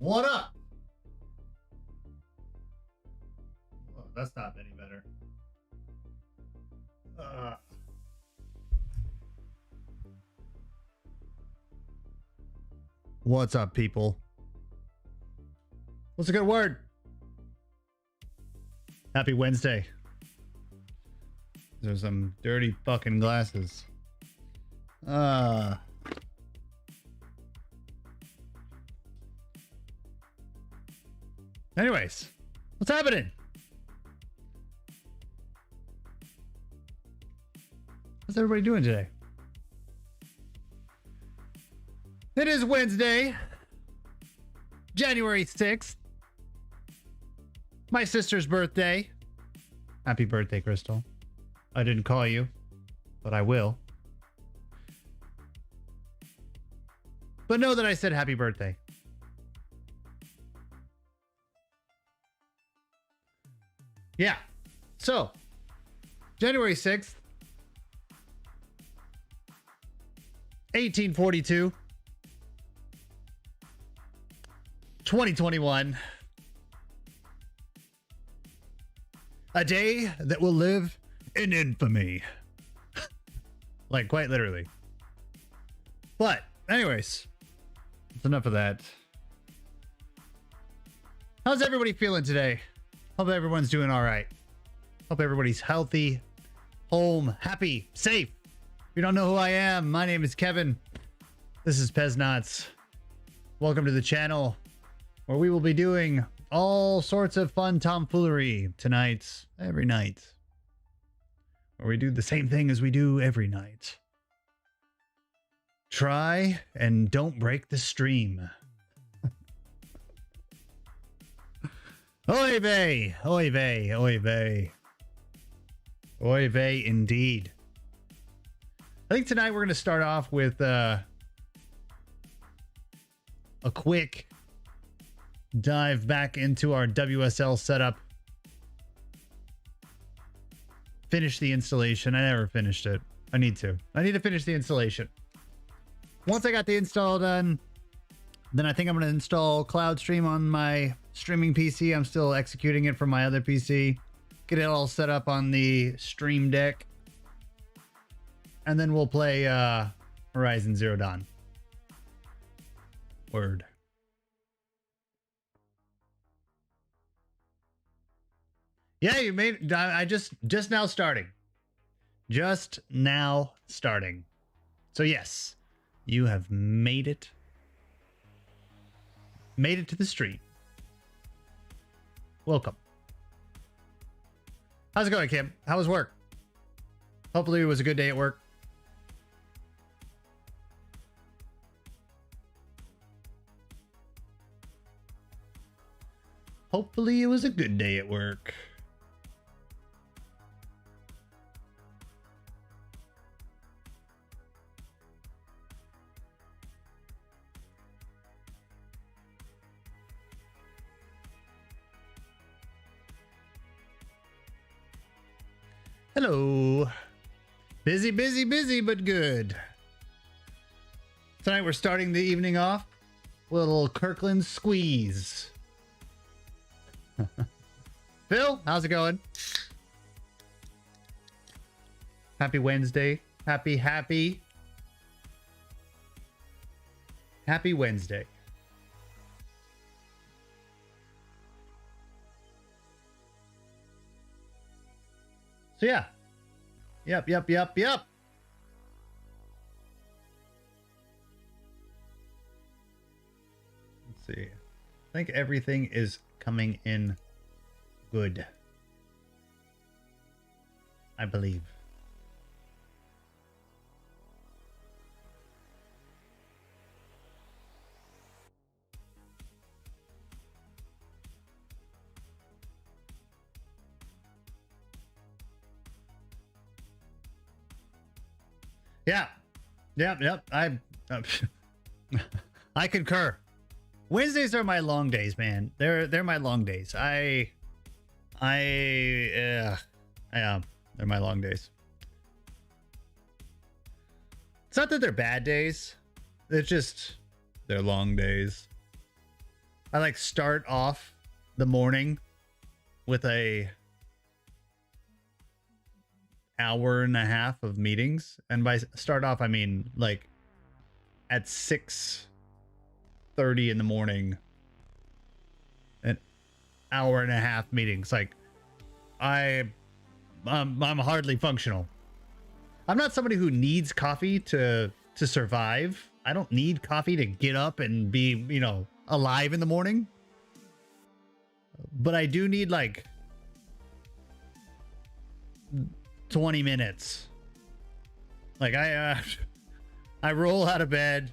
What up? Oh, that's not any better. What's up, people? What's a good word? Happy Wednesday. There's some dirty fucking glasses. Anyways, what's happening? What's everybody doing today? It is Wednesday, January 6th. My sister's birthday. Happy birthday, Crystal. I didn't call you, but I will. But know that I said happy birthday. Yeah. So, January 6th, 1842, 2021. A day that will live in infamy. Like, quite literally. But, anyways, that's enough of that. How's everybody feeling today? Hope everyone's doing all right. Hope everybody's healthy, home, happy, safe. If you don't know who I am, my name is Kevin. This is Peznots. Welcome to the channel where we will be doing all sorts of fun tomfoolery tonight, every night. Where we do the same thing as we do every night. Try and don't break the stream. Oy vey, oy vey, oy vey. Oy vey indeed. I think tonight we're going to start off with a quick dive back into our WSL setup. Finish the installation. I never finished it. I need to finish the installation. Once I got the install done, then I think I'm going to install Cloud Stream on my streaming PC. I'm still executing it from my other PC. Get it all set up on the Stream Deck. And then we'll play Horizon Zero Dawn. Word. Yeah, you made... I just now starting. Just now starting. So yes, you have made it. Made it to the street. Welcome. How's it going, Kim? How was work? Hopefully it was a good day at work. Hopefully it was a good day at work. Hello. Busy, busy, busy, but good. Tonight we're starting the evening off with a little Kirkland squeeze. Phil, how's it going? Happy Wednesday. Happy Wednesday. So yeah. Yep. Let's see. I think everything is coming in good. I believe. Yeah. Yep. I concur. Wednesdays are my long days, man. They're my long days. They're my long days. It's not that they're bad days. It's just they're long days. I like start off the morning with a hour and a half of meetings. And by start off, I mean like at 6:30 in the morning, an hour and a half meetings. Like I'm hardly functional. I'm not somebody who needs coffee to survive. I don't need coffee to get up and be, you know, alive in the morning. But I do need like 20 minutes. Like I roll out of bed,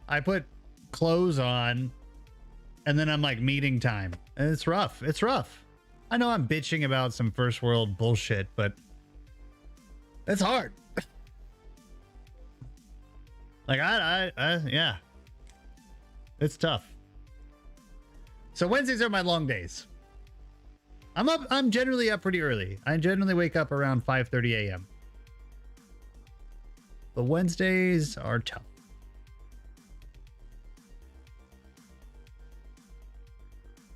I put clothes on, and then I'm like meeting time. And it's rough. It's rough. I know I'm bitching about some first world bullshit, but it's hard. Like yeah. It's tough. So Wednesdays are my long days. I'm generally up pretty early. I generally wake up around 5:30 a.m. But Wednesdays are tough.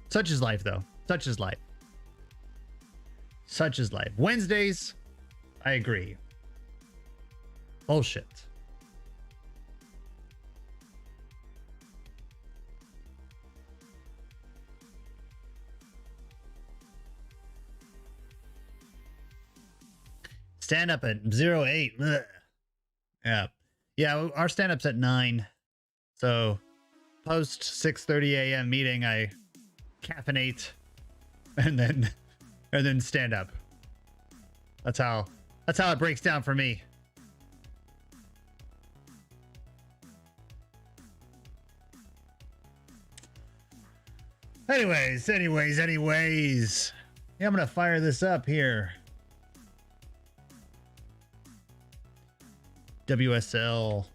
Such is life, though. Such is life. Such is life. Wednesdays, I agree. Bullshit. Stand up at 08. Ugh. Yeah, our stand up's at 9. So post 6:30 a.m. meeting, I caffeinate and then stand up. That's how it breaks down for me. Anyways. Yeah, I'm gonna fire this up here. WSL.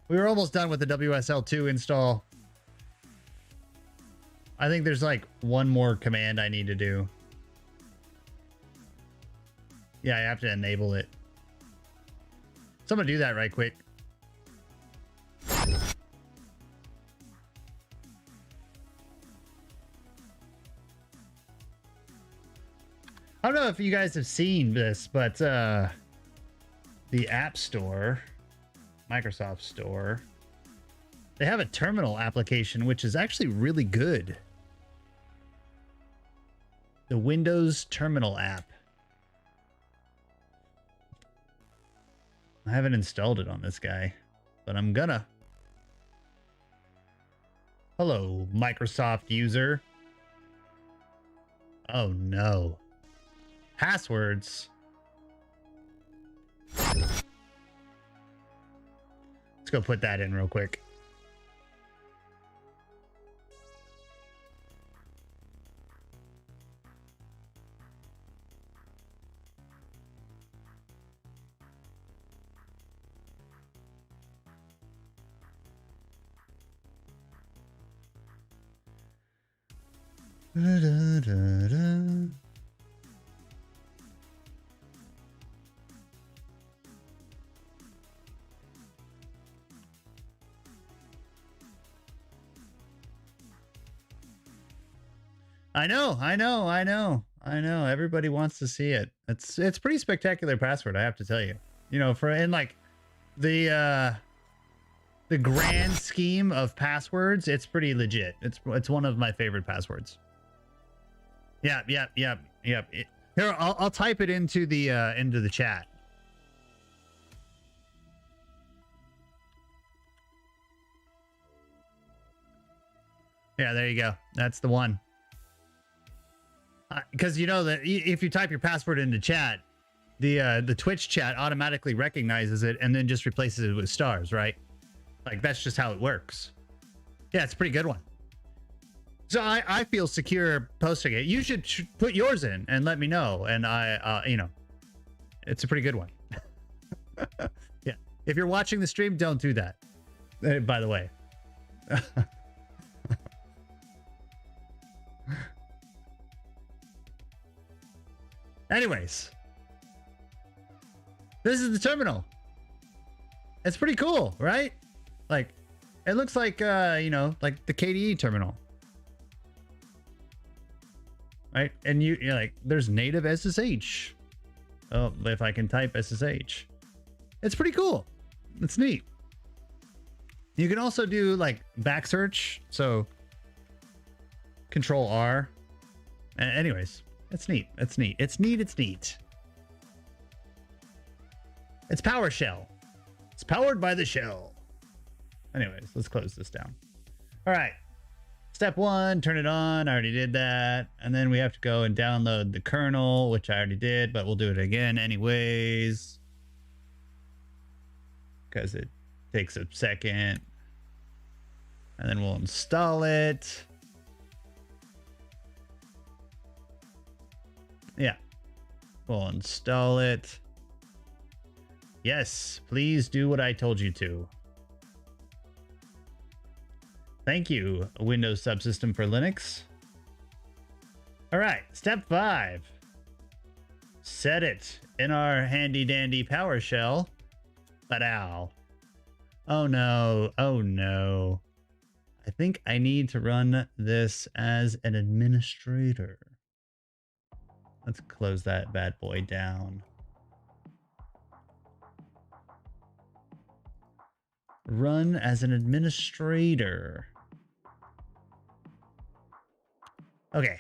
We were almost done with the WSL 2 install. I think there's like one more command I need to do. Yeah, I have to enable it. So I'm gonna do that right quick. I don't know if you guys have seen this, but the App Store, Microsoft Store, they have a terminal application, which is actually really good. The Windows Terminal app. I haven't installed it on this guy, but I'm gonna. Hello, Microsoft user. Oh no. Passwords. Let's go put that in real quick. I know. Everybody wants to see it. It's pretty spectacular password, I have to tell you. You know, for in like the grand scheme of passwords, it's pretty legit. It's one of my favorite passwords. Yep. Here, I'll type it into the chat. Yeah, there you go. That's the one. Because you know that if you type your password into chat, the Twitch chat automatically recognizes it and then just replaces it with stars, right? Like that's just how it works. Yeah, it's a pretty good one. So I feel secure posting it. You should put yours in and let me know. And you know, it's a pretty good one. Yeah. If you're watching the stream, don't do that. By the way. Anyways, this is the terminal. It's pretty cool, right? Like, It looks like, you know, like the KDE terminal. Right? And you're like, there's native SSH. Oh, if I can type SSH. It's pretty cool. It's neat. You can also do like back search. So Control R. Anyways, it's neat. It's neat. It's neat. It's neat. It's PowerShell. It's powered by the shell. Anyways, let's close this down. All right. Step 1, turn it on. I already did that. And then we have to go and download the kernel, which I already did, but we'll do it again anyways. Because it takes a second. And then we'll install it. Yeah. We'll install it. Yes, please do what I told you to. Thank you, Windows Subsystem for Linux. All right, step 5. Set it in our handy dandy PowerShell. Ba-dow. Oh no, oh no. I think I need to run this as an administrator. Let's close that bad boy down. Run as an administrator. Okay.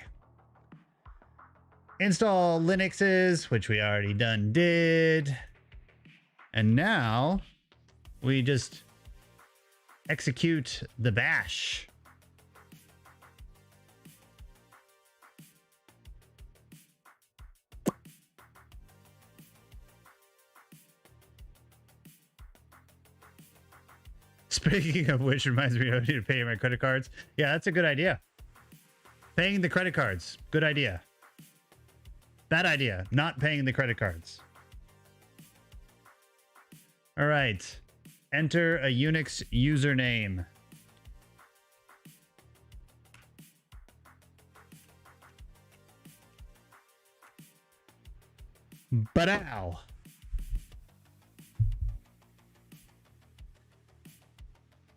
Install Linuxes, which we already did. And now we just execute the bash. Speaking of which, reminds me I need to pay my credit cards. Yeah, that's a good idea. Paying the credit cards. Good idea. Bad idea. Not paying the credit cards. All right. Enter a Unix username. Ba-dow.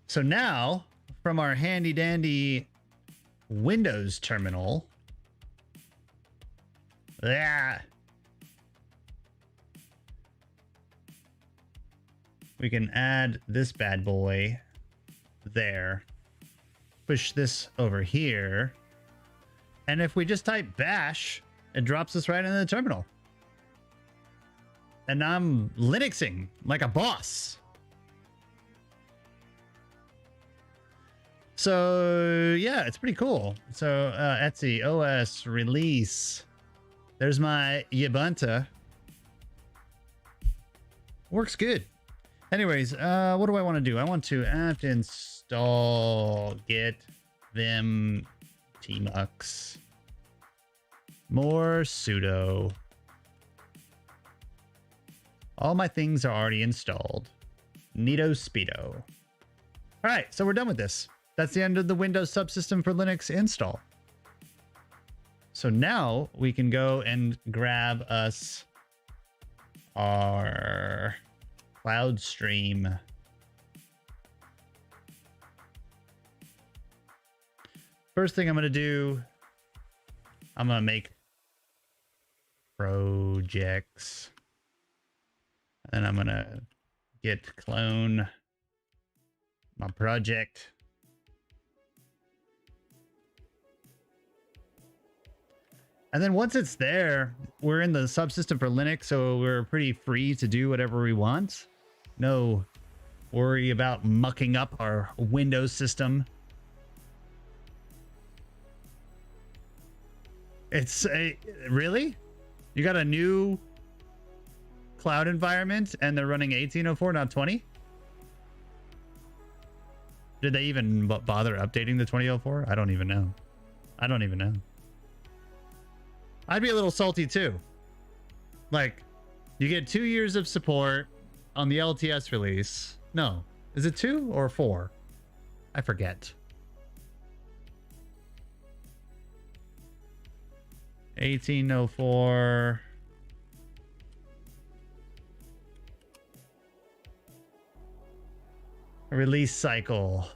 So now, from our handy dandy Windows terminal, we can add this bad boy there, push this over here, and if we just type bash, it drops us right into the terminal. And I'm Linuxing like a boss. So yeah, it's pretty cool. So Etsy OS release. There's my Ubuntu. Works good. Anyways, what do I want to do? I want to apt install git vim tmux more sudo. All my things are already installed. Neato speedo. All right, so we're done with this. That's the end of the Windows Subsystem for Linux install. So now we can go and grab us our cloud stream. First thing I'm going to do, I'm going to make projects. And I'm going to git clone my project. And then once it's there, we're in the subsystem for Linux, so we're pretty free to do whatever we want. No worry about mucking up our Windows system. It's a... Really? You got a new cloud environment and they're running 1804, not 20? Did they even bother updating the 2004? I don't even know. I don't even know. I'd be a little salty too. Like, you get 2 years of support on the LTS release. No, is it 2 or 4? I forget. 1804. Release cycle.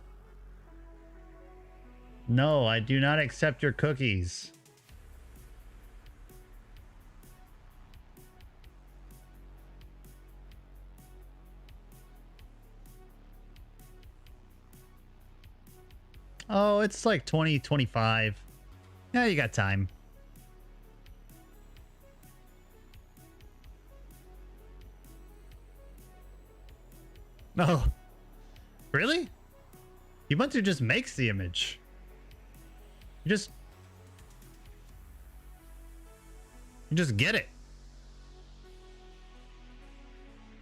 No, I do not accept your cookies. Oh, it's like 2025. Yeah, you got time. Oh, really? Ubuntu just makes the image. You just get it.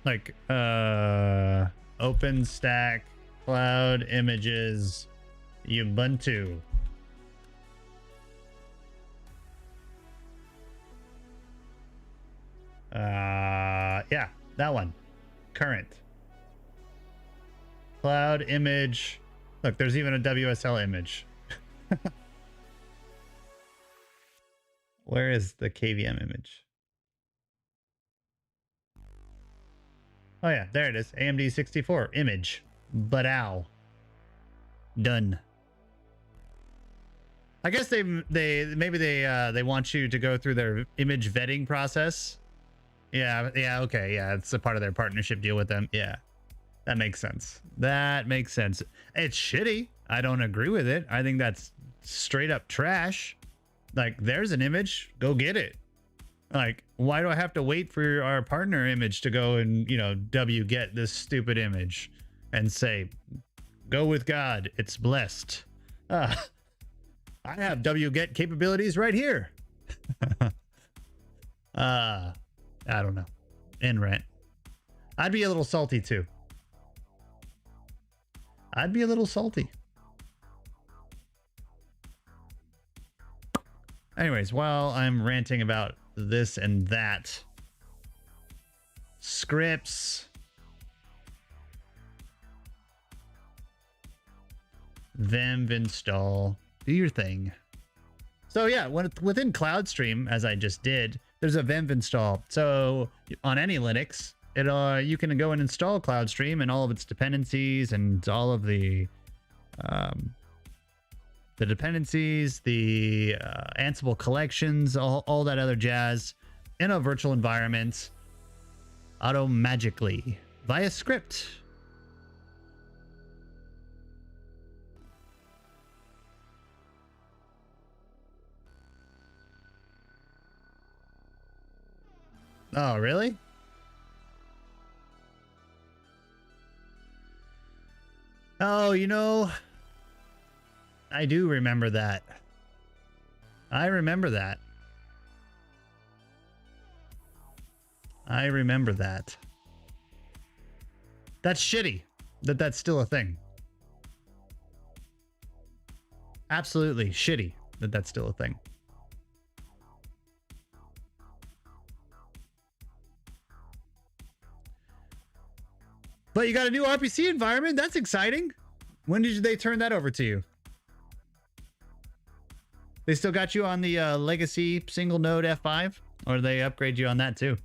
Like, OpenStack, Cloud Images, Ubuntu. Yeah, that one. Current. Cloud image. Look, there's even a WSL image. Where is the KVM image? Oh yeah, there it is. AMD 64 image. But ow. Done. I guess they want you to go through their image vetting process. Yeah, okay, yeah, it's a part of their partnership deal with them. Yeah. That makes sense. That makes sense. It's shitty. I don't agree with it. I think that's straight up trash. Like, there's an image, go get it. Like, why do I have to wait for our partner image to go and, you know, get this stupid image and say, go with God, it's blessed. I have get capabilities right here. I don't know. In rent. I'd be a little salty too. I'd be a little salty. Anyways, while I'm ranting about this and that, scripts, venv install, do your thing. So yeah, within CloudStream, as I just did, there's a venv install. So on any Linux, you can go and install CloudStream and all of its dependencies and all of the dependencies, the Ansible collections, all that other jazz in a virtual environment auto-magically via script. Oh, really? Oh, you know, I do remember that. I remember that. I remember that. That's shitty that that's still a thing. Absolutely shitty that that's still a thing. But you got a new RPC environment. That's exciting. When did they turn that over to you? They still got you on the legacy single node F5? Or did they upgrade you on that too?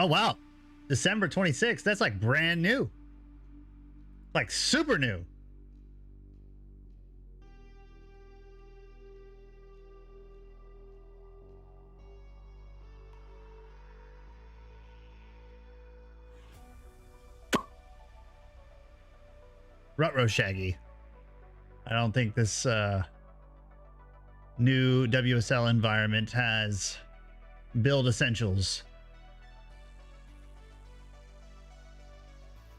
Oh, wow. December 26th. That's like brand new. Like super new. Rutrow Shaggy. I don't think this new WSL environment has build essentials.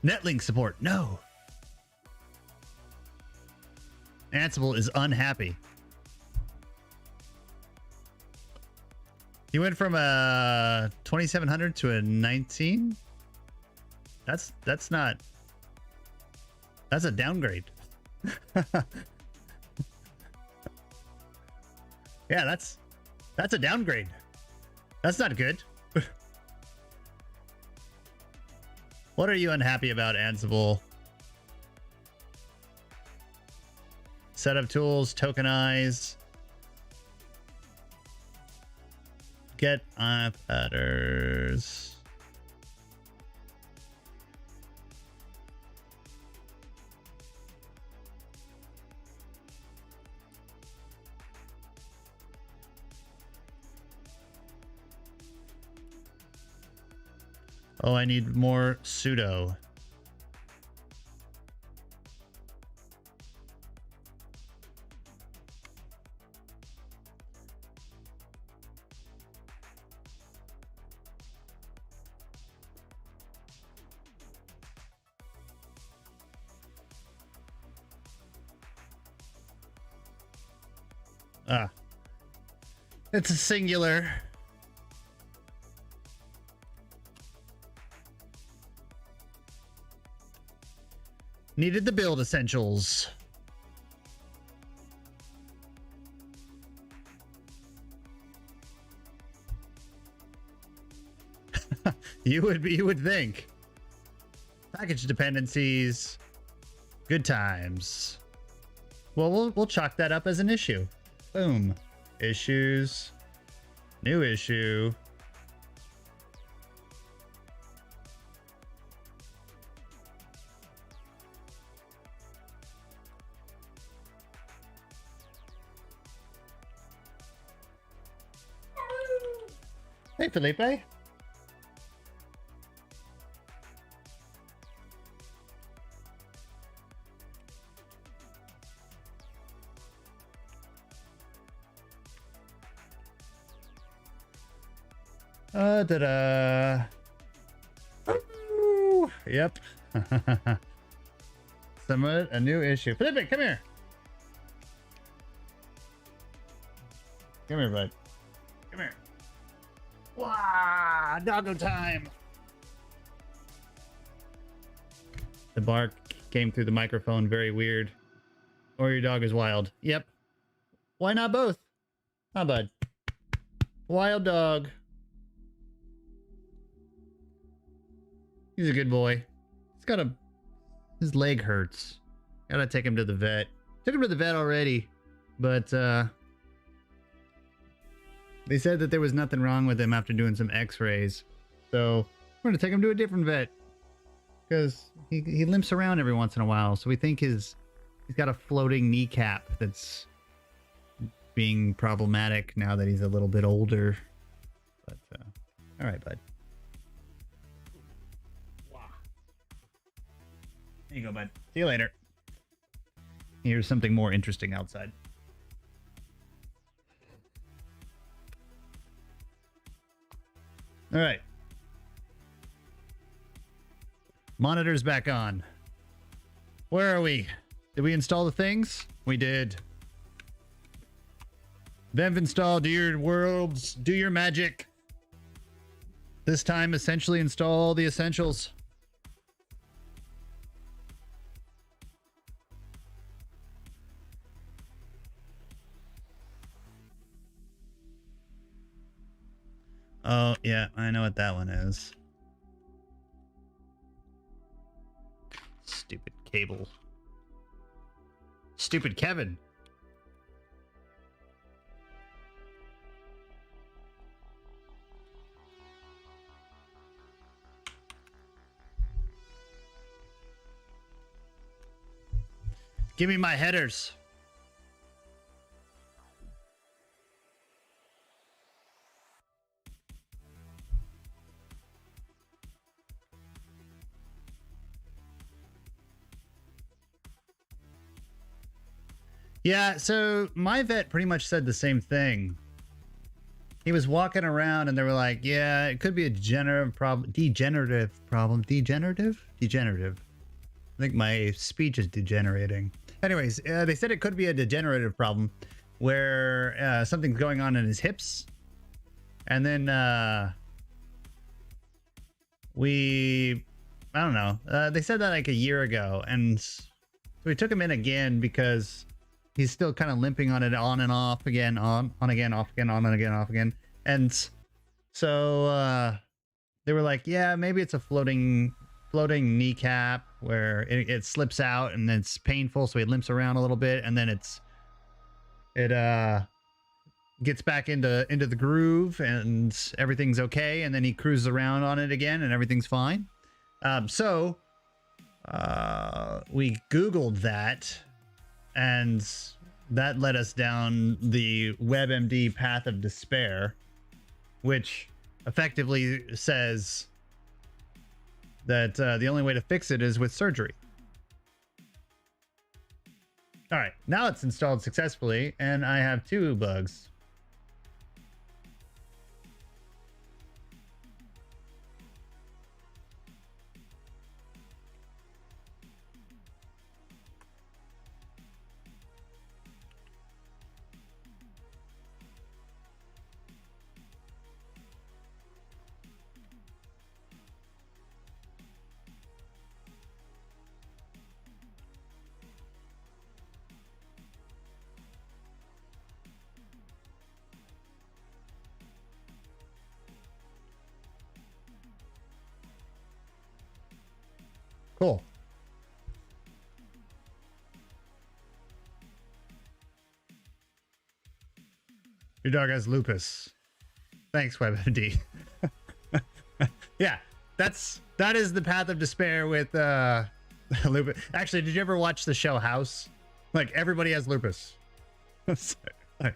Netlink support, no. Ansible is unhappy. He went from a 2700 to a 19. That's a downgrade. Yeah, that's a downgrade. That's not good. What are you unhappy about, Ansible? Setup tools, tokenize. Get iPadders. Oh, I need more sudo. Ah. It's a singular. Needed the build essentials. You would think. Package dependencies. Good times. Well, we'll chalk that up as an issue. Boom. Issues. New issue. Hey, Felipe. Da-da. Ooh, yep. Submit a new issue. Felipe, come here. Come here, bud. Come here. Wow, doggo time. The bark came through the microphone very weird. Or your dog is wild. Yep. Why not both? Huh, bud? Wild dog. He's a good boy. He's got his leg hurts. Gotta take him to the vet. Took him to the vet already, but they said that there was nothing wrong with him after doing some x-rays. So we're gonna take him to a different vet because he limps around every once in a while. So we think he's got a floating kneecap that's being problematic now that he's a little bit older. But all right, bud. There you go, bud. See you later. Here's something more interesting outside. All right. Monitors back on. Where are we? Did we install the things? We did. Venv install, do your worlds, do your magic. This time, essentially install all the essentials. Oh, yeah, I know what that one is. Stupid cable. Stupid Kevin. Give me my headers. Yeah, so my vet pretty much said the same thing. He was walking around and they were like, yeah, it could be a degenerative problem. Degenerative problem. Degenerative? Degenerative. I think my speech is degenerating. Anyways, they said it could be a degenerative problem where something's going on in his hips. And then I don't know. They said that like a year ago. And so we took him in again because he's still kind of limping on it on and off again, on again, off again, on and again, off again. And So they were like, yeah, maybe it's a floating kneecap where it slips out and it's painful, so he limps around a little bit, and then it gets back into the groove and everything's okay, and then he cruises around on it again and everything's fine. So we Googled that, and that led us down the WebMD path of despair, which effectively says that the only way to fix it is with surgery. All right, now it's installed successfully, and I have 2 bugs. Cool. Your dog has lupus. Thanks, WebMD. Yeah, that is the path of despair with lupus. Actually, did you ever watch the show House? Like, everybody has lupus. Nothing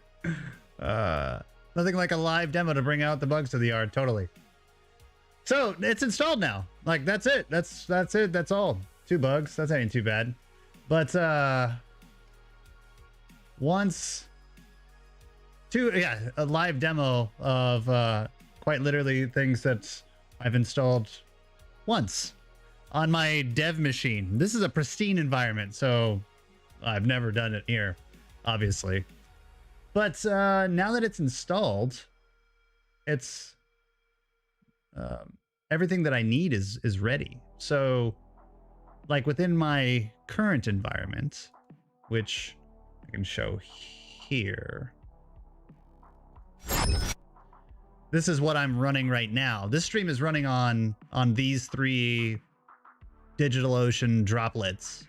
like a live demo to bring out the bugs to the yard. Totally. So it's installed now. Like, that's it. That's it. That's all. 2 bugs. That's ain't too bad. But once a live demo of quite literally things that I've installed once on my dev machine. This is a pristine environment, so I've never done it here, obviously. But now that it's installed, it's everything that I need is ready. So, like, within my current environment, which I can show here, this is what I'm running right now. This stream is running on these 3 DigitalOcean droplets,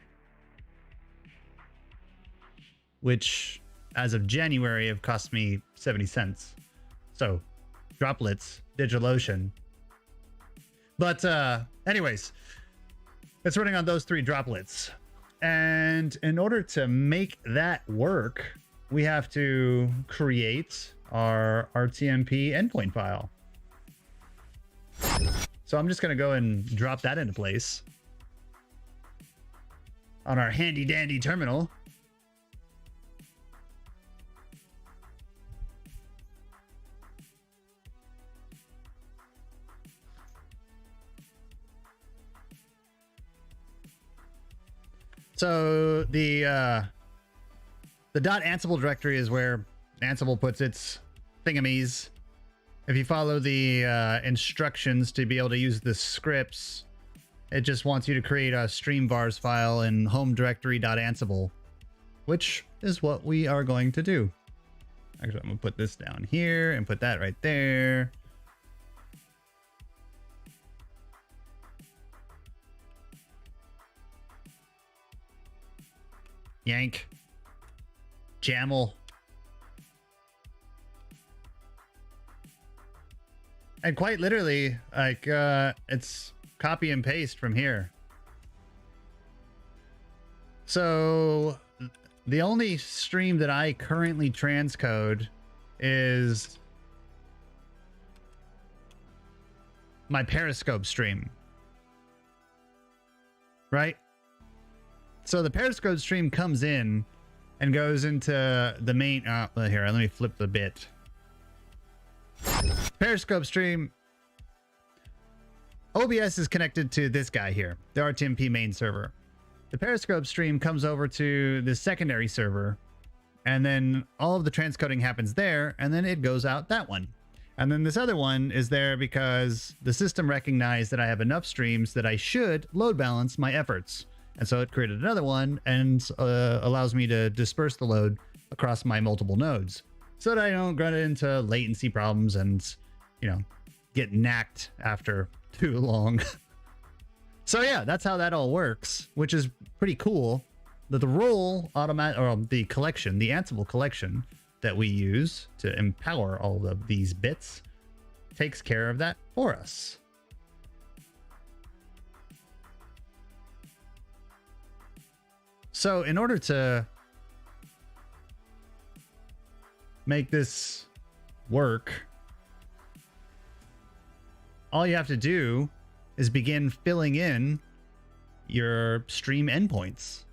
which as of January have cost me 70 cents. So droplets, DigitalOcean. But anyways, it's running on those 3 droplets. And in order to make that work, we have to create our RTMP endpoint file. So I'm just going to go and drop that into place on our handy dandy terminal. So the .ansible directory is where Ansible puts its thingamies. If you follow the instructions to be able to use the scripts, it just wants you to create a streamvars file in home directory.ansible, which is what we are going to do. Actually, I'm gonna put this down here and put that right there. Yank. Jaml. And quite literally, like, it's copy and paste from here. So the only stream that I currently transcode is my Periscope stream. Right? So the Periscope stream comes in and goes into the main... here, let me flip the bit. Periscope stream... OBS is connected to this guy here, the RTMP main server. The Periscope stream comes over to the secondary server, and then all of the transcoding happens there, and then it goes out that one. And then this other one is there because the system recognized that I have enough streams that I should load balance my efforts. And so it created another one and allows me to disperse the load across my multiple nodes so that I don't run into latency problems and, you know, get knacked after too long. So yeah, that's how that all works, which is pretty cool. That the role automatic, or the collection, the Ansible collection that we use to empower all of these bits takes care of that for us. So in order to make this work, all you have to do is begin filling in your stream endpoints.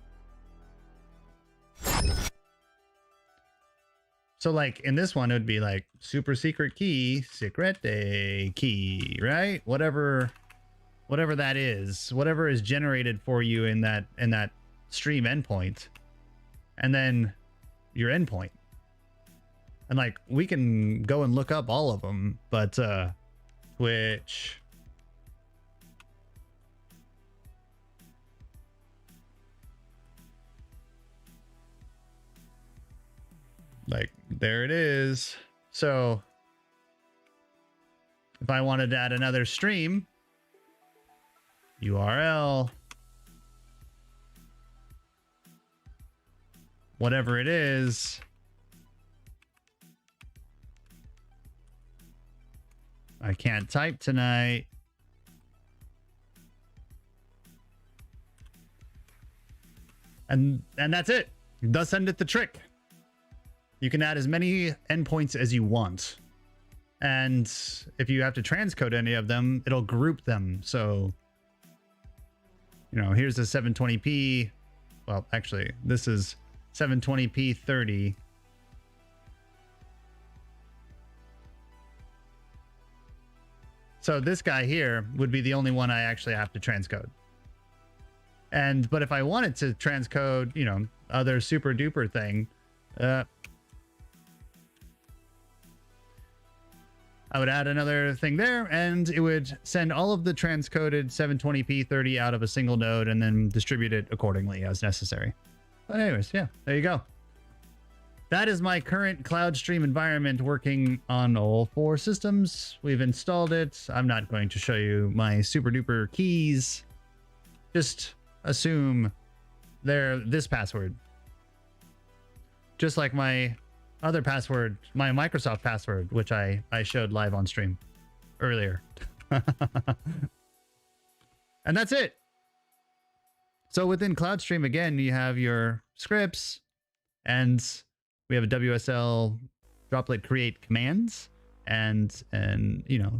So like in this one, it would be like super secret key, secrete key, right? Whatever that is, whatever is generated for you in that stream endpoint, and then your endpoint. And like we can go and look up all of them, but Twitch, like there it is. So if I wanted to add another stream, URL, whatever it is, I can't type tonight. And that's it. Thus endeth the trick. You can add as many endpoints as you want. And if you have to transcode any of them, it'll group them. So, you know, here's a 720p. Well, actually, this is 720p 30. So this guy here would be the only one I actually have to transcode. But if I wanted to transcode, you know, other super duper thing, I would add another thing there, and it would send all of the transcoded 720p 30 out of a single node and then distribute it accordingly as necessary. But anyways, yeah, there you go. That is my current cloud stream environment working on all 4 systems. We've installed it. I'm not going to show you my super duper keys. Just assume they're this password. Just like my other password, my Microsoft password, which I showed live on stream earlier. And that's it. So within CloudStream, again, you have your scripts, and we have a WSL droplet create commands, and you know,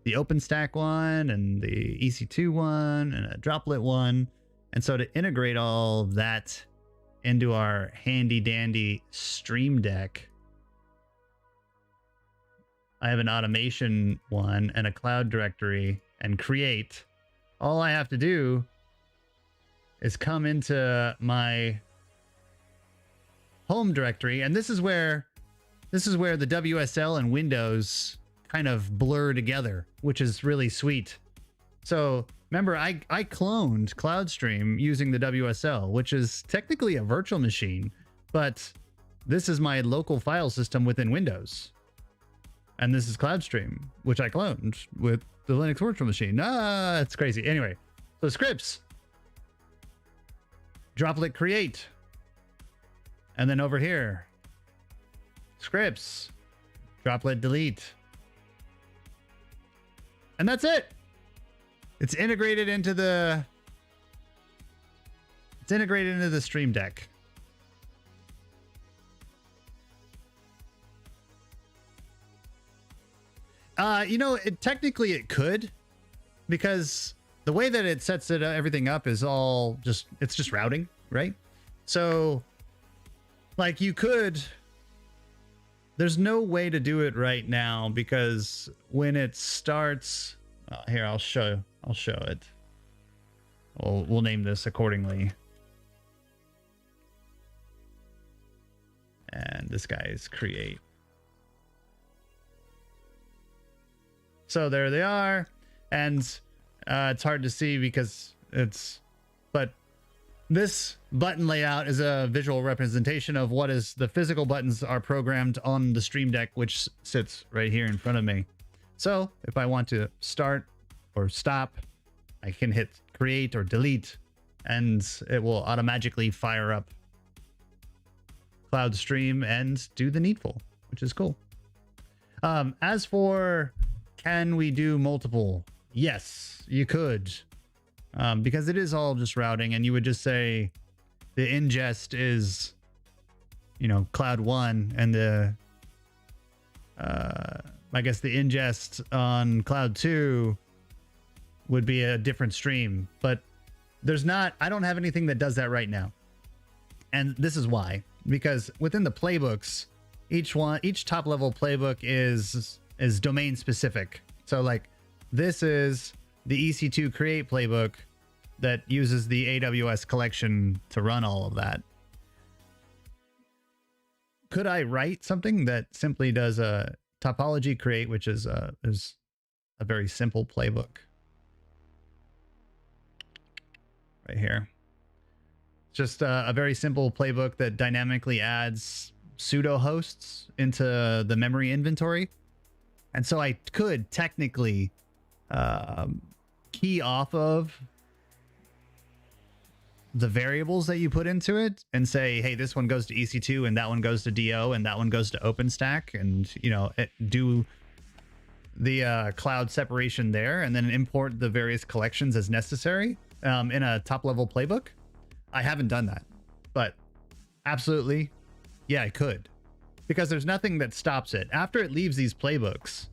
the OpenStack one and the EC2 one and a droplet one. And so to integrate all of that into our handy dandy Stream Deck, I have an automation one and a cloud directory and create. All I have to do is come into my home directory, and this is where the WSL and Windows kind of blur together, which is really sweet. So remember, I cloned CloudStream using the WSL, which is technically a virtual machine, but this is my local file system within Windows. And this is CloudStream, which I cloned with the Linux virtual machine. It's crazy. Anyway, so scripts, droplet create, and then over here, scripts, droplet delete. And that's it. It's integrated into the Stream Deck. You know, technically it could, because the way that it sets everything up is all it's just routing, right? So like you could, there's no way to do it right now, because when it starts, here, I'll show it. We'll name this accordingly. And this guy is create. So there they are. And it's hard to see because but this button layout is a visual representation of what is the physical buttons are programmed on the Stream Deck, which sits right here in front of me. So if I want to start or stop, I can hit create or delete, and it will automatically fire up Cloud Stream and do the needful, which is cool. As for, can we do multiple? Yes, you could. Because it is all just routing, and you would just say the ingest is, you know, Cloud 1, and the I guess the ingest on Cloud 2 would be a different stream. But there's not, I don't have anything that does that right now. And this is why, because within the playbooks, each top level playbook is domain specific. So like this is the EC2 create playbook that uses the AWS collection to run all of that. Could I write something that simply does a topology create, which is a very simple playbook right here. Just a very simple playbook that dynamically adds pseudo hosts into the memory inventory. And so I could technically key off of the variables that you put into it and say, hey, this one goes to EC2 and that one goes to DO and that one goes to OpenStack, and, you know, do the cloud separation there, and then import the various collections as necessary in a top level playbook. I haven't done that, but absolutely, yeah, I could, because there's nothing that stops it. After it leaves these playbooks,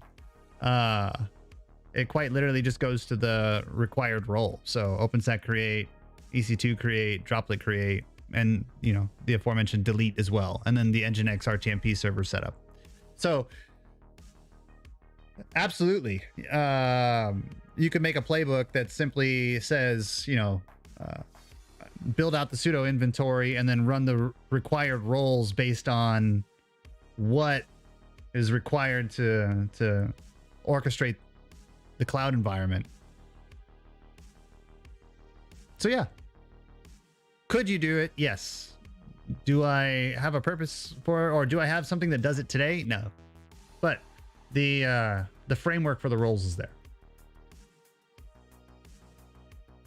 it quite literally just goes to the required role. So OpenStack create, EC2 create, droplet create, and, you know, the aforementioned delete as well, and then the Nginx RTMP server setup. So absolutely, you could make a playbook that simply says, you know, build out the pseudo inventory and then run the required roles based on what is required to orchestrate the cloud environment. So yeah, could you do it? Yes. Do I have a purpose for it, or do I have something that does it today? No, but the framework for the roles is there.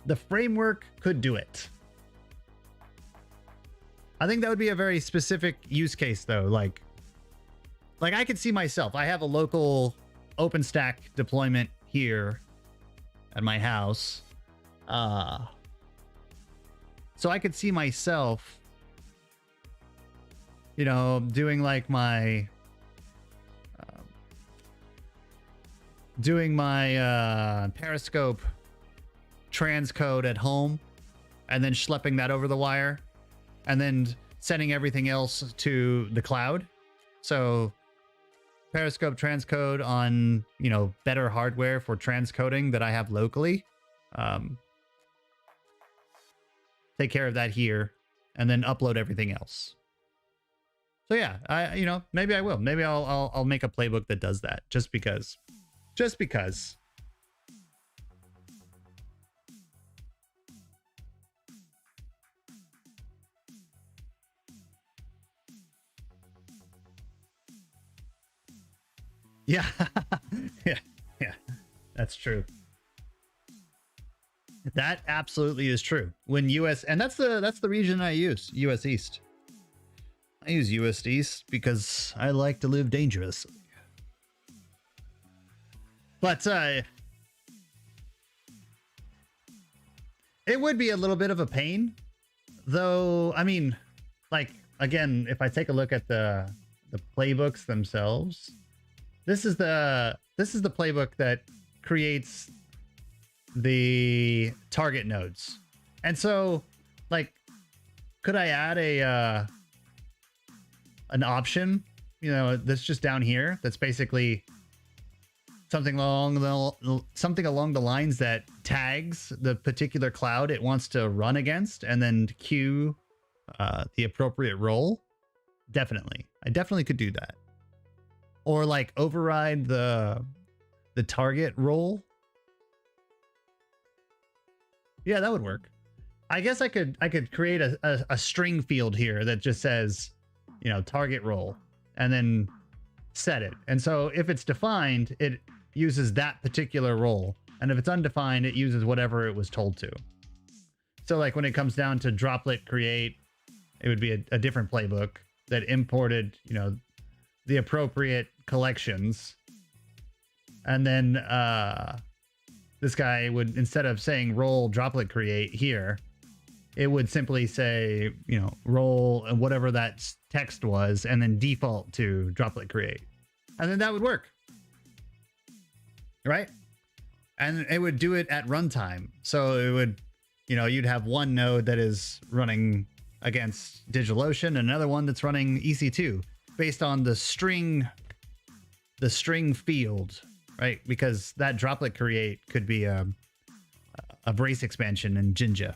The framework could do it. I think that would be a very specific use case, though. Like I could see myself. I have a local OpenStack deployment here at my house. So I could see myself, you know, doing like my Periscope transcode at home, and then schlepping that over the wire, and then sending everything else to the cloud. So Periscope transcode on, you know, better hardware for transcoding that I have locally. Take care of that here, and then upload everything else. So yeah, you know, maybe I will. Maybe I'll make a playbook that does that, just because. Just because. Yeah. yeah, that's true. That absolutely is true. When US, and that's the region I use, US East. I use US East because I like to live dangerously. But it would be a little bit of a pain, though. I mean, like, again, if I take a look at the playbooks themselves, this is the playbook that creates the target nodes. And so, like, could I add an option, you know, that's just down here, that's basically something along the lines that tags the particular cloud it wants to run against, and then queue the appropriate role? Definitely. I definitely could do that. Or like override the target role. Yeah, that would work. I guess I could create a string field here that just says, you know, target role, and then set it. And so if it's defined, uses that particular role. And if it's undefined, it uses whatever it was told to. So like when it comes down to droplet create, it would be a different playbook that imported, you know, the appropriate collections. And then this guy would, instead of saying role droplet create here, it would simply say, you know, role and whatever that text was, and then default to droplet create. And then that would work. Right? And it would do it at runtime. So it would, you know, you'd have one node that is running against DigitalOcean, and another one that's running EC2 based on the string field, right? Because that droplet create could be a brace expansion in Jinja.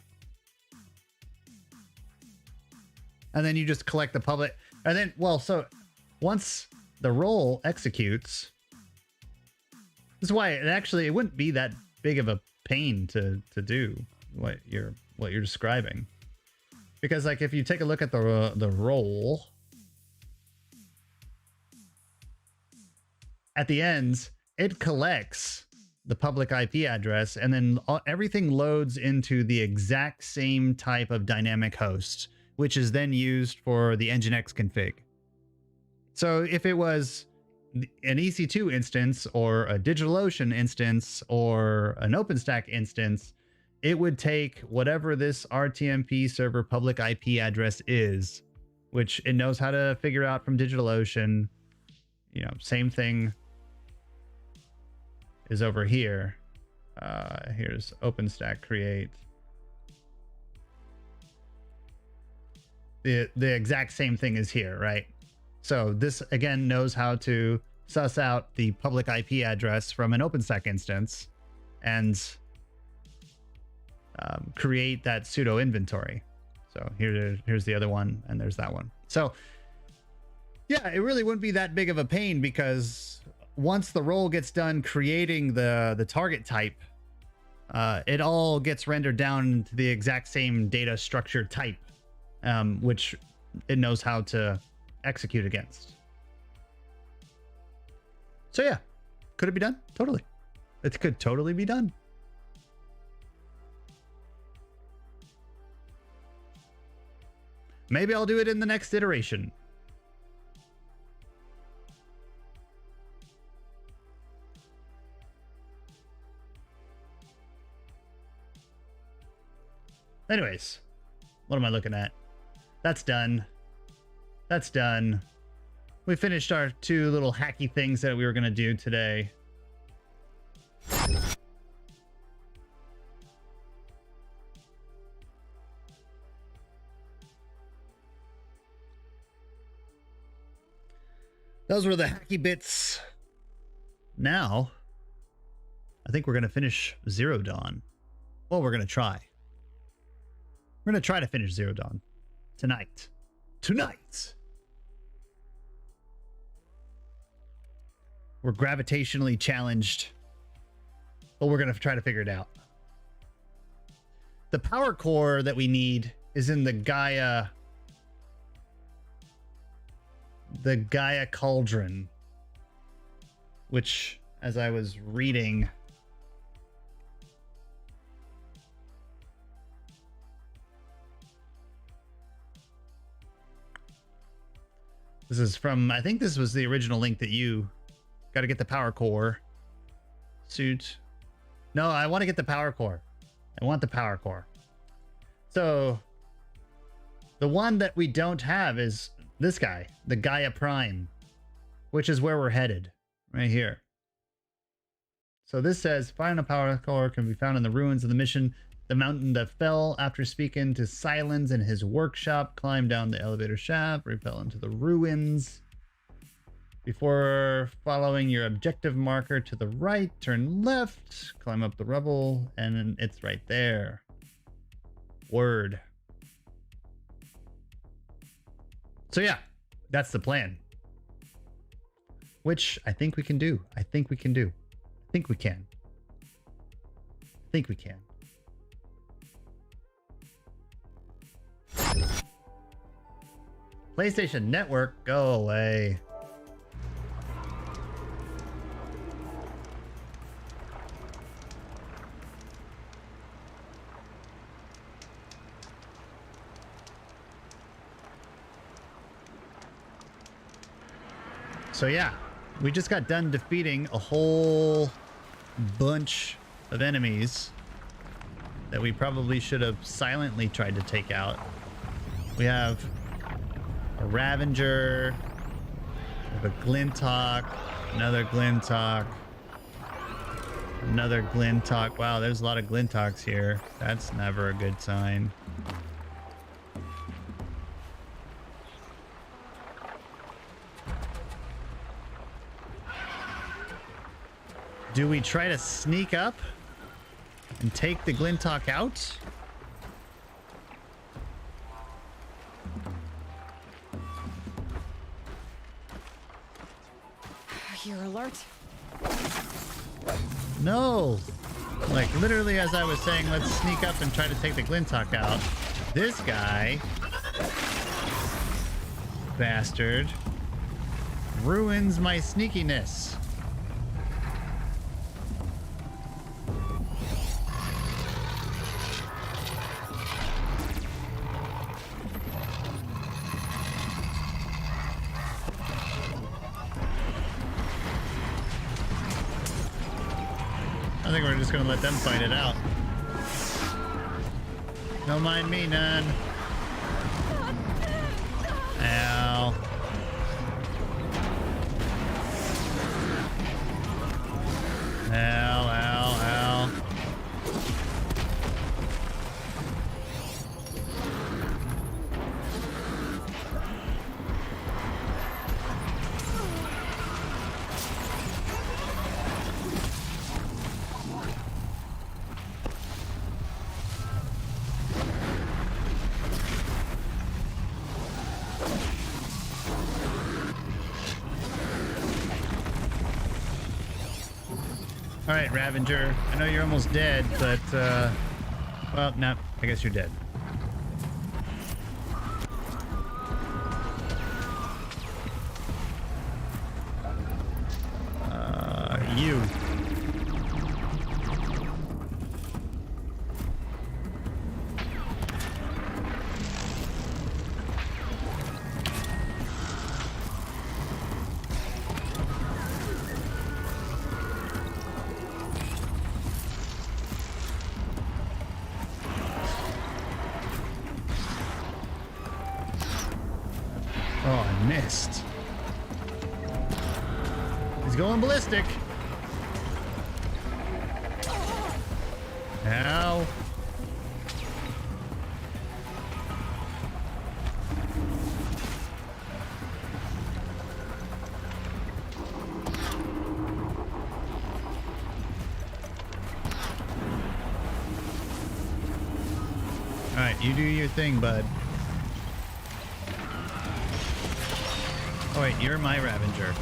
And then you just collect the public, and then, well, so once the role executes, this is why it wouldn't be that big of a pain to do what you're describing. Because like if you take a look at the role at the ends, it collects the public IP address, and then everything loads into the exact same type of dynamic host, which is then used for the Nginx config. So if it was an EC2 instance or a DigitalOcean instance or an OpenStack instance, it would take whatever this RTMP server public IP address is, which it knows how to figure out from DigitalOcean. You know, same thing is over here. Here's OpenStack create. The exact same thing is here, right? So this again knows how to suss out the public IP address from an OpenStack instance and create that pseudo inventory. So here's the other one, and there's that one. So yeah, it really wouldn't be that big of a pain, because once the role gets done creating the target type, it all gets rendered down to the exact same data structure type, which it knows how to execute against. So yeah, could it be done? Totally. It could totally be done. Maybe I'll do it in the next iteration. Anyways, what am I looking at? That's done. That's done. We finished our two little hacky things that we were going to do today. Those were the hacky bits. Now, I think we're going to finish Zero Dawn. Well, we're going to try. We're going to try to finish Zero Dawn tonight. Tonight! We're gravitationally challenged, but we're going to try to figure it out. The power core that we need is in the Gaia cauldron, which, as I was reading, this is from, I think this was the original link that you got to get the power core suit. No, I want to get the power core. I want the power core. So the one that we don't have is this guy, the Gaia Prime, which is where we're headed right here. So this says final power core can be found in the ruins of the mission, the mountain that fell. After speaking to Silence in his workshop, climb down the elevator shaft, repel into the ruins. Before following your objective marker to the right, turn left, climb up the rubble, and it's right there. Word. So yeah, that's the plan. Which I think we can do. I think we can do. I think we can. I think we can. PlayStation Network, go away. So yeah, we just got done defeating a whole bunch of enemies that we probably should have silently tried to take out. We have a Ravager, we have a Glintock, another Glintock, another Glintock. Wow, there's a lot of Glintocks here. That's never a good sign. Do we try to sneak up and take the Glintock out? You're alert. No! Like, literally as I was saying, let's sneak up and try to take the Glintock out. This guy, bastard, ruins my sneakiness. I think we're just gonna let them fight it out. Don't mind me none. Ow. Ow, ow, ow. All right, Ravager. I know you're almost dead, but, well, no, I guess you're dead. You. Oh, I missed. He's going ballistic. Ow. All right, you do your thing, bud. Oh wait, you're my Ravager.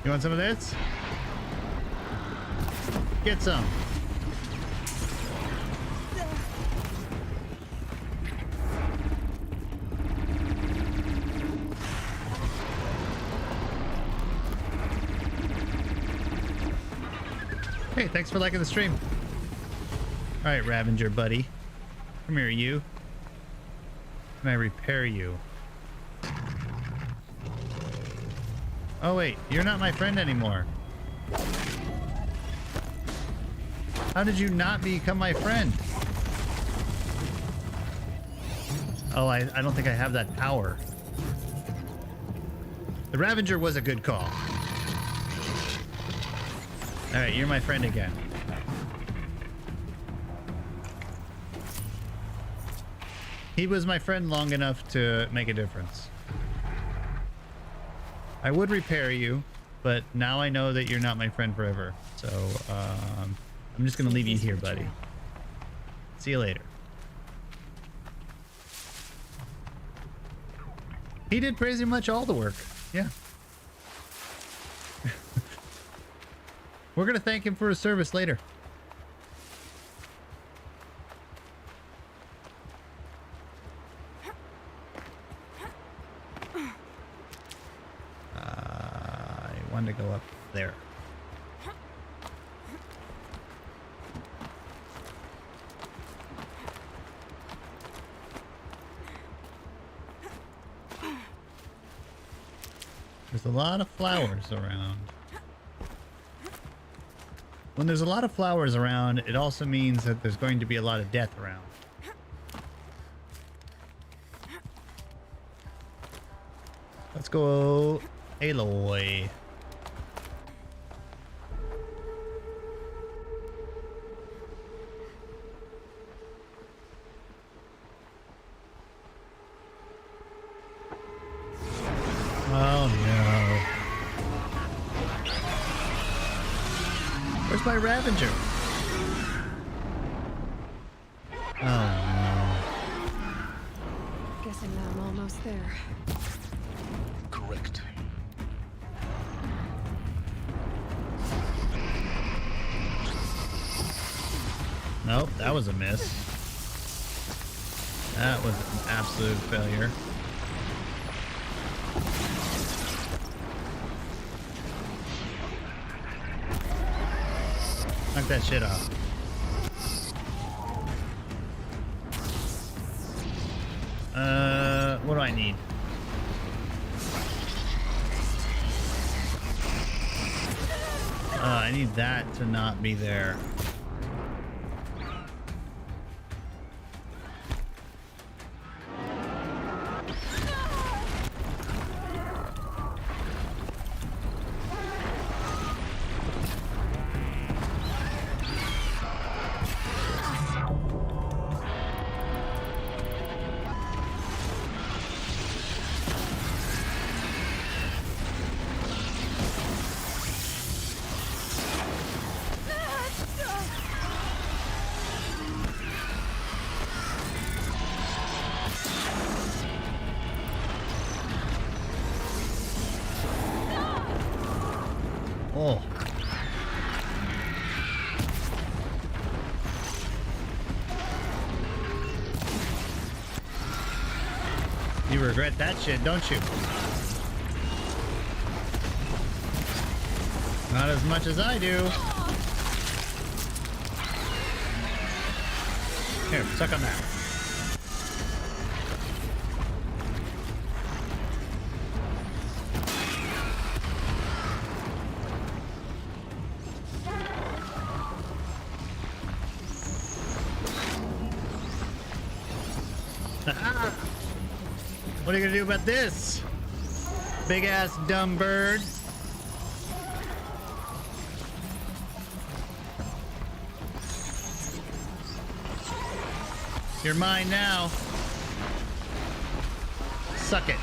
You want some of this? Get some. Hey, thanks for liking the stream. All right, Ravager buddy. Come here, you. Can I repair you? Oh wait, you're not my friend anymore. How did you not become my friend? Oh, I don't think I have that power. The Ravager was a good call. All right, you're my friend again. He was my friend long enough to make a difference. I would repair you, but now I know that you're not my friend forever. So, I'm just gonna leave you here, buddy. See you later. He did pretty much all the work. Yeah. We're gonna thank him for his service later. one to go up there. There's a lot of flowers around. When there's a lot of flowers around, it also means that there's going to be a lot of death around. Let's go, Aloy. Oh no. Where's my Ravager? Oh no. Guessing that I'm almost there. Correct. Nope, that was a miss. That was an absolute failure. Knock that shit off. What do I need? I need that to not be there. Oh. You regret that shit, don't you? Not as much as I do. Here, suck on that. What are you gonna do about this? Big ass dumb bird. You're mine now. Suck it.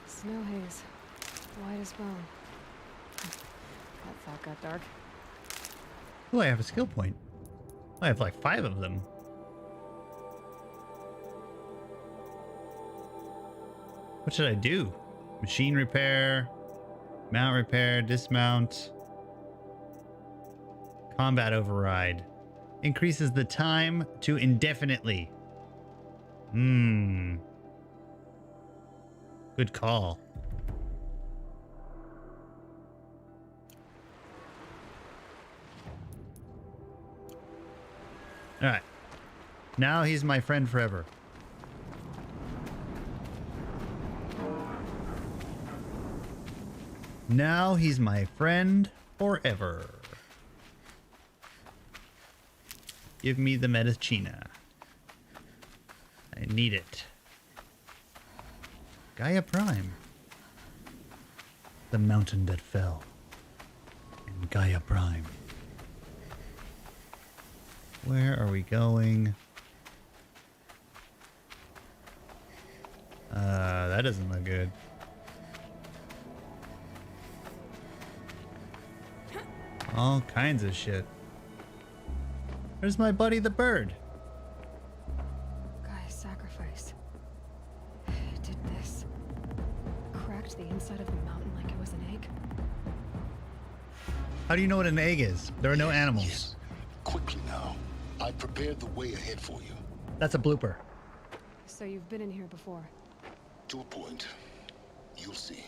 Snow haze. White as bone. That thought got dark. Oh, I have a skill point. I have like 5 of them. What should I do? Machine repair, mount repair, dismount, combat override. Increases the time to indefinitely. Good call. All right. Now he's my friend forever. Now he's my friend forever. Give me the Medicina. I need it. Gaia Prime. The mountain that fell. And Gaia Prime. Where are we going? That doesn't look good. All kinds of shit. Where's my buddy the bird? Gaia's sacrifice. It did this. Cracked the inside of the mountain like it was an egg. How do you know what an egg is? There are no animals. Yes. Quickly now. I've prepared the way ahead for you. That's a blooper. So you've been in here before. To a point. You'll see.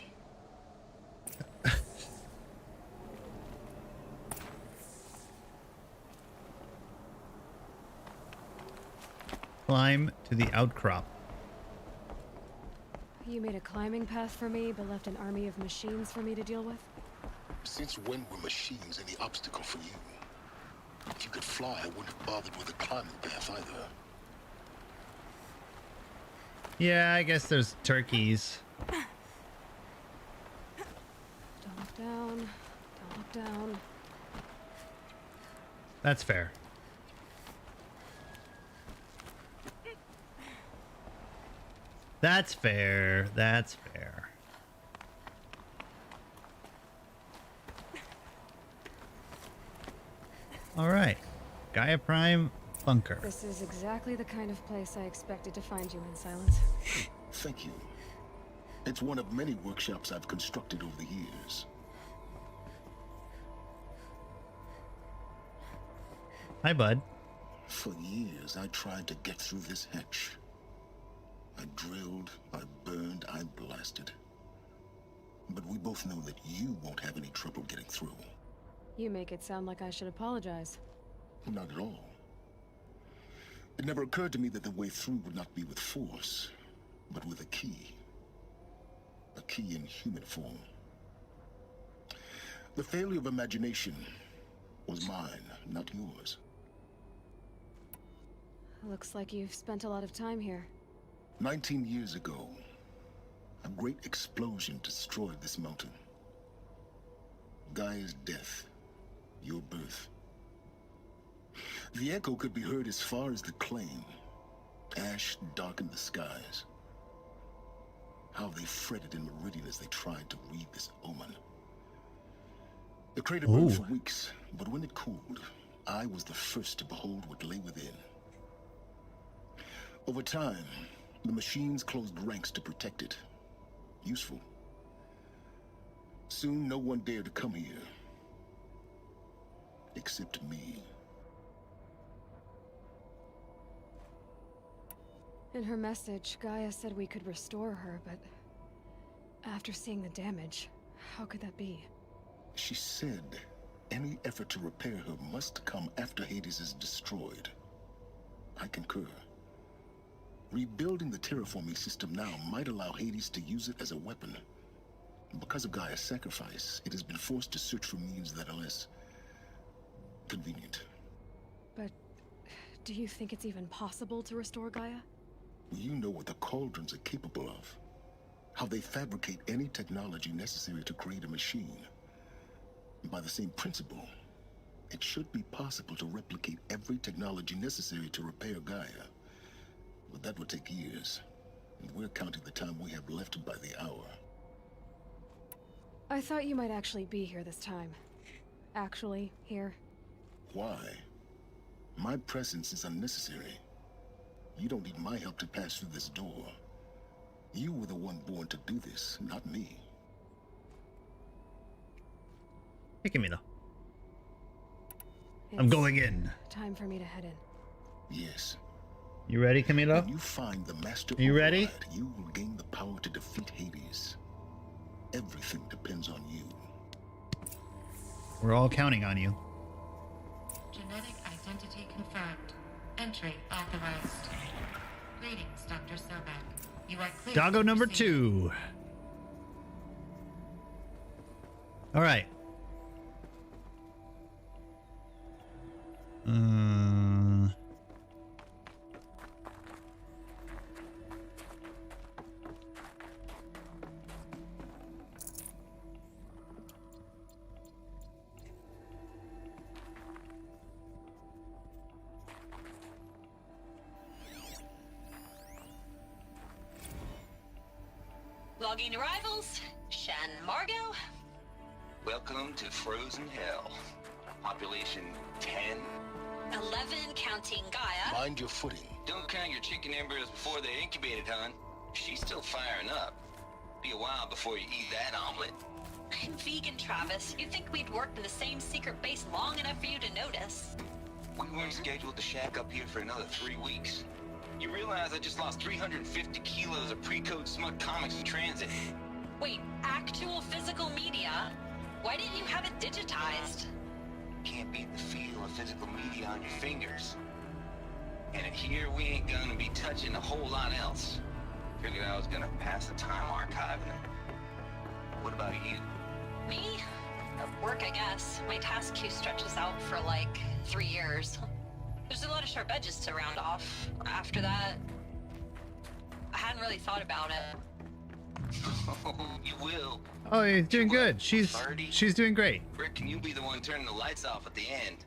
Climb to the outcrop. You made a climbing path for me, but left an army of machines for me to deal with? Since when were machines any obstacle for you? If you could fly, I wouldn't have bothered with a climbing path either. Yeah, I guess there's turkeys. Don't look down. Don't look down. That's fair. That's fair. That's fair. All right. Gaia Prime bunker. This is exactly the kind of place I expected to find you in, Silence. Thank you. It's one of many workshops I've constructed over the years. Hi, bud. For years, I tried to get through this hatch. I drilled, I burned, I blasted. But we both know that you won't have any trouble getting through. You make it sound like I should apologize. Not at all. It never occurred to me that the way through would not be with force, but with a key. A key in human form. The failure of imagination was mine, not yours. Looks like you've spent a lot of time here. 19 years ago, a great explosion destroyed this mountain. Gaia's death, your birth. The echo could be heard as far as the claim. Ash darkened the skies. How they fretted in Meridian as they tried to read this omen. The crater burned for weeks, but when it cooled, I was the first to behold what lay within. Over time, the machines closed ranks to protect it. Useful. Soon, no one dared to come here. Except me. In her message, Gaia said we could restore her, but after seeing the damage, how could that be? She said any effort to repair her must come after Hades is destroyed. I concur. Rebuilding the terraforming system now might allow Hades to use it as a weapon. Because of Gaia's sacrifice, it has been forced to search for means that are less convenient. But do you think it's even possible to restore Gaia? You know what the Cauldrons are capable of. How they fabricate any technology necessary to create a machine. By the same principle, it should be possible to replicate every technology necessary to repair Gaia. But that would take years, and we're counting the time we have left by the hour. I thought you might actually be here this time. Actually, here. Why? My presence is unnecessary. You don't need my help to pass through this door. You were the one born to do this, not me. Hey, Camila. I'm going in. Time for me to head in. Yes. You ready, Camila? When you find the master You ready? override, you will gain the power to defeat Hades. Everything depends on you. We're all counting on you. Genetic identity confirmed. Entry authorized. Greetings, Dr. Sobek. You are clear. Doggo to number proceed. 2. All right. Logging arrivals. Shan Margot. Welcome to Frozen Hell. Population 10. 11 counting Gaia. Mind your footing. Don't count your chicken embryos before they're incubated, hon. She's still firing up. Be a while before you eat that omelet. I'm vegan, Travis. You'd think we'd worked in the same secret base long enough for you to notice. We weren't scheduled to shack up here for another 3 weeks. You realize I just lost 350 kilos of pre-code smut comics in transit. Wait, actual physical media? Why didn't you have it digitized? Can't beat the feel of physical media on your fingers. And in here, we ain't gonna be touching a whole lot else. Figured I was gonna pass the time archiving them. What about you? Me? Work, I guess. My task queue stretches out for like 3 years. There's a lot of sharp edges to round off. After that, I hadn't really thought about it. Oh, you will. Oh, you're doing good. 30? She's doing great. Rick, can you be the one turning the lights off at the end?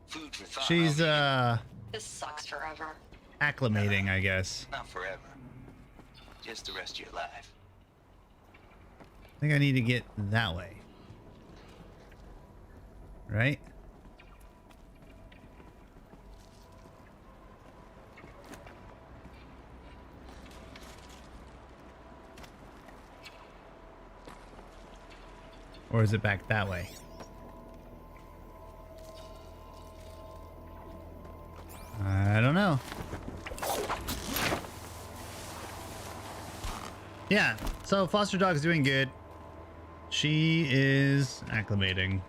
Food for thought. She's This sucks forever. acclimating, I guess. Not forever. Just the rest of your life. I think I need to get that way. Right? Or is it back that way? I don't know. Yeah, so foster dog's doing good. She is acclimating.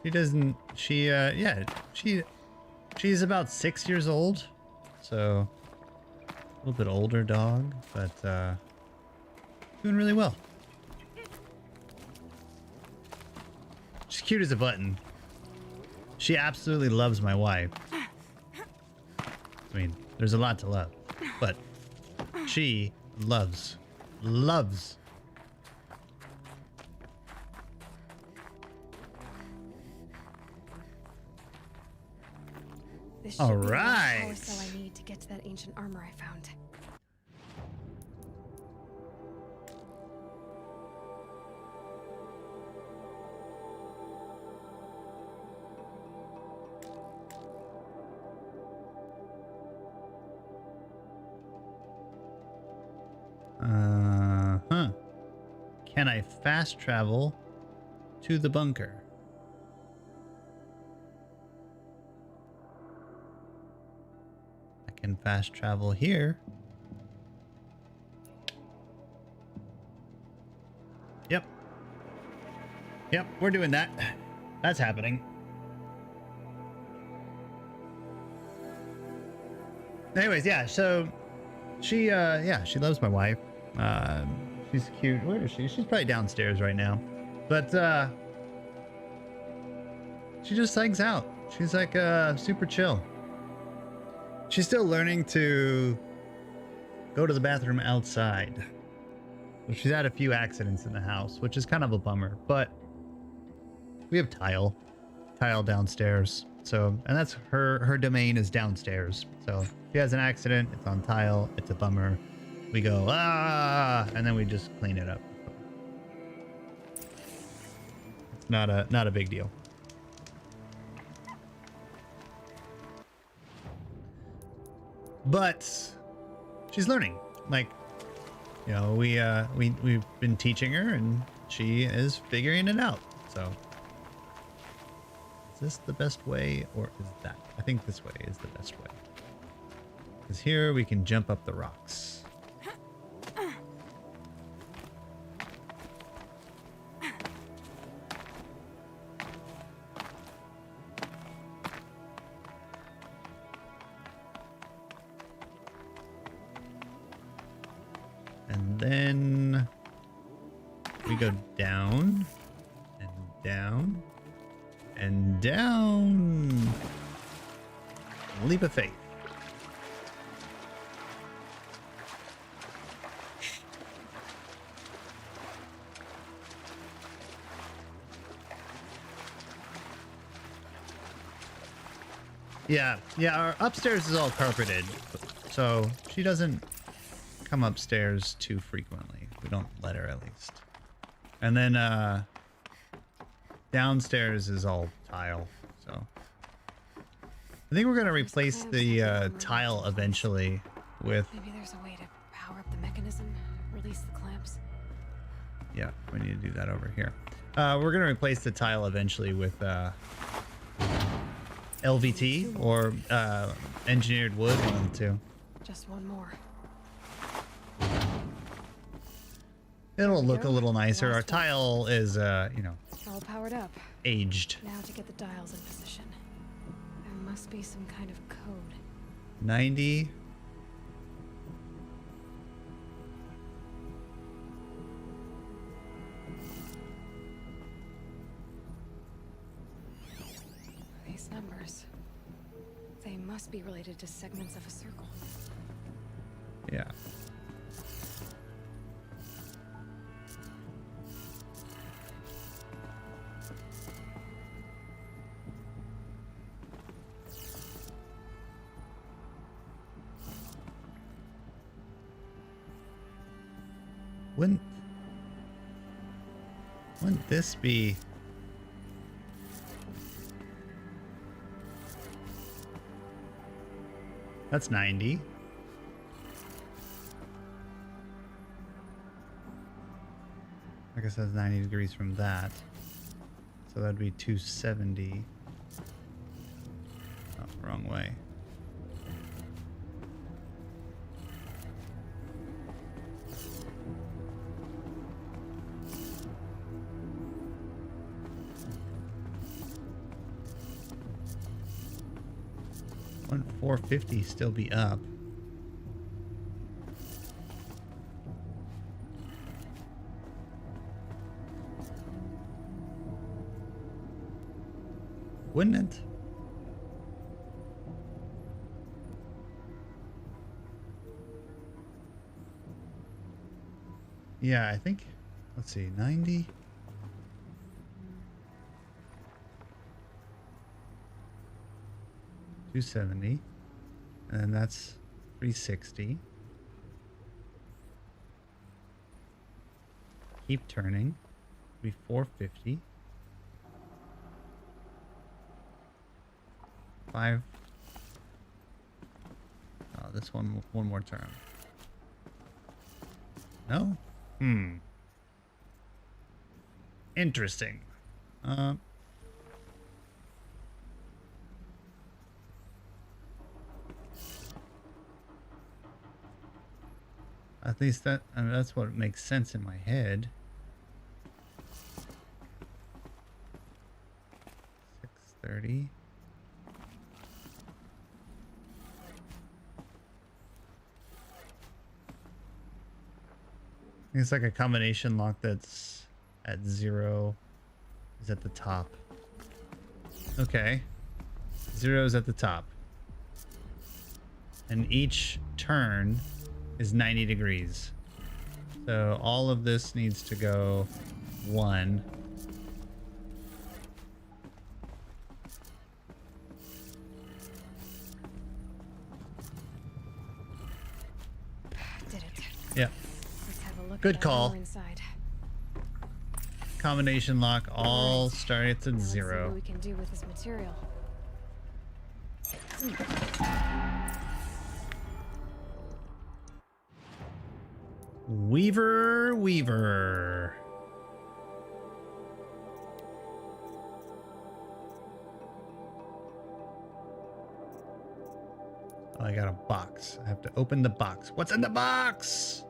She doesn't, yeah, she's about 6 years old. So, a little bit older dog, but, doing really well. She's cute as a button. She absolutely loves my wife. I mean, there's a lot to love, but she loves. This All should be the right. power cell I need to get to that ancient armor I found. Huh. Can I fast travel to the bunker? I can fast travel here. Yep. Yep, we're doing that. That's happening. Anyways, yeah, so she she loves my wife. She's cute. Where is she? She's probably downstairs right now. But she just hangs out. She's like super chill. She's still learning to go to the bathroom outside. So she's had a few accidents in the house, which is kind of a bummer, but we have tile downstairs. So, and that's her domain is downstairs. So if she has an accident, it's on tile, it's a bummer. We go, and then we just clean it up. It's not a big deal. But she's learning. Like, you know, we've been teaching her and she is figuring it out. So is this the best way or is that? I think this way is the best way. Because here we can jump up the rocks. And then we go down and down and down. Leap of faith. Yeah, our upstairs is all carpeted, so she doesn't come upstairs too frequently. We don't let her, at least. And then downstairs is all tile, so I think we're gonna replace the tile eventually with Maybe there's a way to power up the mechanism, release the clamps. Yeah, we need to do that over here. We're going to replace the tile eventually with LVT or engineered wood, one of the two. Just one more. It'll look a go. little nicer. Our Last one. tile is, you know, All powered up. aged. Now to get the dials in position. There must be some kind of code. 90. These numbers. They must be related to segments of a circle. Yeah. Wouldn't this be... That's 90. I guess that's 90 degrees from that. So that'd be 270. Oh, wrong way. Wouldn't 450 still be up? Wouldn't it? Yeah, I think, let's see, 90. $270, and then that's $360. Keep turning. Be $450. 5. Oh, this one more turn. No? Interesting. At least that, I mean, that's what makes sense in my head. 630. It's like a combination lock that's at 0 is at the top. Okay. 0 is at the top. And each turn is 90 degrees. So all of this needs to go 1. Did it. Yeah. Let's have a look Good at that call. door inside. Combination lock all starts at Now let's see 0. what we can do with this material. Weaver. Oh, I got a box. I have to open the box. What's in the box?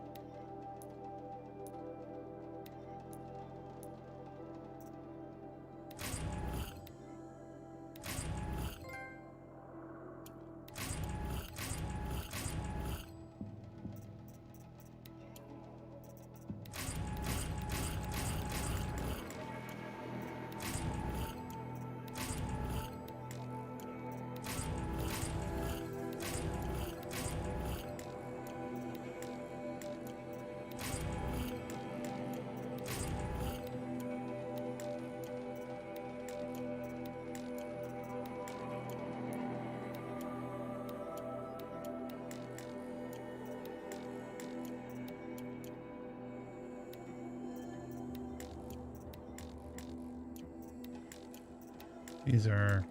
These are,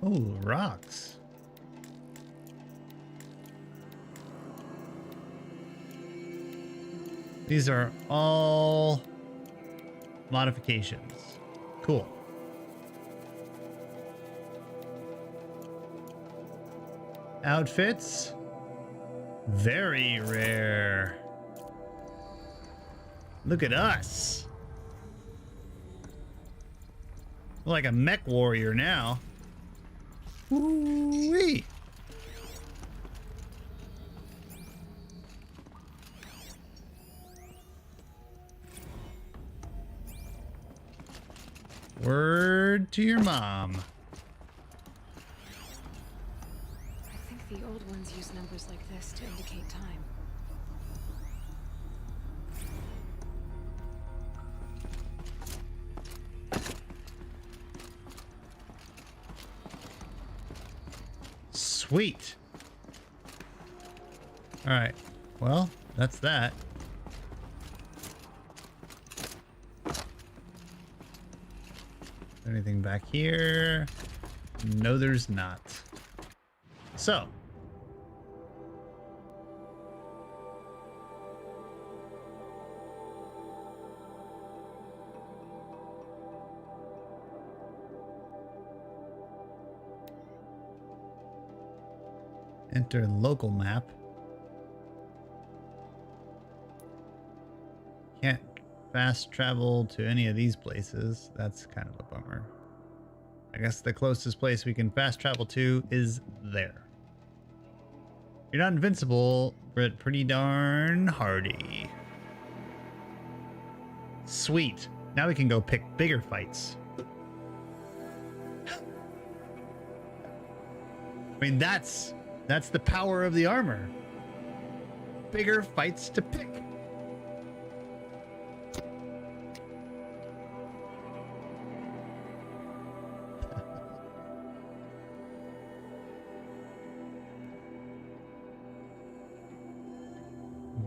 oh, rocks. These are all modifications. Cool. Outfits. Very rare. Look at us. We're like a mech warrior now. Woo-wee. Word to your mom. I think the old ones use numbers like this to indicate time. Sweet. All right. Well, that's that. Anything back here? No, there's not. So. Enter local map. Can't fast travel to any of these places. That's kind of a bummer. I guess the closest place we can fast travel to is there. You're not invincible, but pretty darn hardy. Sweet. Now we can go pick bigger fights. I mean, that's the power of the armor. Bigger fights to pick.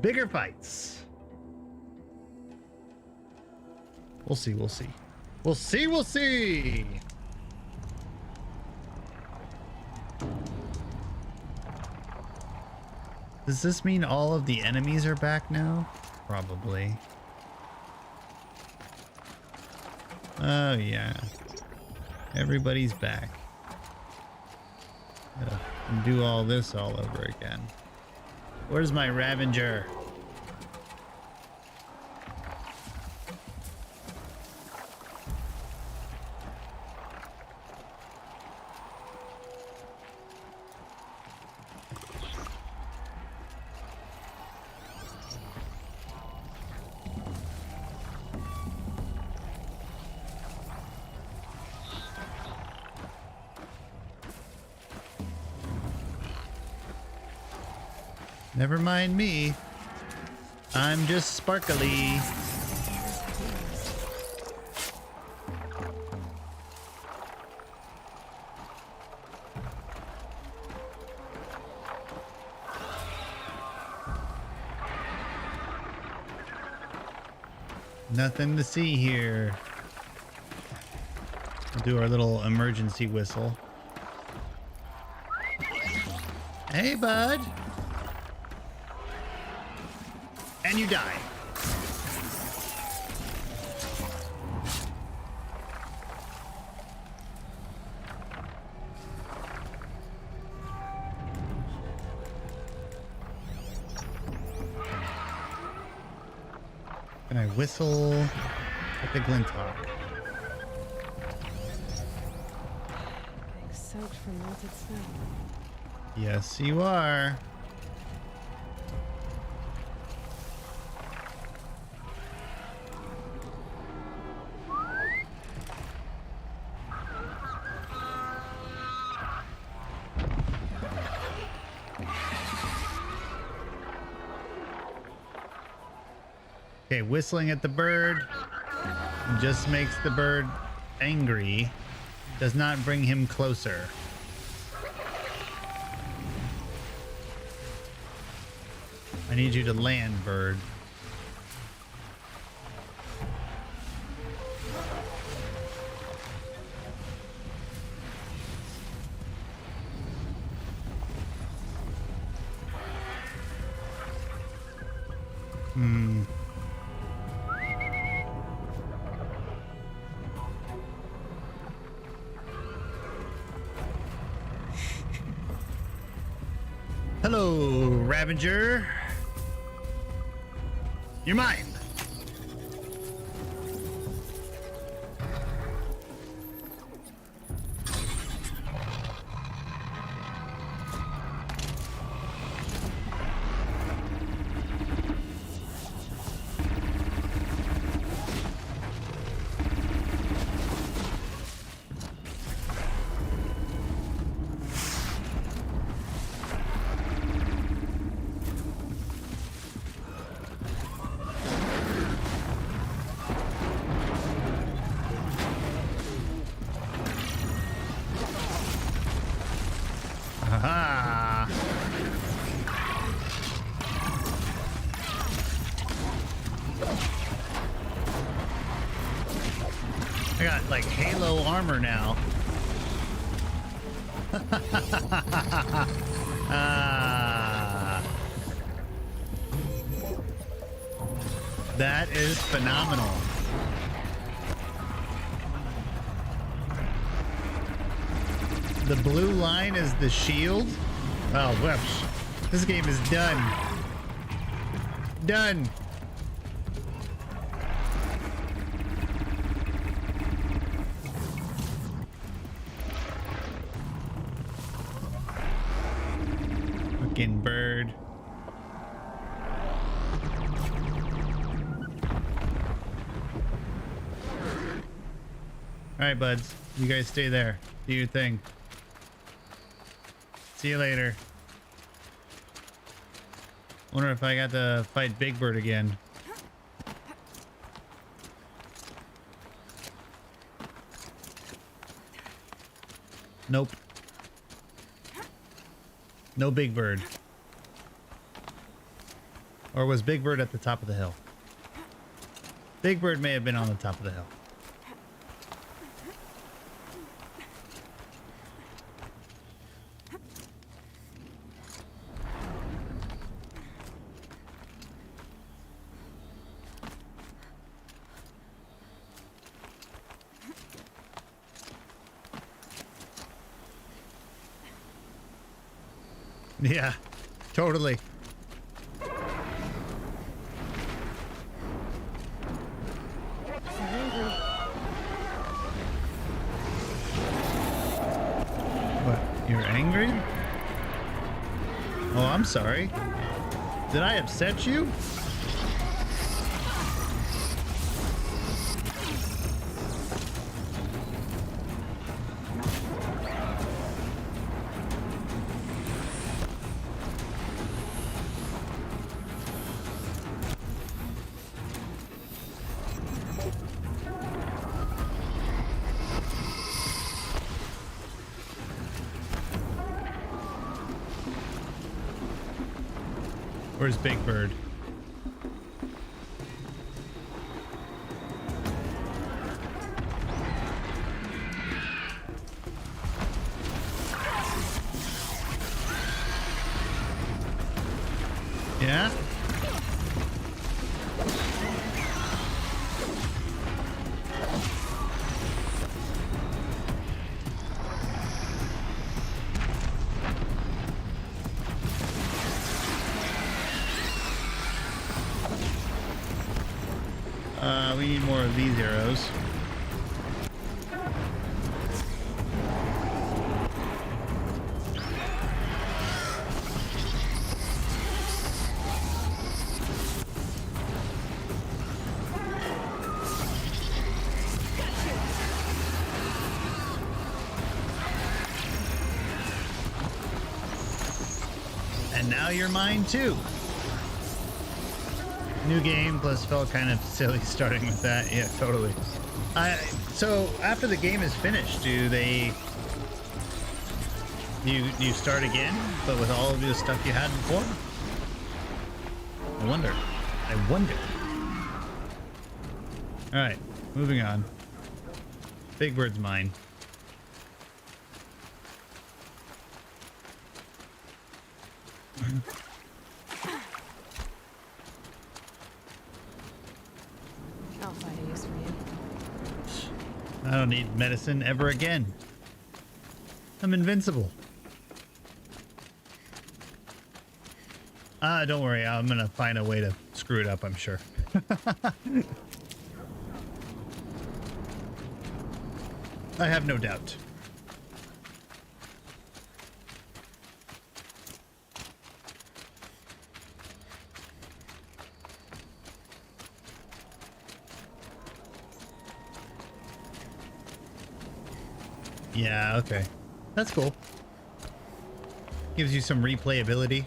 Bigger fights. We'll see, we'll see. We'll see, we'll see. Does this mean all of the enemies are back now? Probably. Oh yeah. Everybody's back. Gotta do all this all over again. Where's my Ravager? Never mind me. I'm just sparkly. Nothing to see here. We'll do our little emergency whistle. Hey, bud. And you die. Can I whistle at the Glinthawk? Being soaked from melted snow. Yes, you are. Okay, whistling at the bird just makes the bird angry, does not bring him closer. I need you to land, bird. scavenger. You're mine. Aha! I got like Halo armor now. Ah, that is phenomenal. The blue line is the shield. Oh, whoops. This game is done. Done. Fucking bird. All right, buds. You guys stay there. Do your thing. See you later. Wonder if I got to fight Big Bird again. Nope. No Big Bird. Or was Big Bird at the top of the hill? Big Bird may have been on the top of the hill. Yeah, totally. What? You're angry? Oh, I'm sorry. Did I upset you? Where's Big Bird? Yeah? We need more of these arrows. And now you're mine too. New game, plus felt kind of silly starting with that. Yeah, totally. So after the game is finished, do you start again, but with all of the stuff you had before? I wonder. All right, moving on. Big Bird's mine. I'll find a use for you. I don't need medicine ever again. I'm invincible. Don't worry. I'm gonna find a way to screw it up, I'm sure. I have no doubt. Yeah, okay. That's cool. Gives you some replayability.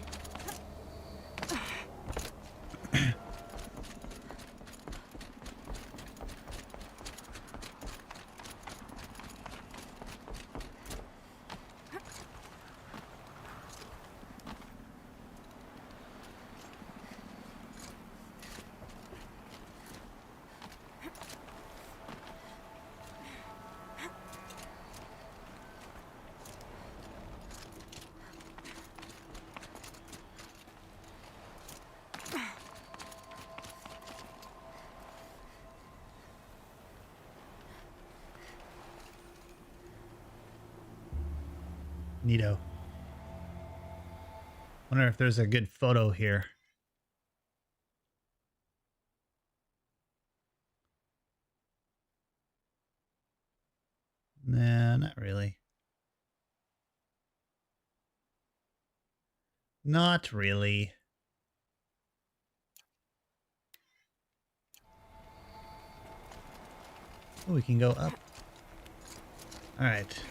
Neato. Wonder if there's a good photo here. Nah, not really. Not really. Oh, we can go up. All right.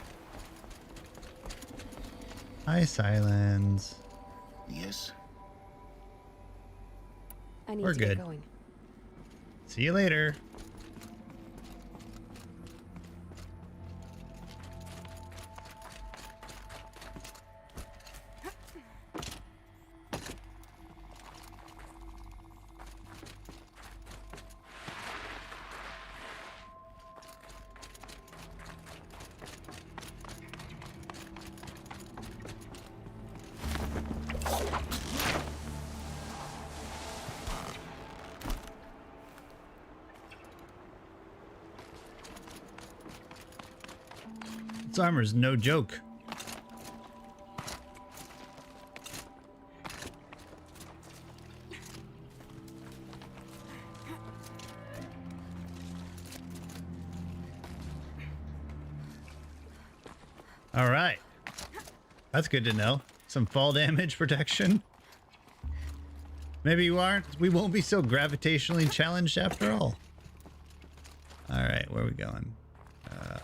Hi, Silence. Yes? I need We're to good. get going. See you later. This armor's no joke. All right. That's good to know. Some fall damage protection. Maybe we won't be so gravitationally challenged after all. All right, where are we going?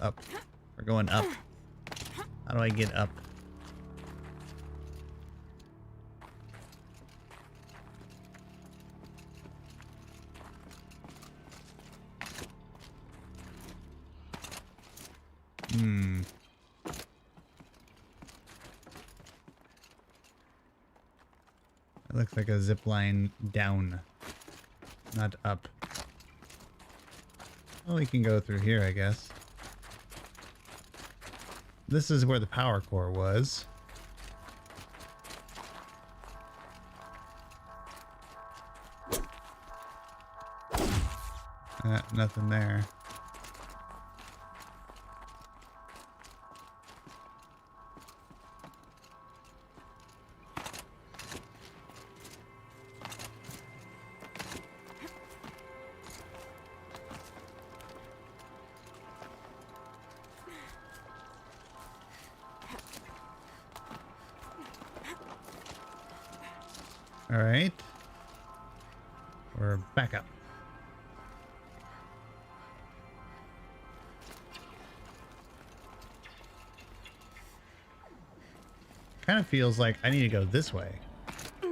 Up. We're going up. How do I get up? It looks like a zip line down, not up. Well, we can go through here, I guess. This is where the power core was. Nothing there. All right. We're back up. Kind of feels like I need to go this way. Guess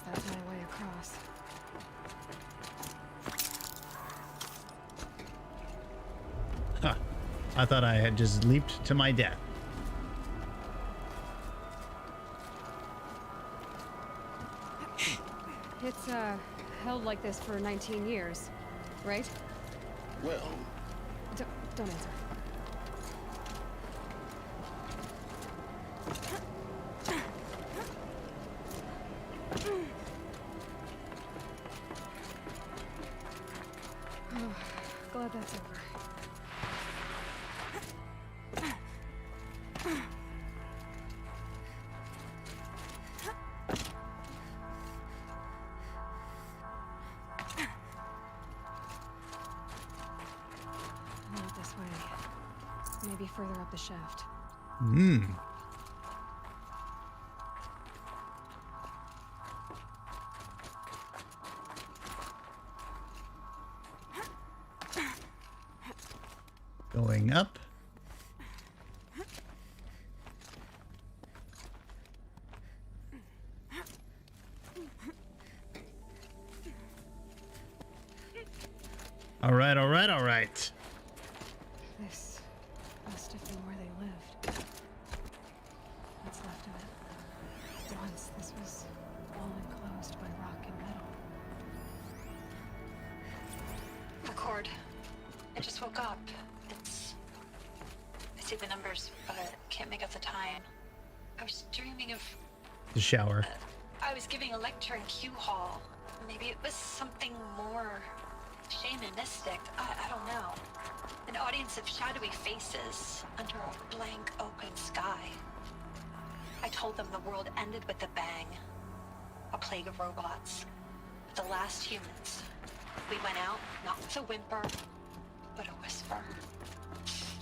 that's my way across. Huh. I thought I had just leaped to my death. It's, held like this for 19 years, right? Well, Don't answer. Oh, glad that's over. Maybe further up the shaft. Hmm. Going up. All right, all right, all right. This must have been where they lived. What's left of it. Once this was all enclosed by rock and metal. Record. I just woke up. I see the numbers, but I can't make out the time. I was dreaming of... The shower. I was giving a lecture in Q Hall. Maybe it was something more shamanistic. I don't know. An audience of shadowy faces under a blank open sky. I told them the world ended with a bang. A plague of robots. The last humans. We went out, not with a whimper, but a whisper.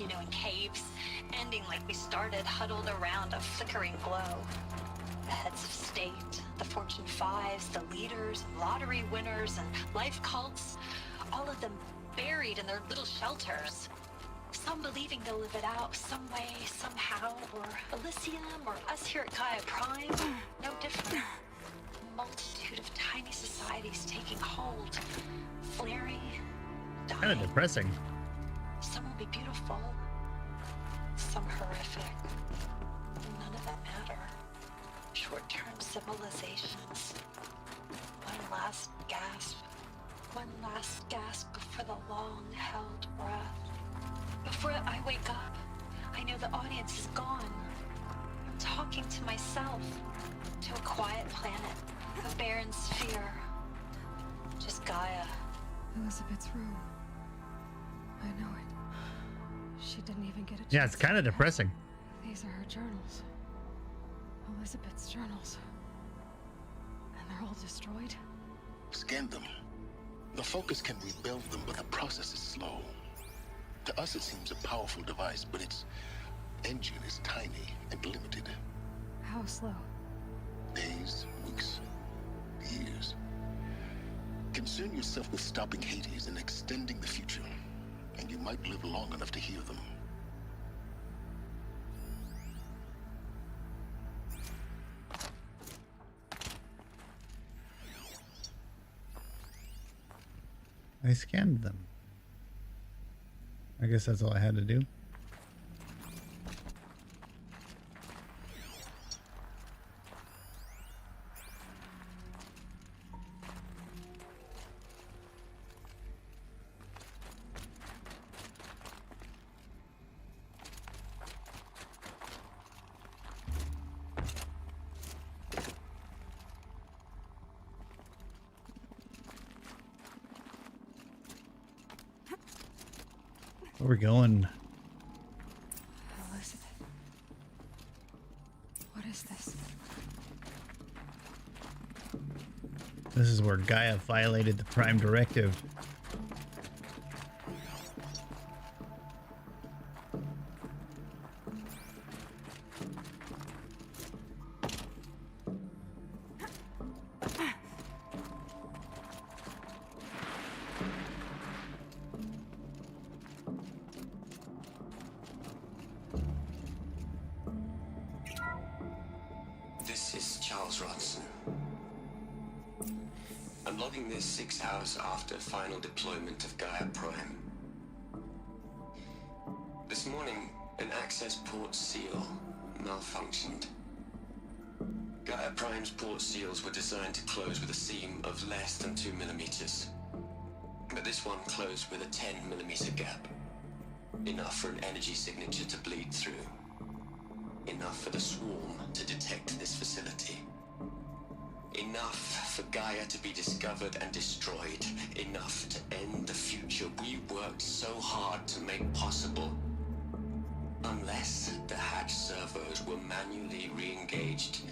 You know, in caves, ending like we started, huddled around a flickering glow. The heads of state, the Fortune 5s, the leaders, lottery winners, and life cults, all of them buried in their little shelters. Some believing they'll live it out some way, somehow, or Elysium, or us here at Gaia Prime, no different. A multitude of tiny societies taking hold, flaring, dying. Kind of depressing. Some will be beautiful, some horrific. None of them matter. Short-term civilizations. One last gasp. One last gasp before the long-held breath. Before I wake up, I know the audience is gone. I'm talking to myself, to a quiet planet, a barren sphere. Just Gaia. Elizabeth's room. I know it. She didn't even get a chance. Yeah, it's kind of depressing. These are her journals. Elizabeth's journals. And they're all destroyed? Scan them. The Focus can rebuild them, but the process is slow. To us, it seems a powerful device, but its engine is tiny and limited. How slow? Days, weeks, years. Concern yourself with stopping Hades and extending the future, and you might live long enough to hear them. I scanned them. I guess that's all I had to do. Where we going? Elizabeth. What is this? This is where Gaia violated the Prime Directive. This is Charles Rodson. I'm logging this 6 hours after final deployment of Gaia Prime. This morning, an access port seal malfunctioned. Gaia Prime's port seals were designed to close with a seam of less than 2 millimeters. But this one closed with a 10 millimeter gap. Enough for an energy signature to bleed through. Enough for the swarm to detect this facility. Enough for Gaia to be discovered and destroyed. Enough to end the future we worked so hard to make possible. Unless the hatch servos were manually re-engaged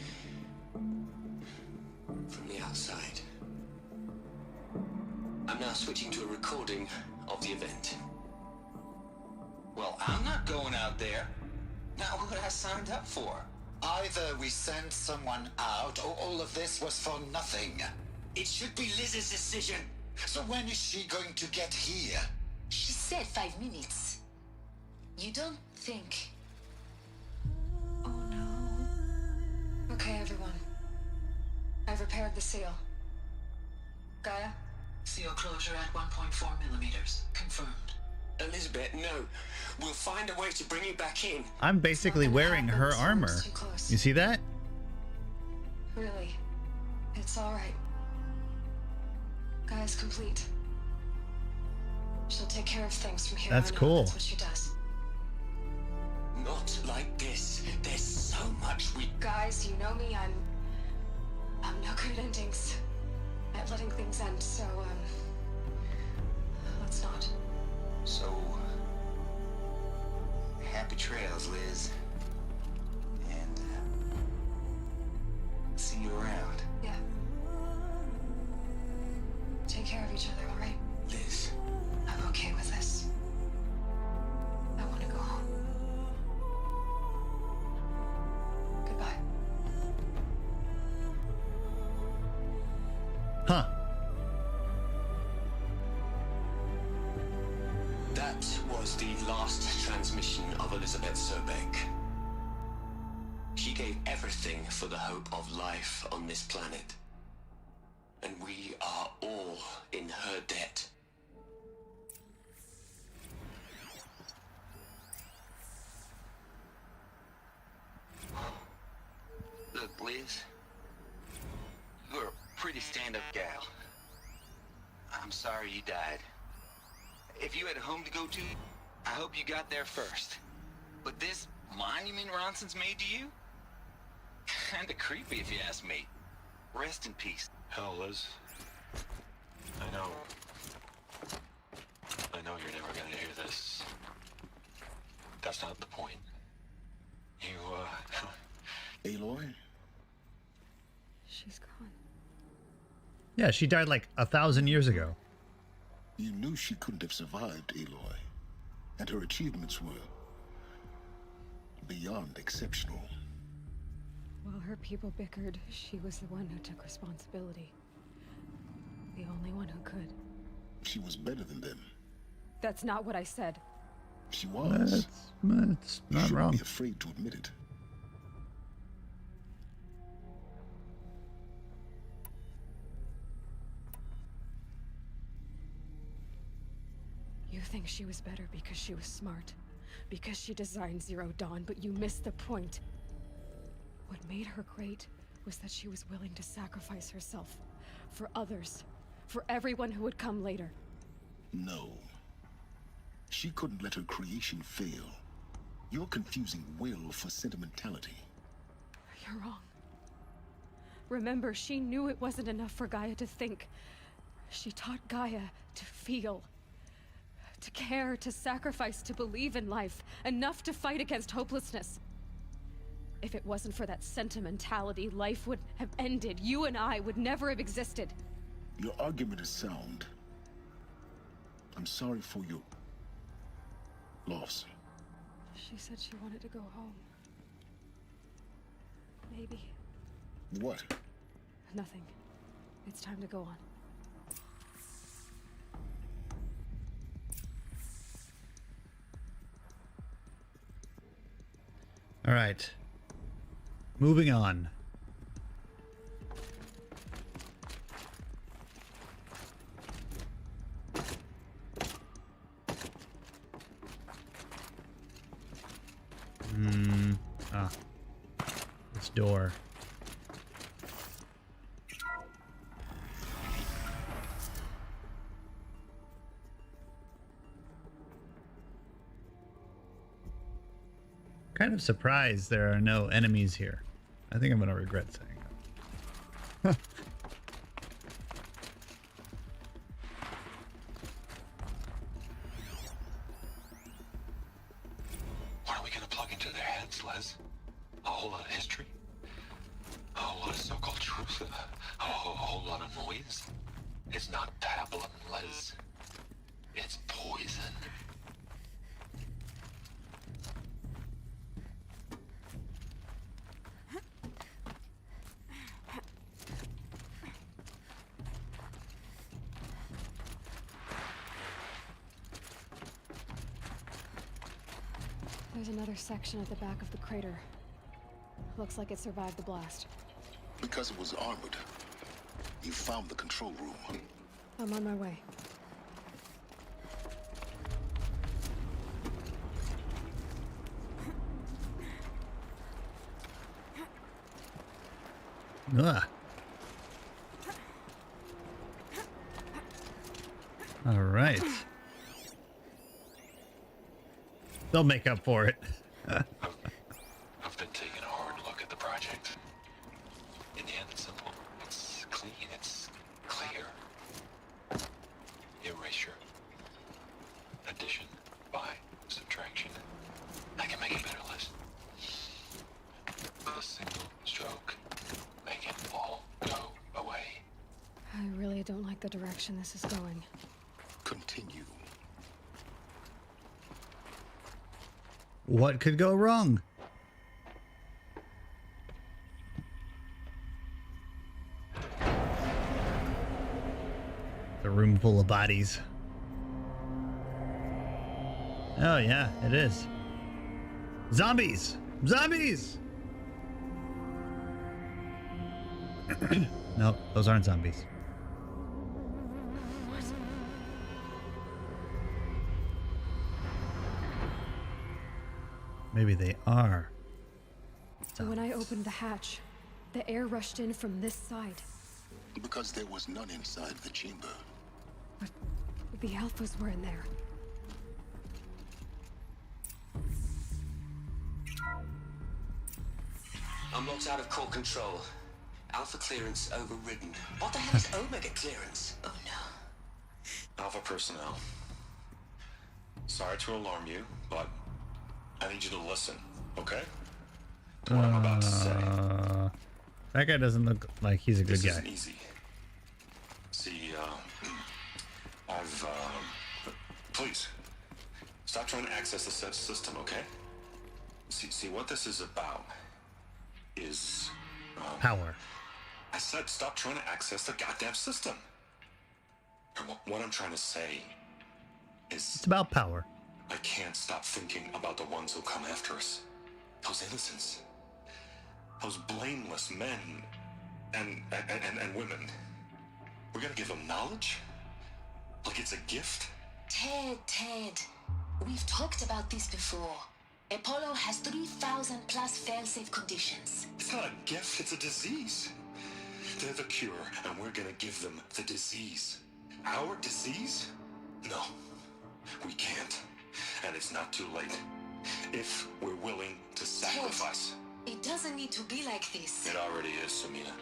from the outside. I'm now switching to a recording of the event. Well, I'm not going out there. Not what I signed up for. Either we send someone out, or all of this was for nothing. It should be Liz's decision. So when is she going to get here? She said 5 minutes. You don't think... Oh no. Okay, everyone. I've repaired the seal. Gaia? Seal closure at 1.4 millimeters. Confirmed. Elizabeth, no. We'll find a way to bring you back in. I'm basically wearing her armor. Too close. You see that? Really. It's alright. Gaia's complete. She'll take care of things from here That's on out. cool. That's what she does. Not like this. There's so much we... Guys, you know me, I'm no good at endings. At letting things end, so, let's not. So, happy trails, Liz. And, see you around. Yeah. Take care of each other, alright? Liz. I'm okay with this. I want to go home. Goodbye. Huh. That was the last transmission of Elizabeth Sobek. She gave everything for the hope of life on this planet. And we are all in her debt. Look, Liz. You're a pretty stand-up gal. I'm sorry you died. If you had a home to go to, I hope you got there first. But this monument Ronson's made to you? Kinda creepy if you ask me. Rest in peace. Hell, Liz. I know you're never gonna hear this. That's not the point. You, Aloy? She's gone. Yeah, she died like 1,000 years ago. You knew she couldn't have survived, Aloy. And her achievements were beyond exceptional. While her people bickered, she was the one who took responsibility. The only one who could. She was better than them. That's not what I said. She was. That's You not shouldn't wrong. be afraid to admit it. You think she was better because she was smart, because she designed Zero Dawn, but you missed the point. What made her great was that she was willing to sacrifice herself for others, for everyone who would come later. No. She couldn't let her creation fail. You're confusing will for sentimentality. You're wrong. Remember, she knew it wasn't enough for Gaia to think. She taught Gaia to feel. To care, to sacrifice, to believe in life. Enough to fight against hopelessness. If it wasn't for that sentimentality, life would have ended. You and I would never have existed. Your argument is sound. I'm sorry for your loss. She said she wanted to go home. Maybe. What? Nothing. It's time to go on. All right. Moving on. This door. Kind of surprised there are no enemies here. I think I'm gonna regret saying that. what are we gonna plug into their heads, Les? A whole lot of history? A whole lot of so-called truth? A whole lot of noise? It's not pablum, Les. It's poison. There's another section at the back of the crater. Looks like it survived the blast. Because it was armored. You found the control room. I'm on my way. Ugh. All right. They'll make up for it. I've been taking a hard look at the project. In the end, it's simple. It's clean. It's clear. Erasure. Addition. By. Subtraction. I can make a better list. With a single stroke. Make it all go away. I really don't like the direction this is going. Continue. What could go wrong? The room full of bodies. Oh yeah, it is. Zombies! Zombies! Nope, those aren't zombies. Maybe they are. When I opened the hatch, the air rushed in from this side. Because there was none inside the chamber. But the alphas were in there. Unlocked out of core control. Alpha clearance overridden. What the hell is Omega clearance? Oh no. Alpha personnel. Sorry to alarm you, but I need you to listen, okay? To what I'm about to say. That guy doesn't look like he's a good guy. This isn't easy. See, please, stop trying to access the set system, okay? See, what this is about is... Power. I said stop trying to access the goddamn system. What I'm trying to say is... It's about power. I can't stop thinking about the ones who come after us. Those innocents. Those blameless men and women. We're gonna give them knowledge? Like it's a gift? Ted. We've talked about this before. Apollo has 3,000 plus fail-safe conditions. It's not a gift, it's a disease. They're the cure, and we're gonna give them the disease. Our disease? No, we can't. And it's not too late. If we're willing to sacrifice. Ted, it doesn't need to be like this. It already is, Samina.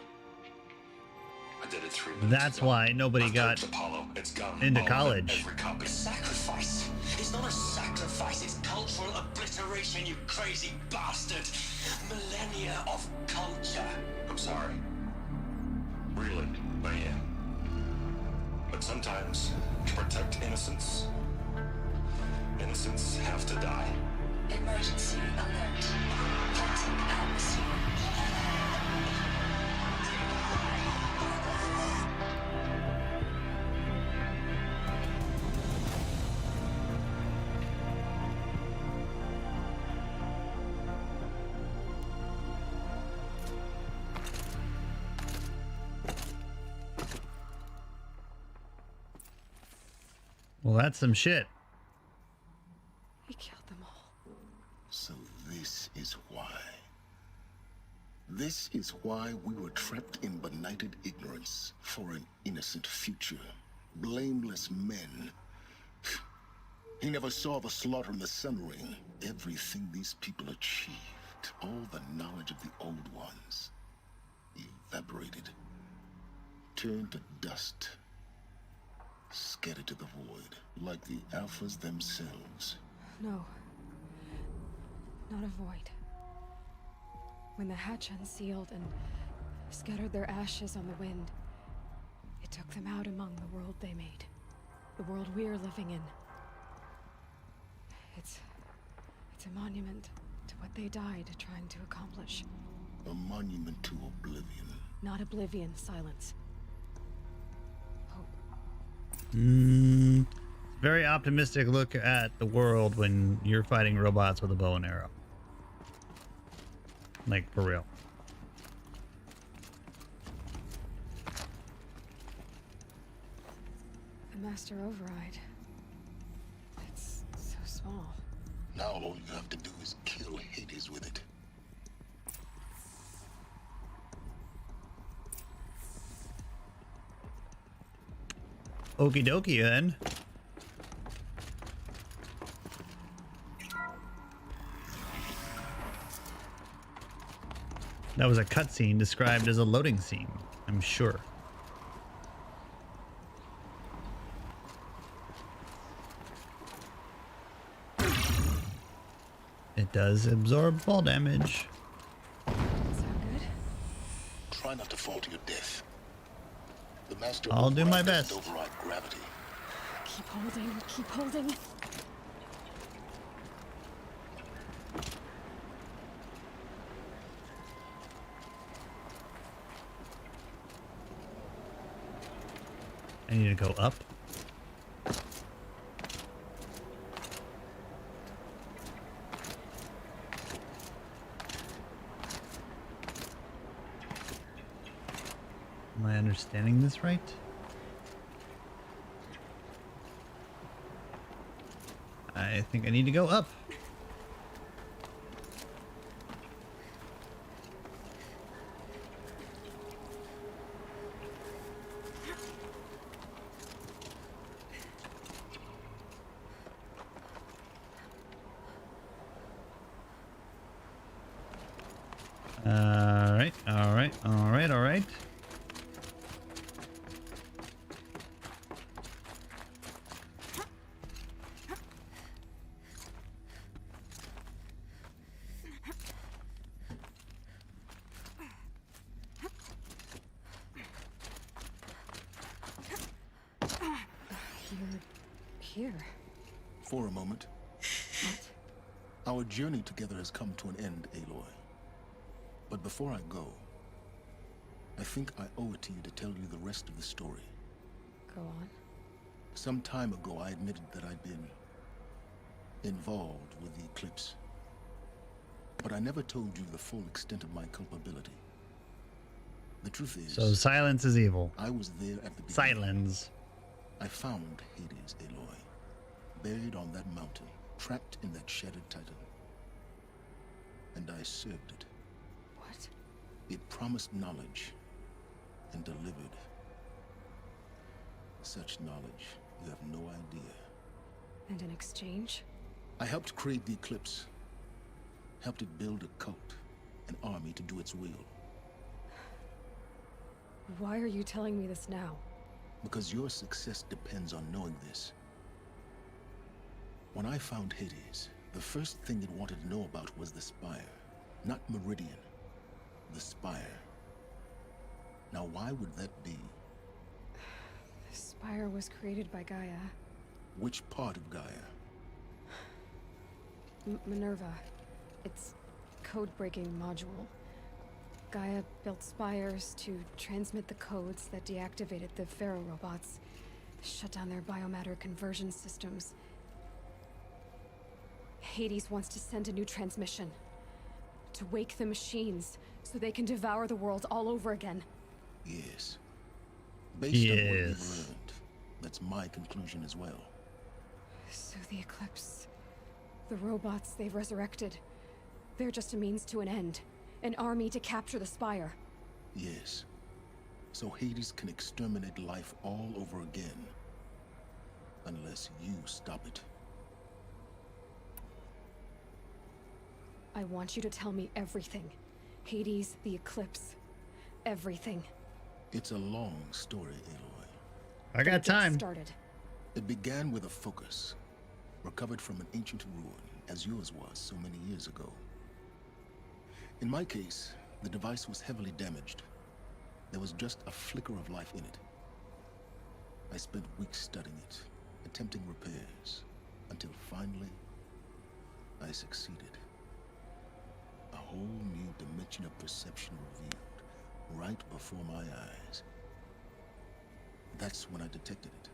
I did it 3 minutes That's ago. why nobody got Apollo. It's gone. into All of it, college. every copy. Sacrifice. It's not a sacrifice, it's cultural obliteration, you crazy bastard. Millennia of culture. I'm sorry. Really, I am. But sometimes, to protect innocence, innocents have to die. Emergency alert. Planting atmosphere. Well, that's some shit. He killed them all. So this is why. This is why we were trapped in benighted ignorance for an innocent future. Blameless men. He never saw the slaughter in the Sun Ring. Everything these people achieved, all the knowledge of the old ones, evaporated, turned to dust, scattered to the void, like the alphas themselves. No. Not a void. When the hatch unsealed and scattered their ashes on the wind, it took them out among the world they made. The world we're living in. It's a monument to what they died trying to accomplish. A monument to oblivion. Not oblivion, silence. Hope. Very optimistic look at the world when you're fighting robots with a bow and arrow. Like, for real. The Master Override. It's so small. Now all you have to do is kill Hades with it. Okie dokie then. That was a cutscene described as a loading scene, I'm sure. It does absorb fall damage. Sound good? Try not to fall to your death. The Master I'll do my Override best. doesn't override gravity. Keep holding, keep holding. I need to go up. Am I understanding this right? I think I need to go up. All right. You're here. For a moment. Our journey together has come to an end, Aloy. But before I go, I think I owe it to you to tell you the rest of the story. Go on. Some time ago, I admitted that I'd been involved with the eclipse. But I never told you the full extent of my culpability. The truth is... So silence is evil. I was there at the beginning. Silence. I found Hades, Aloy, buried on that mountain, trapped in that shattered titan. And I served it. What? It promised knowledge and delivered such knowledge you have no idea. And in exchange? I helped create the eclipse, helped it build a cult, an army to do its will. Why are you telling me this now? Because your success depends on knowing this. When I found Hades, the first thing it wanted to know about was the Spire. Not Meridian, the Spire. Now why would that be? The Spire was created by Gaia. Which part of Gaia? Minerva. It's code-breaking module. Gaia built spires to transmit the codes that deactivated the Pharaoh robots, shut down their biomatter conversion systems. Hades wants to send a new transmission to wake the machines so they can devour the world all over again. Yes. Based on what we've learned, that's my conclusion as well. So the Eclipse, the robots they've resurrected, they're just a means to an end. An army to capture the Spire. Yes. So Hades can exterminate life all over again. Unless you stop it. I want you to tell me everything. Hades, the Eclipse, everything. It's a long story, Aloy. I got time. Get started. It began with a focus, recovered from an ancient ruin, as yours was so many years ago. In my case, the device was heavily damaged. There was just a flicker of life in it. I spent weeks studying it, attempting repairs, until finally, I succeeded. A whole new dimension of perception revealed, right before my eyes. That's when I detected it.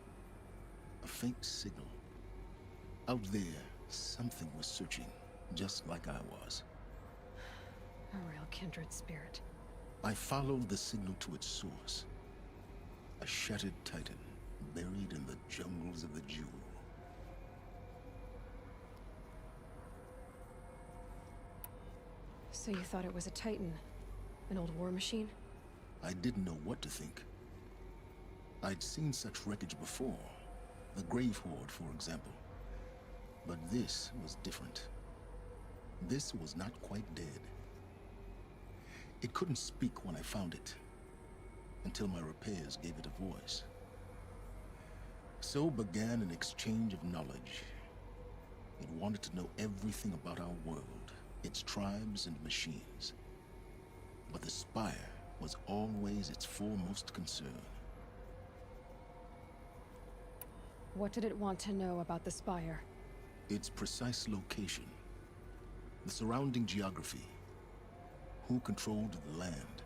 A faint signal. Out there, something was searching, just like I was. A real kindred spirit. I followed the signal to its source. A shattered titan, buried in the jungles of the Jewel. So you thought it was a titan? An old war machine? I didn't know what to think. I'd seen such wreckage before. The Grave Horde, for example. But this was different. This was not quite dead. It couldn't speak when I found it, until my repairs gave it a voice. So began an exchange of knowledge. It wanted to know everything about our world, its tribes and machines. But the Spire was always its foremost concern. What did it want to know about the Spire? Its precise location, the surrounding geography, who controlled the land.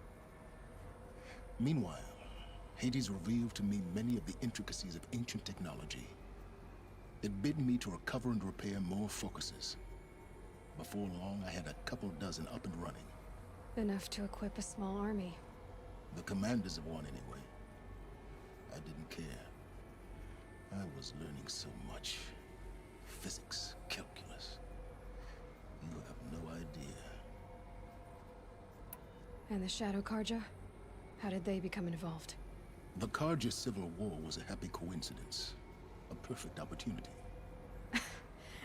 Meanwhile, Hades revealed to me many of the intricacies of ancient technology. It bid me to recover and repair more focuses. Before long, I had a couple dozen up and running. Enough to equip a small army. The commanders of one, anyway. I didn't care. I was learning so much. Physics, calculus. You have no idea. And the Shadow Karja? How did they become involved? The Karja Civil War was a happy coincidence. A perfect opportunity.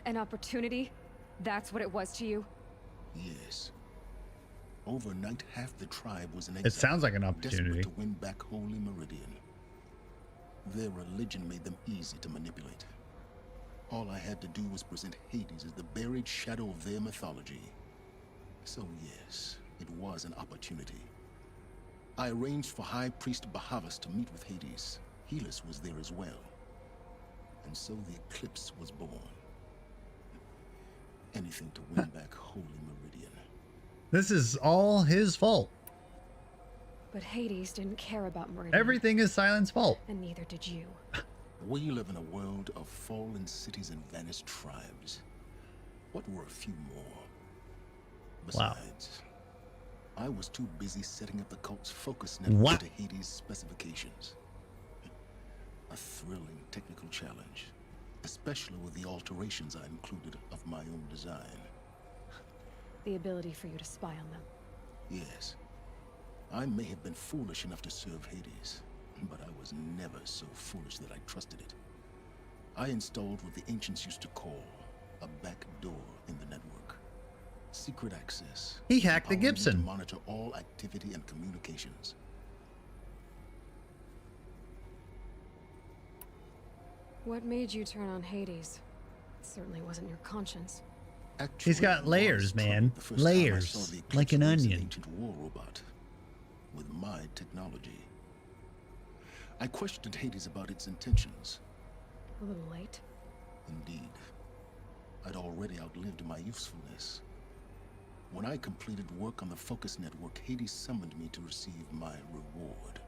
An opportunity? That's what it was to you? Yes. Overnight, half the tribe was in exile. It sounds like an opportunity. Desperate to win back Holy Meridian. Their religion made them easy to manipulate. All I had to do was present Hades as the buried shadow of their mythology. So yes, it was an opportunity. I arranged for High Priest Bahavas to meet with Hades. Helis was there as well. And so the eclipse was born. Anything to win back Holy Meridian. This is all his fault. But Hades didn't care about Meridian. Everything is Silent's fault. And neither did you. We live in a world of fallen cities and vanished tribes. What were a few more? Besides, I was too busy setting up the cult's focus network to Hades' specifications. A thrilling technical challenge, especially with the alterations I included of my own design. The ability for you to spy on them. Yes. I may have been foolish enough to serve Hades, but I was never so foolish that I trusted it. I installed what the ancients used to call a back door in the network. Secret access. He hacked the Gibson. To monitor all activity and communications. What made you turn on Hades? It certainly wasn't your conscience. Actually, he's got layers, man. Layers. Like an onion. Ancient war robot. With my technology. I questioned Hades about its intentions. A little late. Indeed. I'd already outlived my usefulness. When I completed work on the Focus Network, Hades summoned me to receive my reward.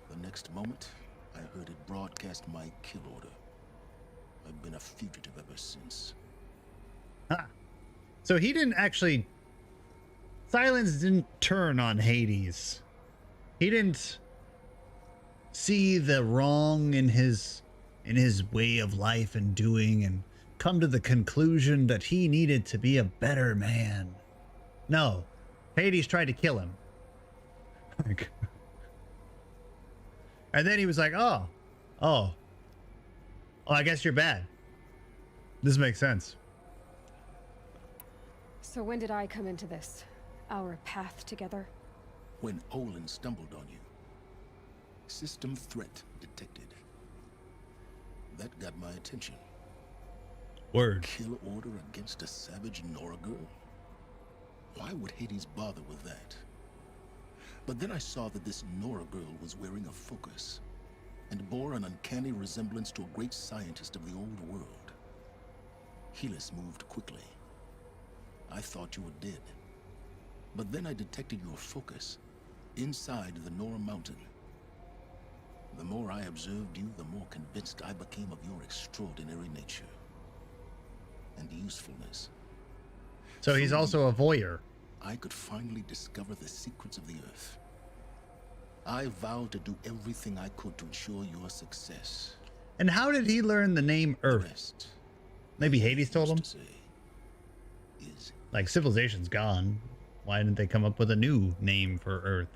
The next moment, I heard it broadcast my kill order. I've been a fugitive ever since. Ah. So he didn't actually... Silence didn't turn on Hades. He didn't see the wrong in his way of life and doing and come to the conclusion that he needed to be a better man. No. Hades tried to kill him. And then he was like, oh, I guess you're bad. This makes sense. So when did I come into this? Our path together? When Olin stumbled on you. System threat detected. That got my attention. Word. Kill order against a savage Nora girl? Why would Hades bother with that? But then I saw that this Nora girl was wearing a focus and bore an uncanny resemblance to a great scientist of the old world. Helis moved quickly. I thought you were dead. But then I detected your focus inside the Nora mountain. The more I observed you, the more convinced I became of your extraordinary nature and usefulness. So he's also a voyeur. I could finally discover the secrets of the Earth. I vowed to do everything I could to ensure your success. And how did he learn the name Earth? Maybe Hades told him? Like, civilization's gone. Why didn't they come up with a new name for Earth?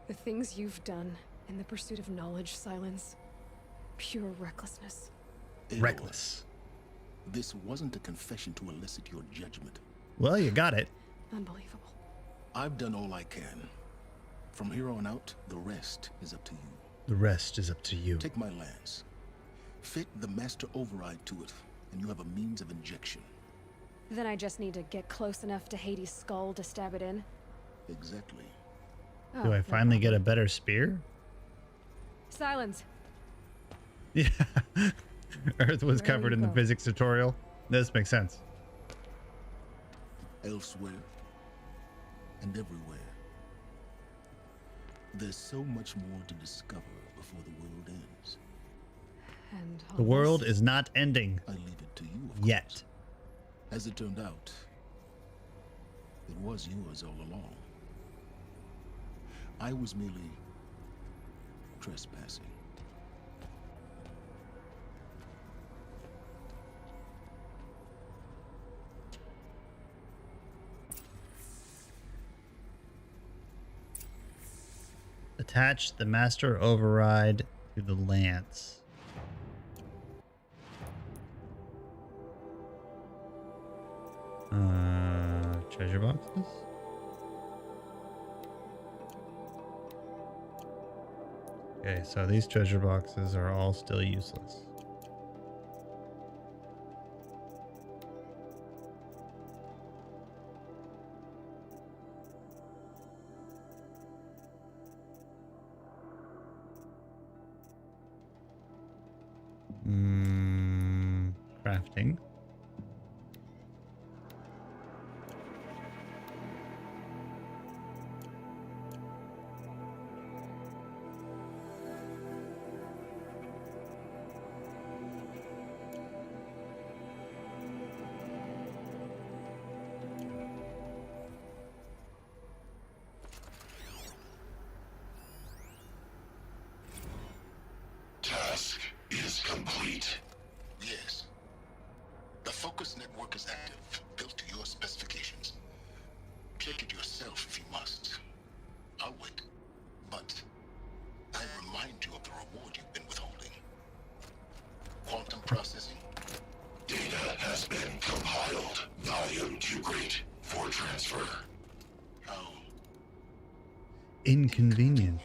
The things you've done in the pursuit of knowledge, Silence. Pure recklessness. Reckless. This wasn't a confession to elicit your judgment. Well, you got it. Unbelievable. I've done all I can. From here on out, the rest is up to you. The rest is up to you. Take my lance. Fit the master override to it, and you have a means of injection. Then I just need to get close enough to Hades' skull to stab it in? Exactly. Do I finally get a better spear? Silence. Yeah. Earth was covered in the physics tutorial. This makes sense. Elsewhere and everywhere. There's so much more to discover before the world ends. And the world is not ending. I leave it to you, yet. As it turned out, it was yours all along. I was merely trespassing. Attach the master override to the lance. Treasure boxes? Okay, so these treasure boxes are all still useless. Crafting. Task is complete. Yes. The focus network is active, built to your specifications. Check it yourself if you must. I'll wait. But I remind you of the reward you've been withholding. Quantum processing. Data has been compiled. Volume too great for transfer. How inconvenient.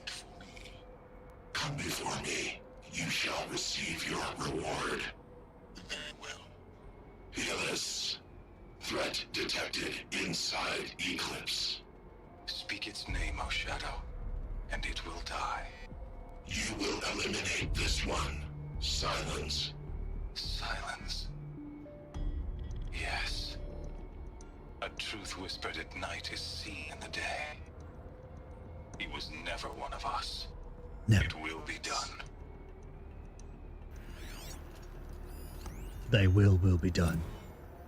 Come before me. You shall receive your reward. Very well. Helis. Threat detected inside Eclipse. Speak its name, O Shadow, and it will die. You will eliminate this one. Silence. Silence. Yes. A truth whispered at night is seen in the day. He was never one of us. Never. It will be done. Thy will be done.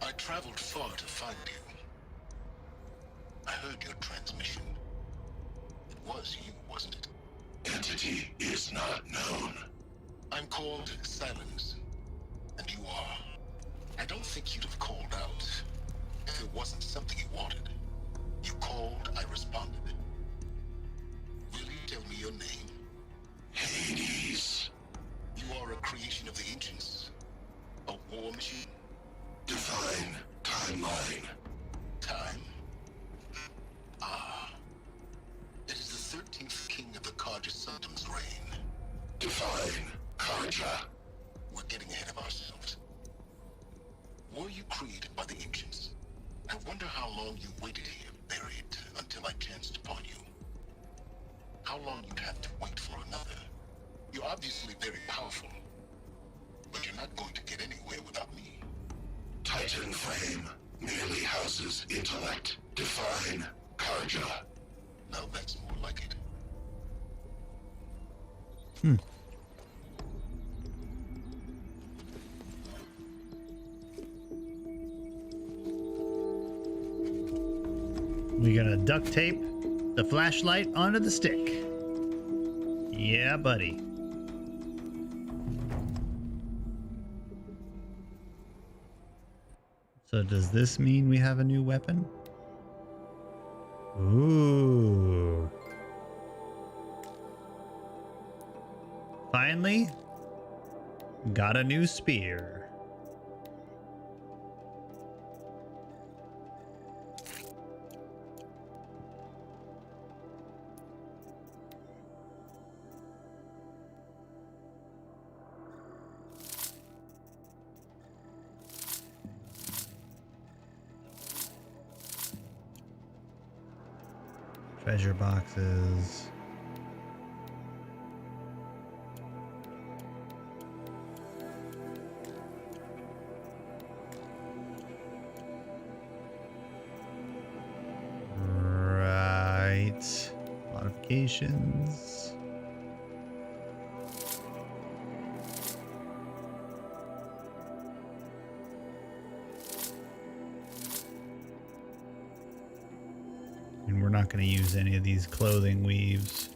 I traveled far to find you. I heard your transmission. It was you, wasn't it? Entity is not known. I'm called Silence, and you are. I don't think you'd have called out if it wasn't something you wanted. You called, I responded. Will you tell me your name? Hades. You are a creation of the ancients. A war machine? Define timeline. Time? Ah. It is the 13th king of the Karja Sultan's reign. Define Karja. We're getting ahead of ourselves. Were you created by the ancients? I wonder how long you waited here, buried, until I chanced upon you. How long you'd have to wait for another. You're obviously very powerful, but you're not going to get anywhere without me. Titan frame merely houses intellect. Define Karja. Now that's more like it. We're gonna duct tape the flashlight onto the stick. Yeah, buddy. So does this mean we have a new weapon? Ooh. Finally, got a new spear. Treasure boxes. Right. Modifications. And we're not going to use any of these clothing weaves.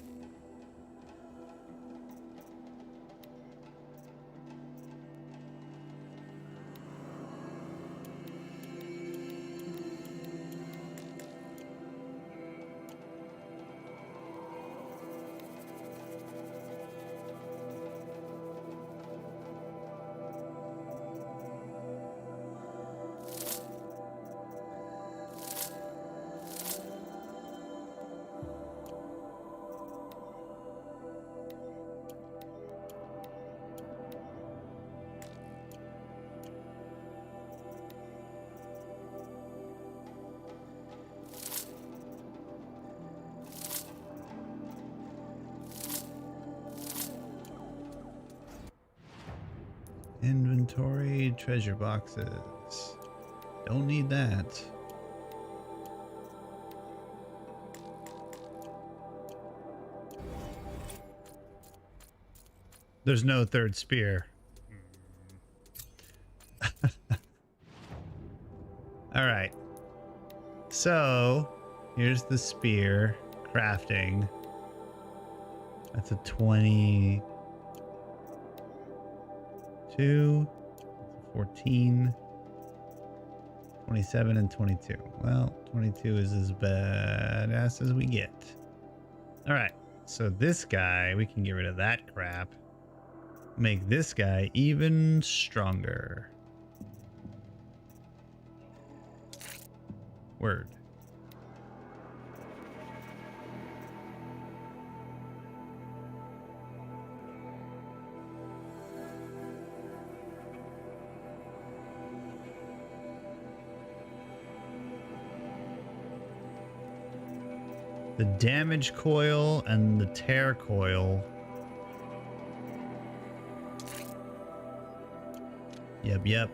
Inventory, treasure boxes. Don't need that. There's no third spear. All right. So, here's the spear crafting. That's a 22, 14, 27, and 22. Well, 22 is as badass as we get. All right. So this guy, we can get rid of that crap. Make this guy even stronger. Word. The damage coil and the tear coil. Yep.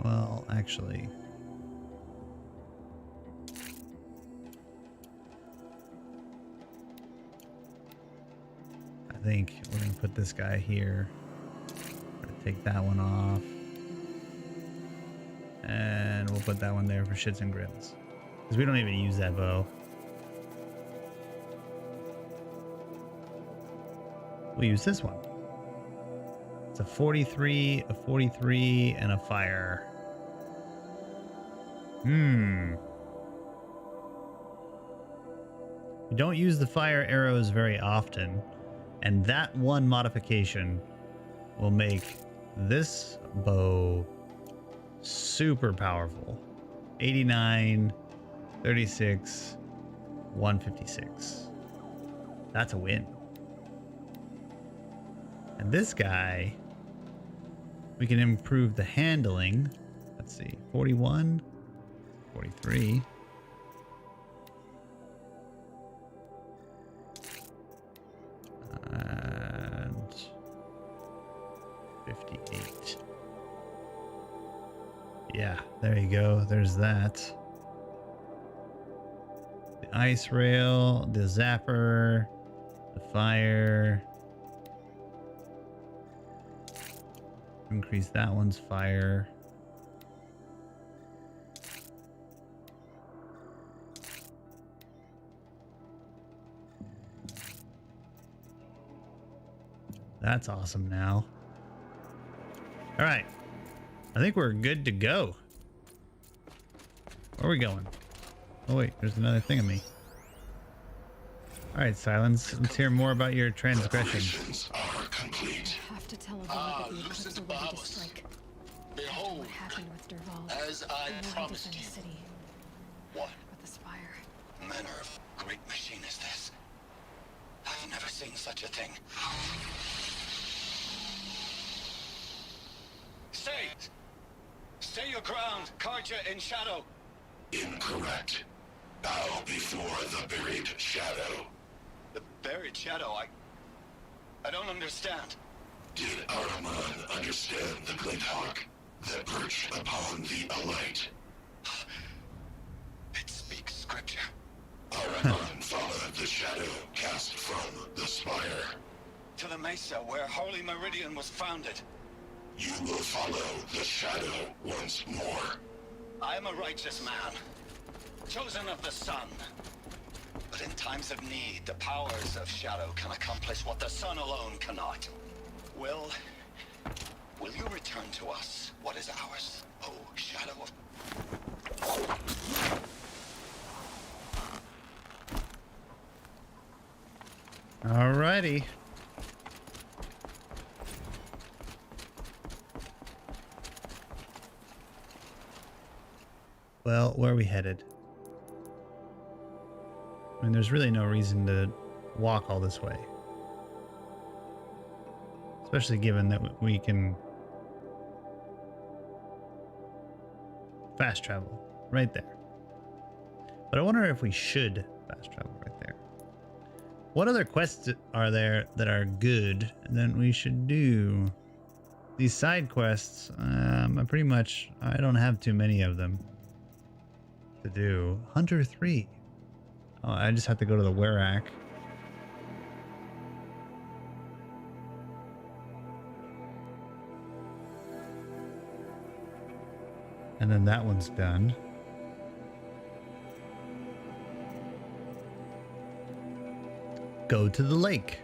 Well, actually. I think we're going to put this guy here. We're going to take that one off. And we'll put that one there for shits and grins. Because we don't even use that bow. We'll use this one. It's a 43, a 43, and a fire. We don't use the fire arrows very often. And that one modification will make this bow super powerful. 89, 36, 156. That's a win. And this guy, we can improve the handling. Let's see, 41, 43. And 58. Yeah, there you go. There's that. The ice rail, the zapper, the fire. Increase that one's fire. That's awesome now. All right. I think we're good to go. Where are we going? Oh, wait. There's another thing of me. All right, Silence. Let's hear more about your transgressions. Are complete. I have to tell Avila that the Eclipse are ready to strike. Behold, What happened with Derval? as I We know he promised defend you. the city. What? With the Spire. Manner of great machine is this? I've never seen such a thing. Stay! Stay your ground, Carja in shadow. Incorrect. Bow before the buried shadow. The buried shadow, I don't understand. Did Araman understand the Glinthawk that perched upon the alight? It speaks scripture. Araman followed the shadow cast from the spire. To the mesa where Holy Meridian was founded. You will follow the shadow once more. I am a righteous man, chosen of the sun. But in times of need, the powers of shadow can accomplish what the sun alone cannot. Will you return to us what is ours, oh shadow of... Alrighty. Well, where are we headed? I mean, there's really no reason to walk all this way. Especially given that we can fast travel right there. But I wonder if we should fast travel right there. What other quests are there that are good that we should do? These side quests, I don't have too many of them to do. Hunter 3. Oh, I just have to go to the Werak. And then that one's done. Go to the lake.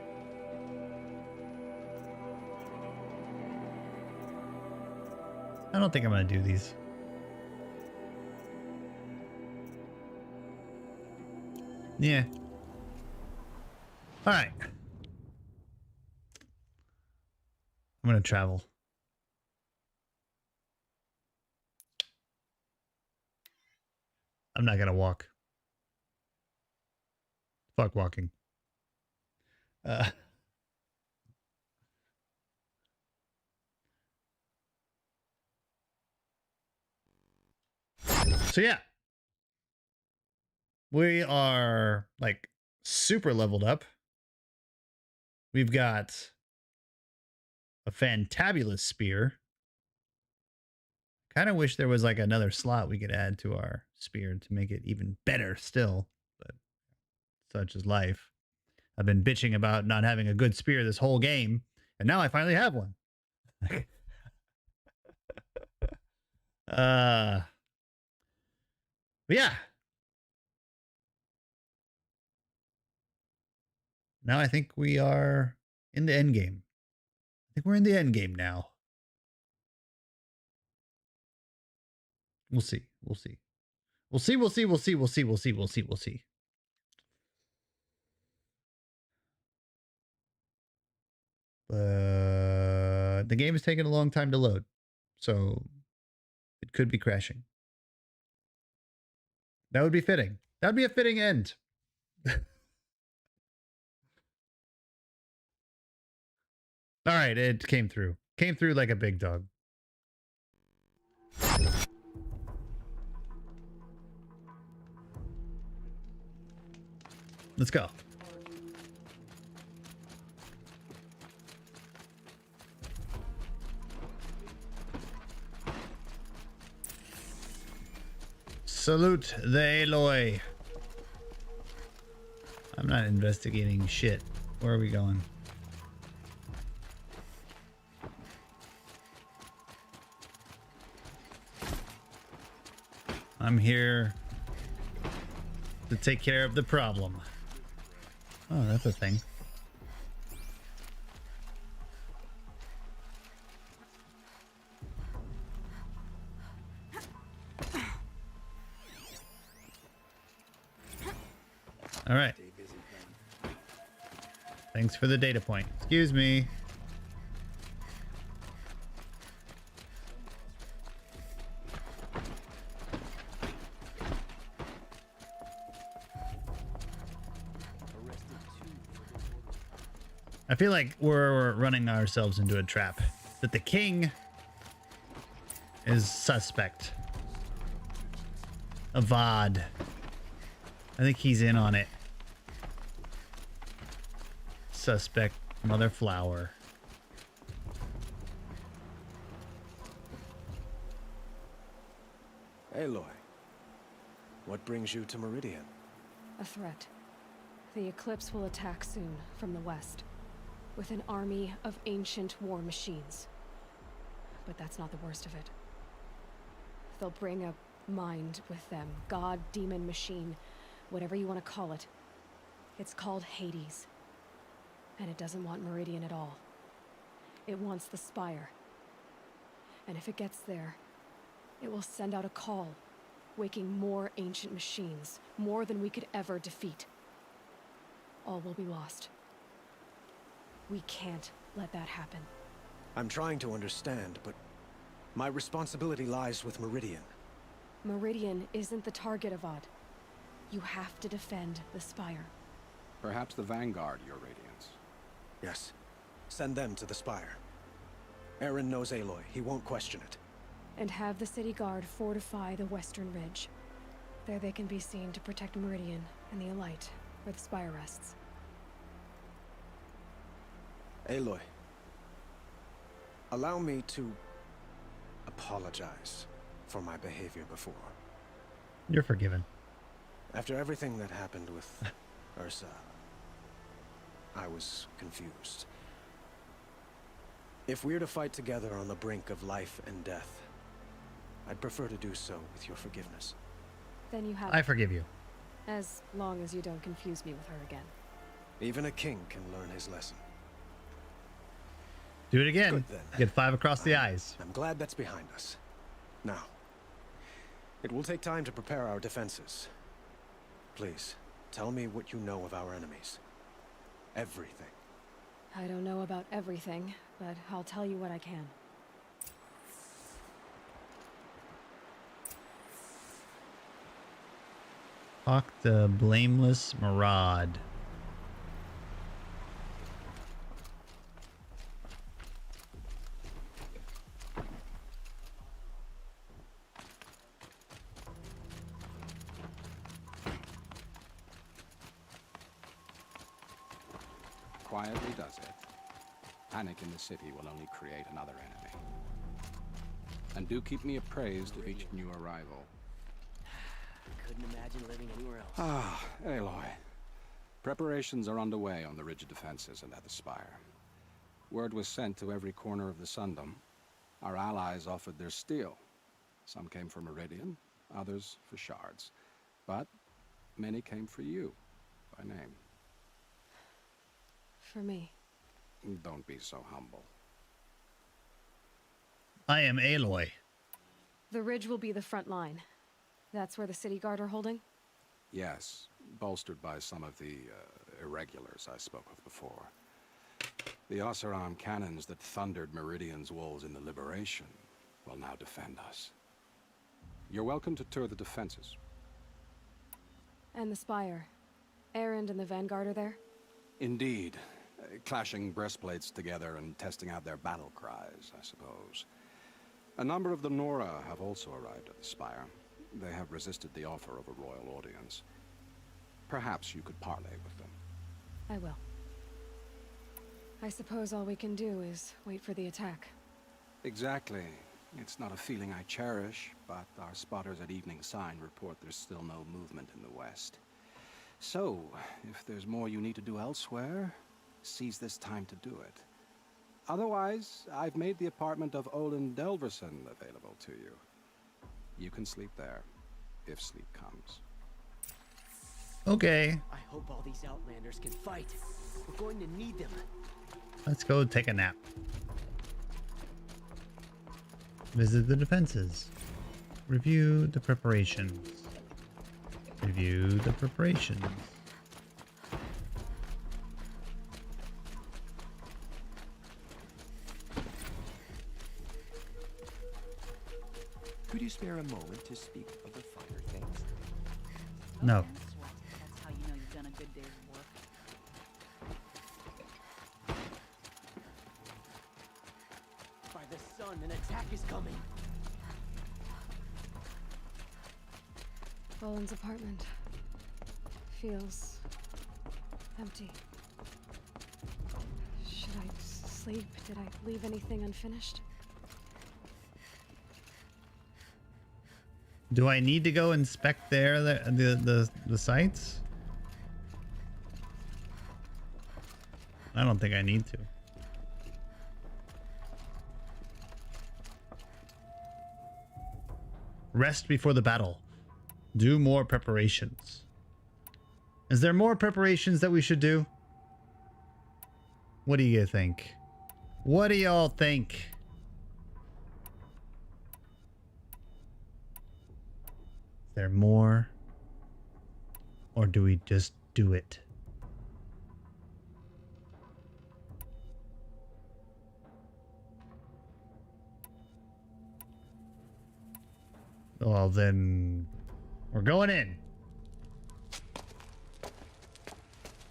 I don't think I'm going to do these. Yeah. All right. I'm going to travel. I'm not going to walk. Fuck walking. So yeah. We are like super leveled up. We've got a fantabulous spear. Kind of wish there was like another slot we could add to our spear to make it even better still, but such is life. I've been bitching about not having a good spear this whole game, and now I finally have one. But yeah. Now I think we are in the end game. I think we're in the end game now. We'll see. We'll see. We'll see. We'll see. We'll see. We'll see. We'll see. We'll see. We'll see. But the game is taking a long time to load, so it could be crashing. That would be fitting. That would be a fitting end. All right, it came through. Came through like a big dog. Let's go. Salute the Aloy. I'm not investigating shit. Where are we going? I'm here to take care of the problem. Oh, that's a thing. All right. Thanks for the data point. Excuse me. I feel like we're running ourselves into a trap. That the king is suspect. Avad. I think he's in on it. Suspect Mother Flower. Aloy, what brings you to Meridian? A threat. The Eclipse will attack soon from the west, with an army of ancient war machines. But that's not the worst of it. They'll bring a mind with them. God, demon, machine, whatever you want to call it. It's called Hades. And it doesn't want Meridian at all. It wants the Spire. And if it gets there, it will send out a call, waking more ancient machines, more than we could ever defeat. All will be lost. We can't let that happen. I'm trying to understand, but my responsibility lies with Meridian. Meridian isn't the target, Avad. You have to defend the Spire. Perhaps the Vanguard, Your Radiance. Yes. Send them to the Spire. Aaron knows Aloy. He won't question it. And have the City Guard fortify the Western Ridge. There they can be seen to protect Meridian and the Elite, where the Spire rests. Aloy, allow me to apologize for my behavior before. You're forgiven. After everything that happened with Ursa, I was confused. If we're to fight together on the brink of life and death, I'd prefer to do so with your forgiveness. Then you have... I forgive you. As long as you don't confuse me with her again. Even a king can learn his lesson. Do it again. Good, then. Get 5 across the eyes. I'm glad that's behind us. Now, it will take time to prepare our defenses. Please, tell me what you know of our enemies. Everything. I don't know about everything, but I'll tell you what I can. Hawk the Blameless Maraude. Quietly does it. Panic in the city will only create another enemy. And do keep me appraised of each new arrival. Couldn't imagine living anywhere else. Ah, Aloy. Preparations are underway on the ridge defenses and at the Spire. Word was sent to every corner of the Sundom. Our allies offered their steel. Some came for Meridian, others for shards. But many came for you, by name. For me. Don't be so humble. I am Aloy. The ridge will be the front line. That's where the City Guard are holding? Yes, bolstered by some of the irregulars I spoke of before. The Oseram cannons that thundered Meridian's walls in the Liberation will now defend us. You're welcome to tour the defenses. And the Spire. Erend and the Vanguard are there? Indeed. Clashing breastplates together and testing out their battle cries, I suppose. A number of the Nora have also arrived at the Spire. They have resisted the offer of a royal audience. Perhaps you could parley with them. I will. I suppose all we can do is wait for the attack. Exactly. It's not a feeling I cherish, but our spotters at Evening Sign report there's still no movement in the west. So, if there's more you need to do elsewhere, seize this time to do it. Otherwise, I've made the apartment of Olin Delverson available to you. You can sleep there, if sleep comes. Okay. I hope all these Outlanders can fight. We're going to need them. Let's go take a nap. Visit the defenses. Review the preparations. Review the preparations. Could you spare a moment to speak of the finer things? No. That's how you know you've done a good day's work. By the sun, an attack is coming. Boland's apartment feels empty. Should I sleep? Did I leave anything unfinished? Do I need to go inspect the sites? I don't think I need to. Rest before the battle. Do more preparations. Is there more preparations that we should do? What do you think? What do y'all think? Is there more? Or do we just do it? Well, then we're going in.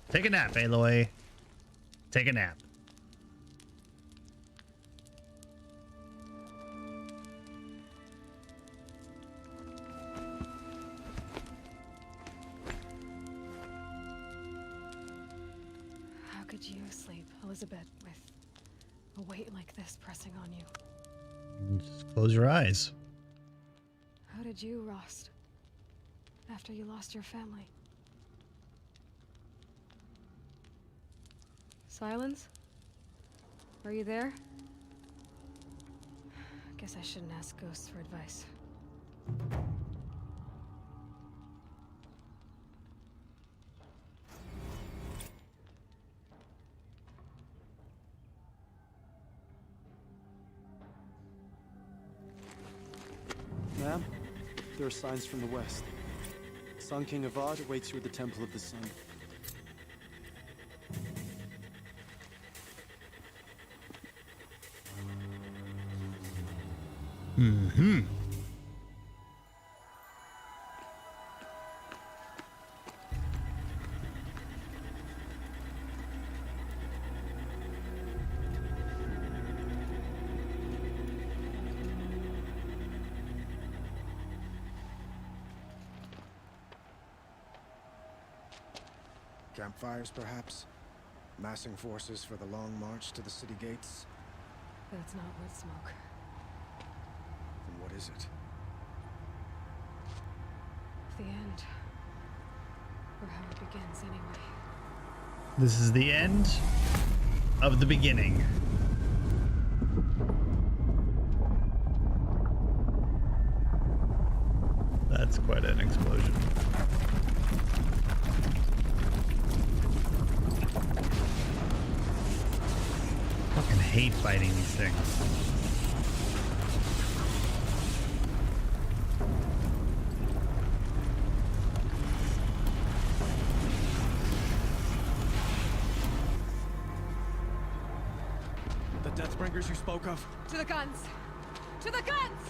Take a nap, Aloy. Take a nap. How could you sleep, Elizabeth, with a weight like this pressing on you? Just close your eyes. How did you, Rost, after you lost your family? Silence? Are you there? Guess I shouldn't ask ghosts for advice. Ma'am, there are signs from the west. Sun King Avad awaits you at the Temple of the Sun. Mm-hmm. Campfires, perhaps? Massing forces for the long march to the city gates? That's not wood smoke. Then what is it? The end. Or how it begins, anyway. This is the end of the beginning. That's quite an explosion. Fucking hate fighting these things. The Deathbringers you spoke of? To the guns! To the guns!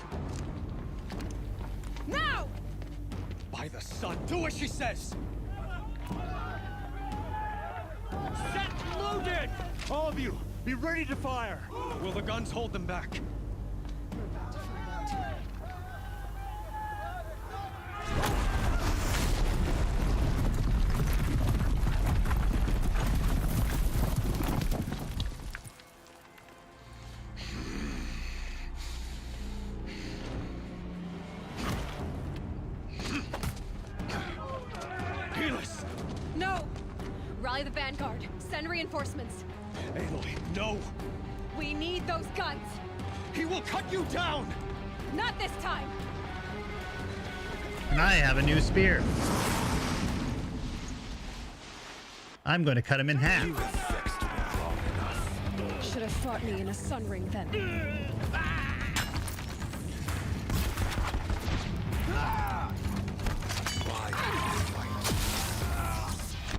Now! By the sun, do as she says! Set loaded! All of you, be ready to fire! Will the guns hold them back? Rally the vanguard. Send reinforcements. Aloy, no! We need those guns. He will cut you down! Not this time. And I have a new spear. I'm going to cut him in half. Should have fought me in a sun ring then.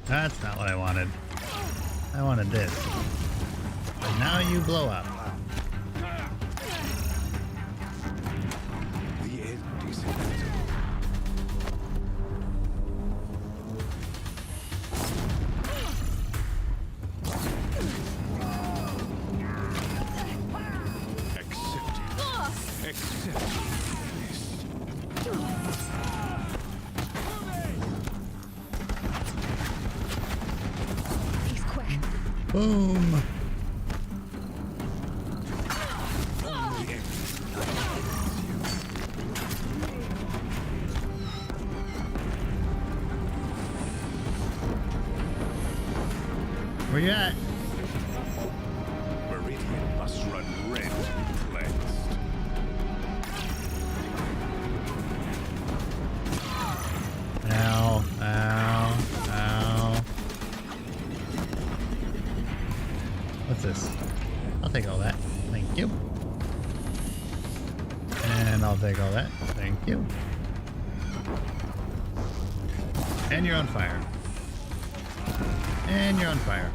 That's not what I wanted. I wanted this. But now you blow up. The end is inevitable. He's quick. Boom. Where you at? Meridian must run red to be cleansed. Ow, ow, ow. What's this? I'll take all that. Thank you. And I'll take all that. Thank you. And you're on fire. And you're on fire.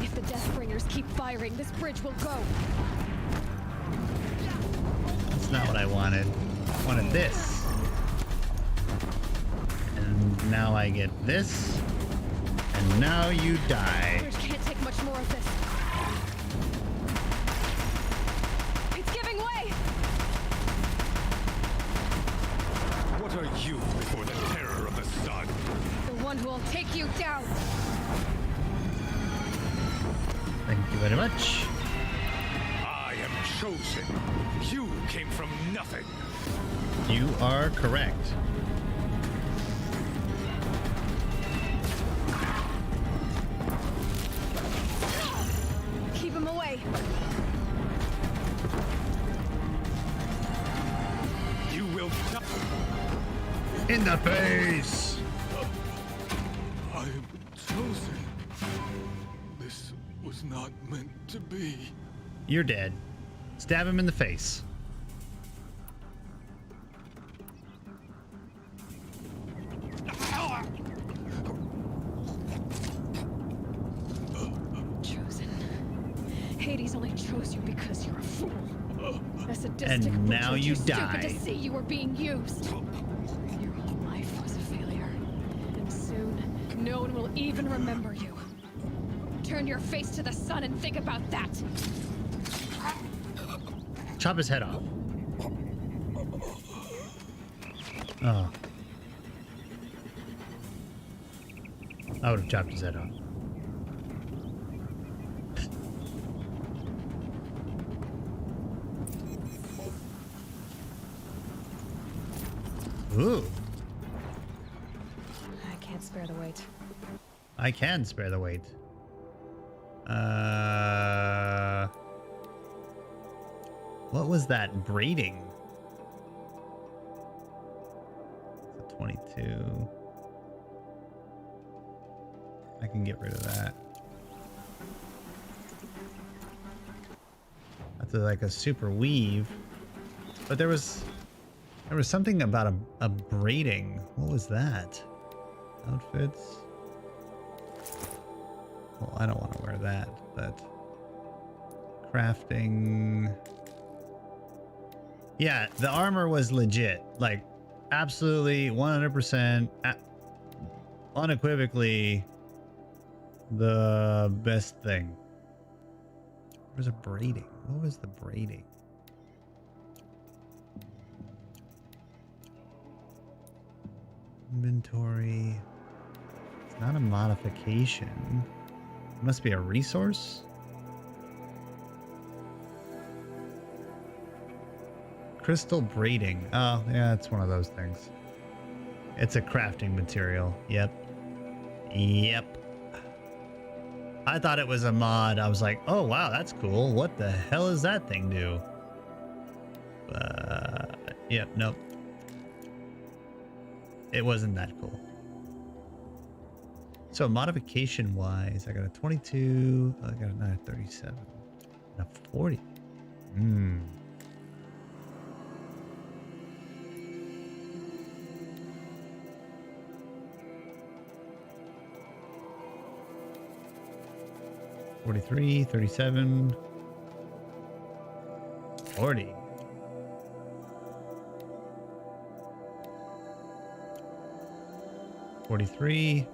If the Deathbringers keep firing, this bridge will go. That's not what I wanted. I wanted this. And now I get this. And now you die. Bridge can't take much more of this. It's giving way! What are you before the terror of the sun? The one who will take you down! Thank you very much. I am chosen. You came from nothing. You are correct. Keep him away! You will die. In the face! I am chosen. This was not meant to be. You're dead. Stab him in the face. Chosen. Hades only chose you because you're a fool. A sadistic And witch now were you too die. stupid to see you were being used. Your whole life was a failure. And soon, no one will even remember you. Turn your face to the sun and think about that. Chop his head off. Oh. I would have chopped his head off. Ooh. I can't spare the weight. I can spare the weight. What was that braiding? It's a 22. I can get rid of that. That's like a super weave. But there was something about a braiding. What was that? Outfits. Well, I don't want to wear that, but crafting. Yeah, the armor was legit. Like, absolutely 100% unequivocally the best thing. There's a braiding. What was the braiding? Inventory. It's not a modification. It must be a resource. Crystal braiding. Oh, yeah, it's one of those things. It's a crafting material. Yep. Yep. I thought it was a mod. I was like, oh wow, that's cool. What the hell does that thing do? Yep, nope. It wasn't that cool. So modification wise, I got a 22, I got a 37, and a 40. Hmm. $43, $37, $40. $43,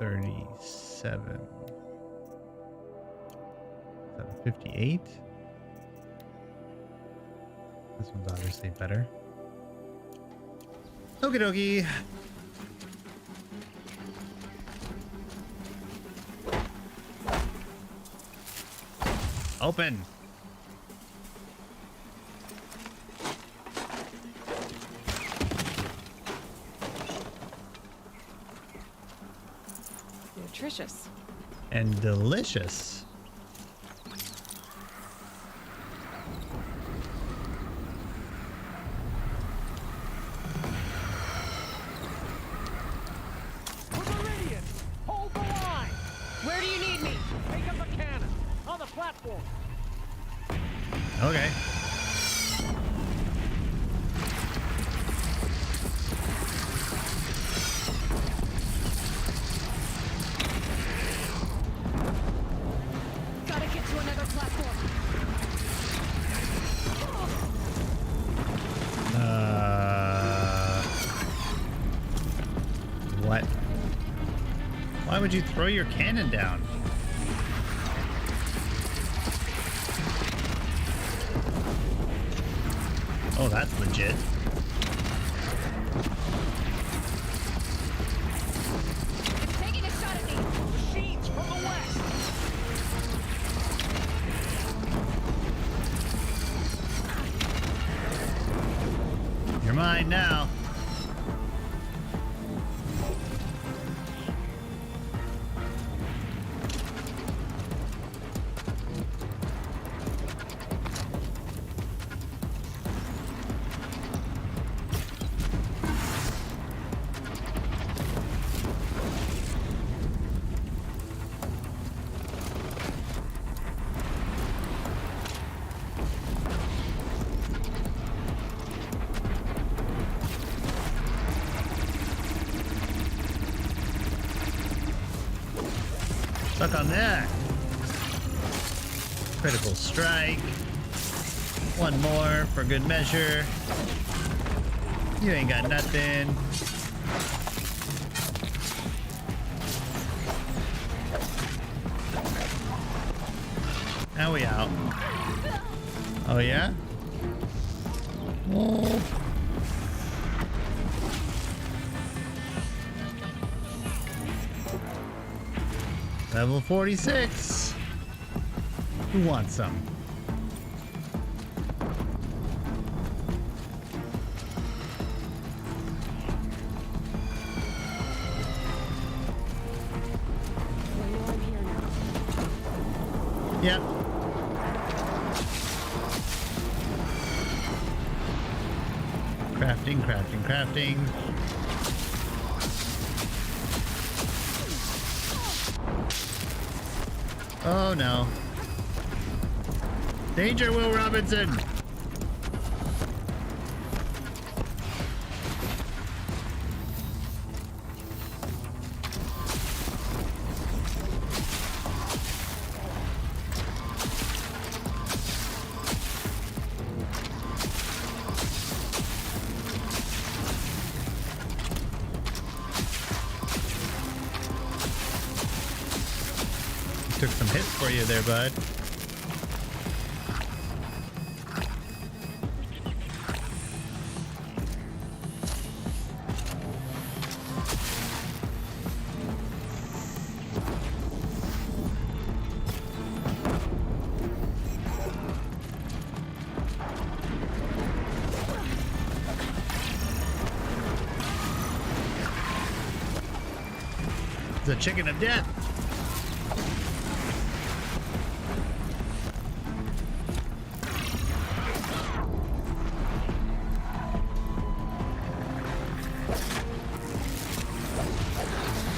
$37, $58. This one's obviously better. Okie dokie. Open. Nutritious. And delicious. Hold the line! Where do you need me? Take up a cannon. On the platform. Okay. Gotta get to another platform. What? Why would you throw your cannon down? Oh, that's legit. It's taking a shot at me. Machines from the west. You're mine now. Suck on that. Critical strike. One more for good measure. You ain't got nothing. Now we out. Oh yeah? Whoa. Level 46. Who wants some? Yep. Crafting, crafting, crafting. Oh no. Danger, Will Robinson! Took some hits for you there, bud. the chicken of death.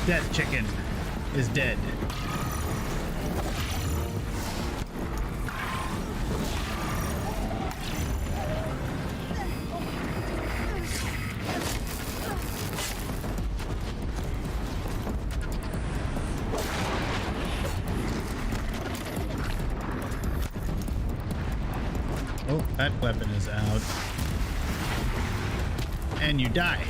Death chicken is dead. Oh, that weapon is out. And you die.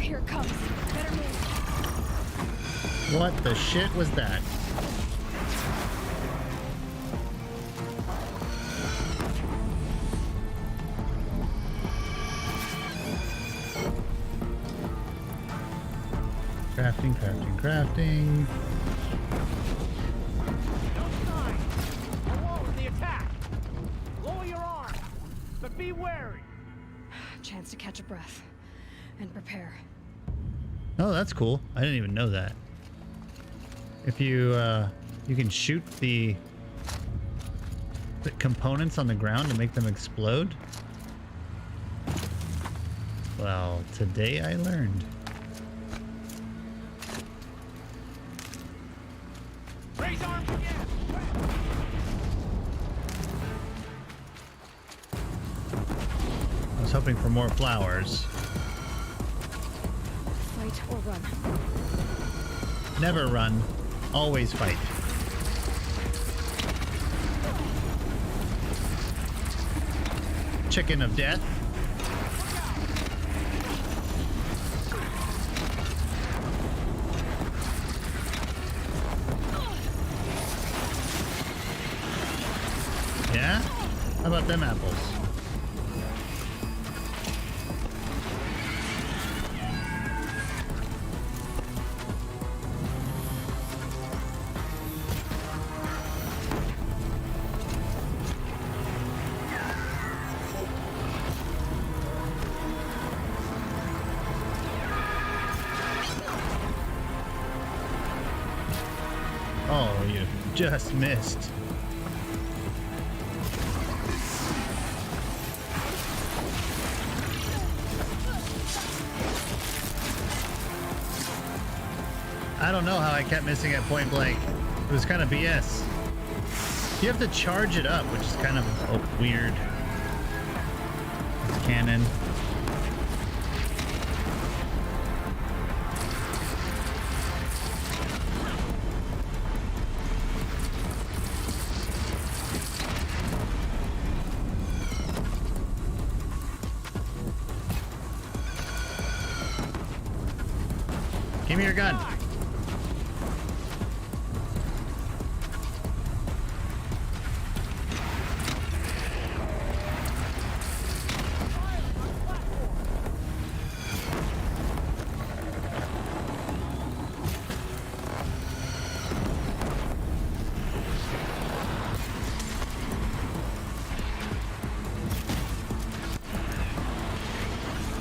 Here it comes. Better move. What the shit was that? Crafting, crafting, crafting. Alone in the attack. Lower your arm, but be wary. Chance to catch a breath and prepare. Oh, that's cool. I didn't even know that. If you you can shoot the components on the ground to make them explode. Well, today I learned. Raise arms again. I was hoping for more flowers. Fight or run. Never run. Always fight. Chicken of death. Yeah? How about them apples? Oh, you just missed. I don't know how I kept missing at point blank. It was kind of BS. You have to charge it up, which is kind of weird. It's cannon. Give me your gun.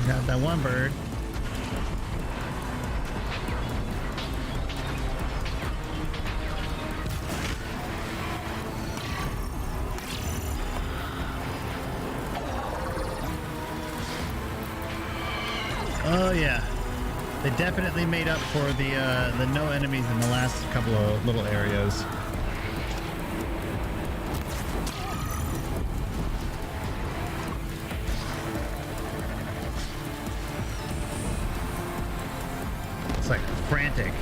Got that one bird. Oh yeah, they definitely made up for the no enemies in the last couple of little areas. romantic.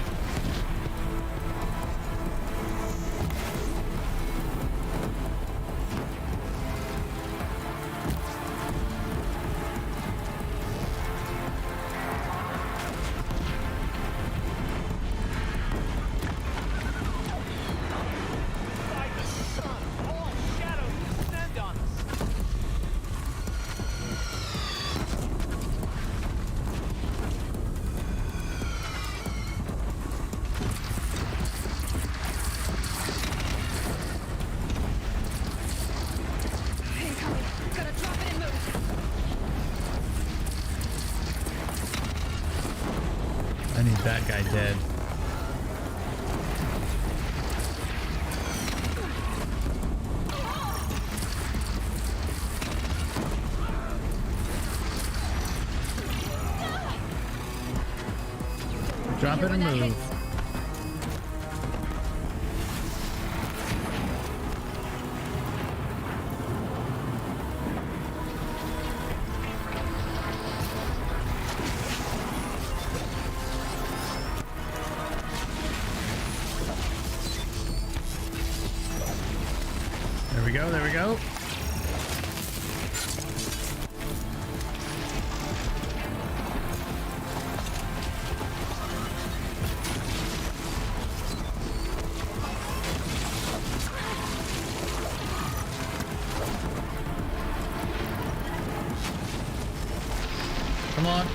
By the sun, all shadows descend on us. Incoming. Gotta drop it and move. I need that guy dead. Drop it and move. There we go, there we go. Come on.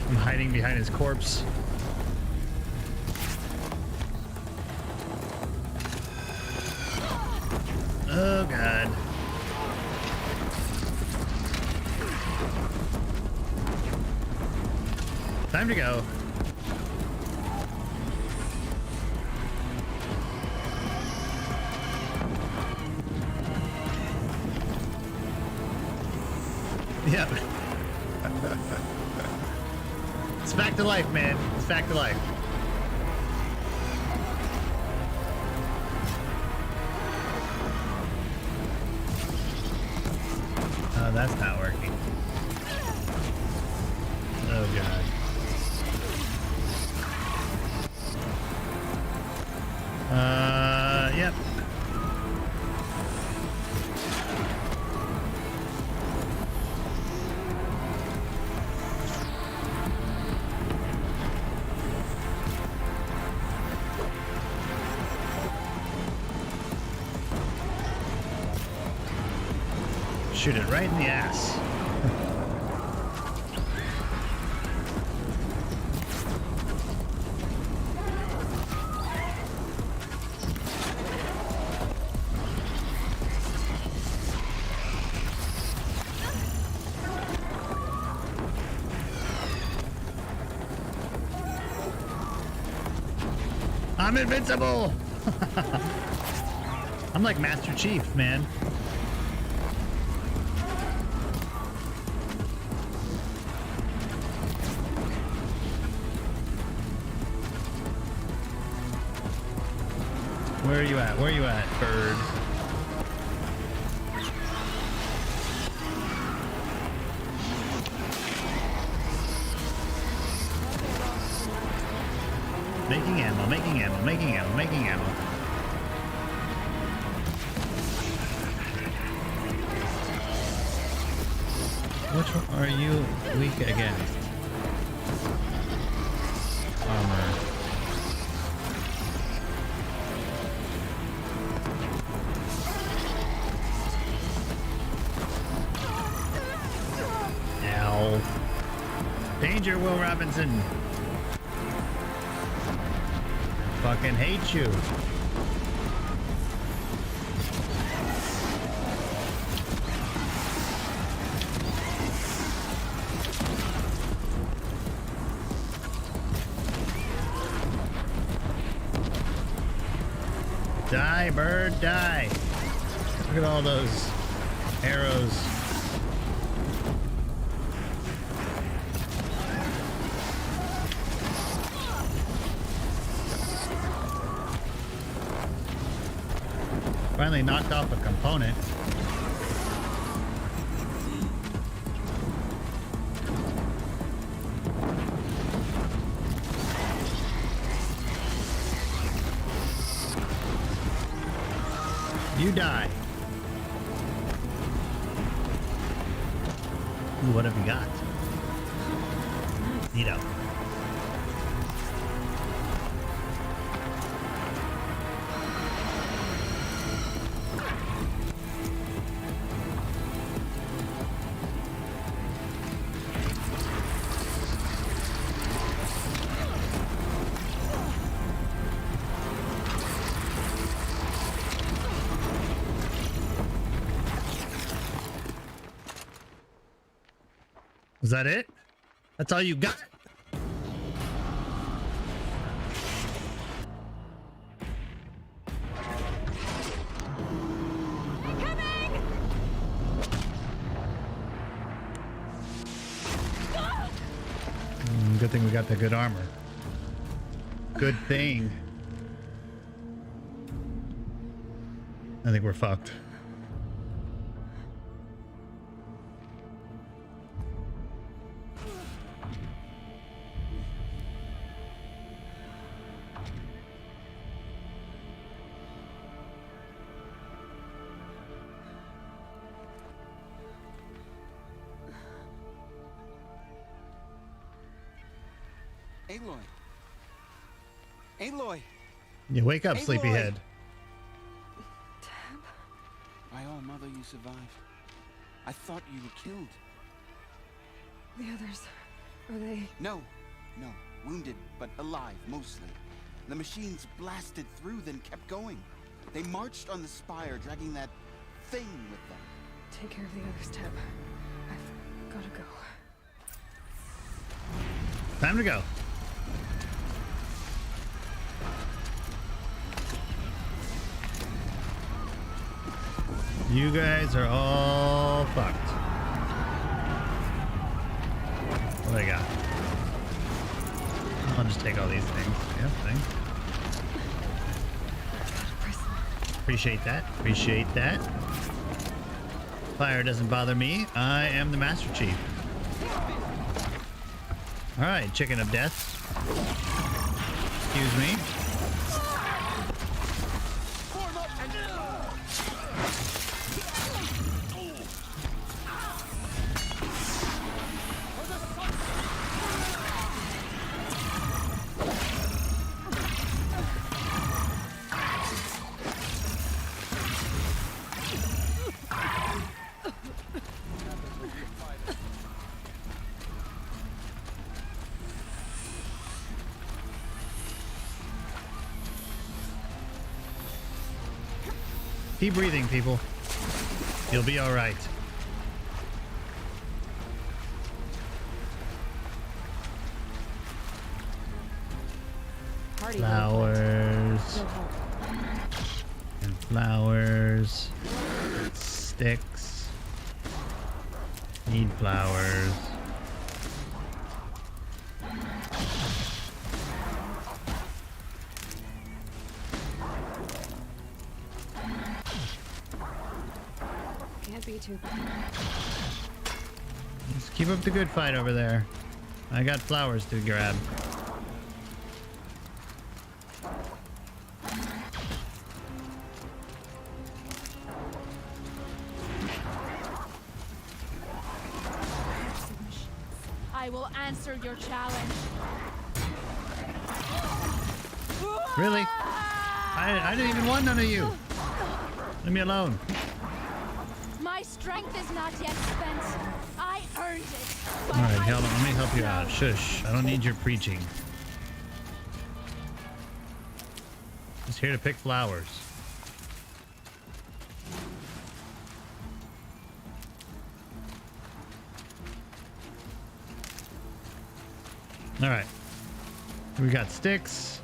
I'm hiding behind his corpse. Oh god. Time to go. Yep. It's back to life, man. It's back to life. Oh, that's not working. Oh god. Yep. Shoot it right in the ass. I'm invincible! I'm like Master Chief, man. Where are you at? Where are you at, bird? Making ammo, making ammo, making ammo, making ammo. Which one are you weak against? Armor. Ow. Danger, Will Robinson. I fucking hate you. Die, bird, die. Look at all those arrows. Finally knocked off a component. You die. Ooh, what have you got? Neato. Was that it? That's all you got? Good thing we got the good armor. Good thing. I think we're fucked. Aloy. Aloy. You wake up, Aloy. sleepyhead. My own mother, you survived. I thought you were killed. The others, are they? No, wounded, but alive, mostly. The machines blasted through, then kept going. They marched on the spire, dragging that thing with them. Take care of the others, Teb. I've gotta go. Time to go. You guys are all fucked. What do I got? I'll just take all these things. Yeah, thanks. Appreciate that. Appreciate that. Fire doesn't bother me. I am the Master Chief. All right, chicken of death. Excuse me. Keep breathing, people. You'll be all right. Flowers. And flowers. Sticks. Need flowers. Be too bad. Just keep up the good fight over there. I got flowers to grab. I will answer your challenge. Really? I didn't even want none of you. Leave me alone. My strength is not yet spent. I earned it. All right, hold on. Let me help you out. Shush. I don't need your preaching. Just here to pick flowers. All right. We got sticks.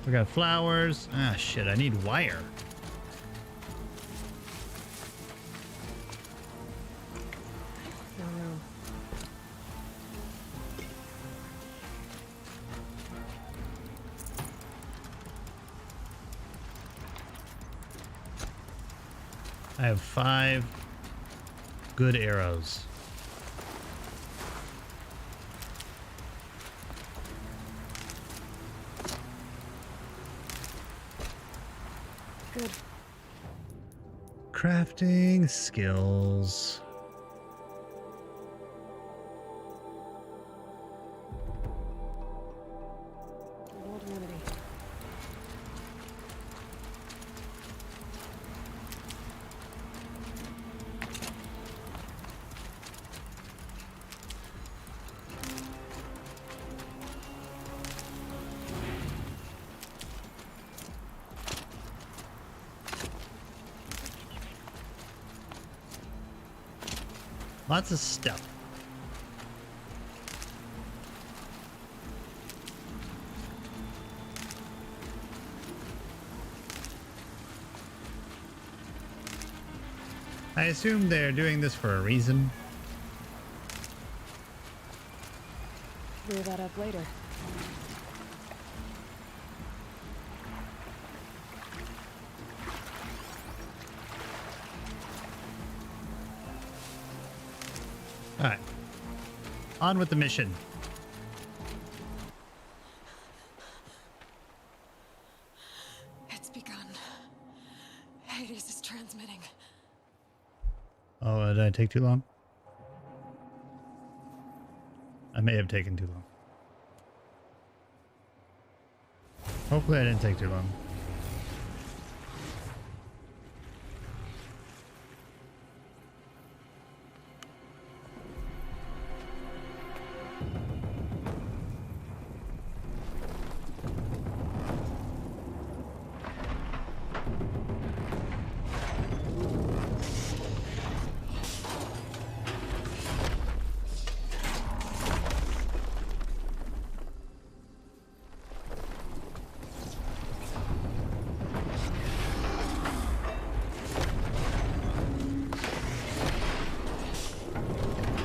We got flowers. Ah, shit. I need wire. I have 5 good arrows. Good. Crafting skills. Old remedy. Lots of stuff. I assume they're doing this for a reason. Clear that up later. All right. On with the mission. It's begun. Hades is transmitting. Oh, did I take too long? I may have taken too long. Hopefully I didn't take too long.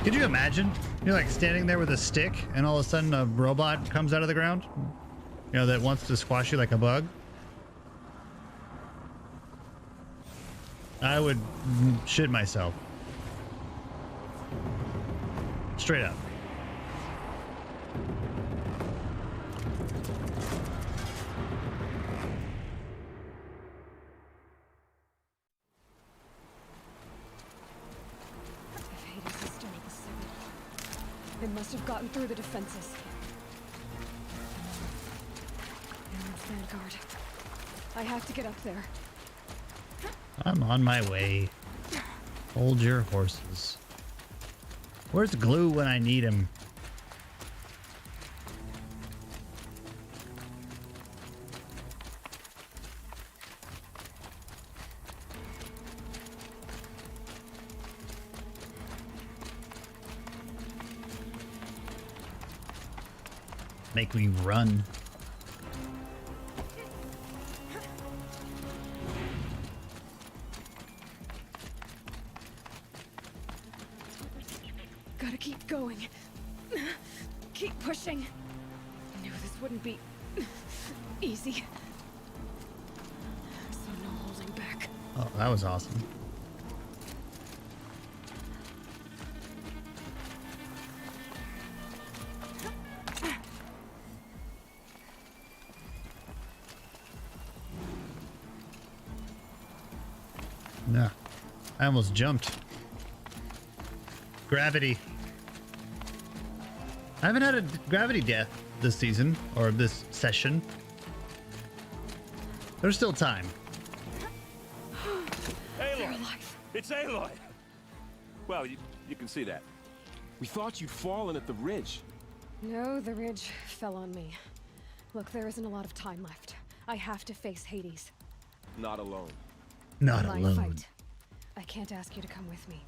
Could you imagine? You're like standing there with a stick and all of a sudden a robot comes out of the ground? You know, that wants to squash you like a bug? I would shit myself. Straight up. They must have gotten through the defenses. Vanguard. I have to get up there. I'm on my way. Hold your horses. Where's Glue when I need him? Make me run. Gotta keep going. Keep pushing. I knew this wouldn't be easy. So no holding back. Oh, that was awesome. Nah, I almost jumped. Gravity. I haven't had a gravity death this season, or this session. There's still time. Aloy! It's Aloy! Well, you can see that. We thought you'd fallen at the ridge. No, the ridge fell on me. Look, there isn't a lot of time left. I have to face Hades. Not alone. Not My alone. fight. I can't ask you to come with me.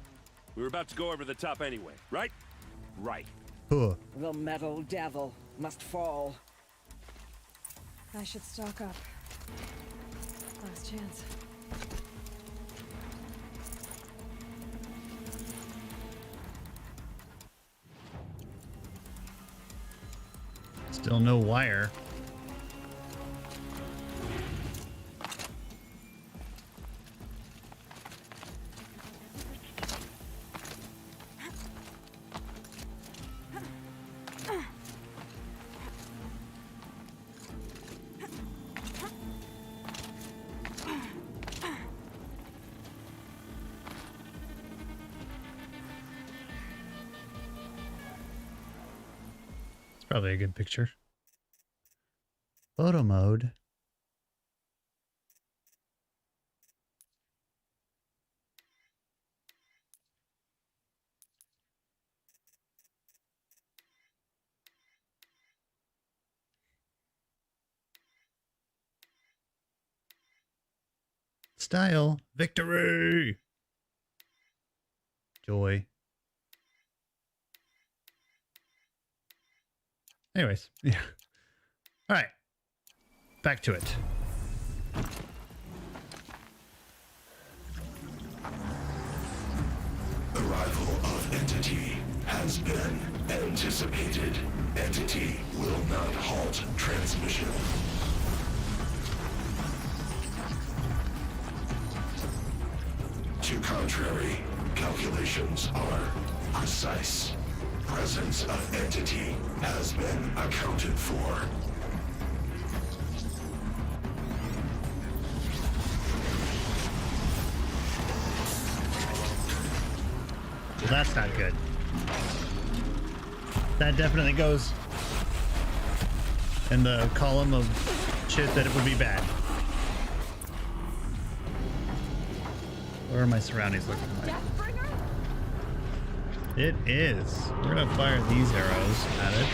We were about to go over the top anyway, right? Right. Huh. The metal devil must fall. I should stock up. Last chance. Still no wire. Probably a good picture. Photo mode. Style. Victory. Joy. Anyways, yeah. All right. Back to it. Arrival of Entity has been anticipated. Entity will not halt transmission. To contrary, calculations are precise. Presence of Entity has been accounted for. Well, that's not good. That definitely goes in the column of shit that it would be bad. What are my surroundings looking like? It is. We're gonna fire these arrows at it.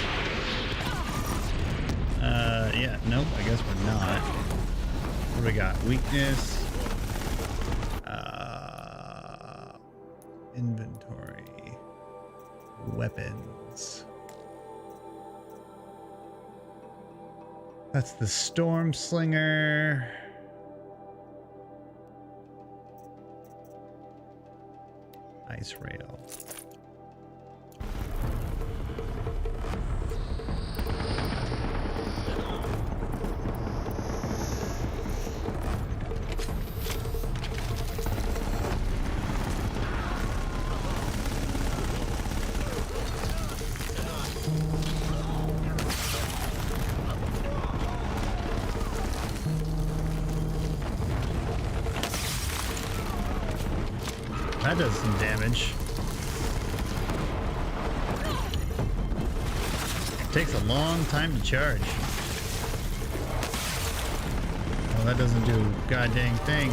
Yeah, nope, I guess we're not. What do we got? Weakness. Inventory. Weapons. That's the Storm Slinger. Ice Rail. That does some damage. It takes a long time to charge. Well, that doesn't do a goddamn thing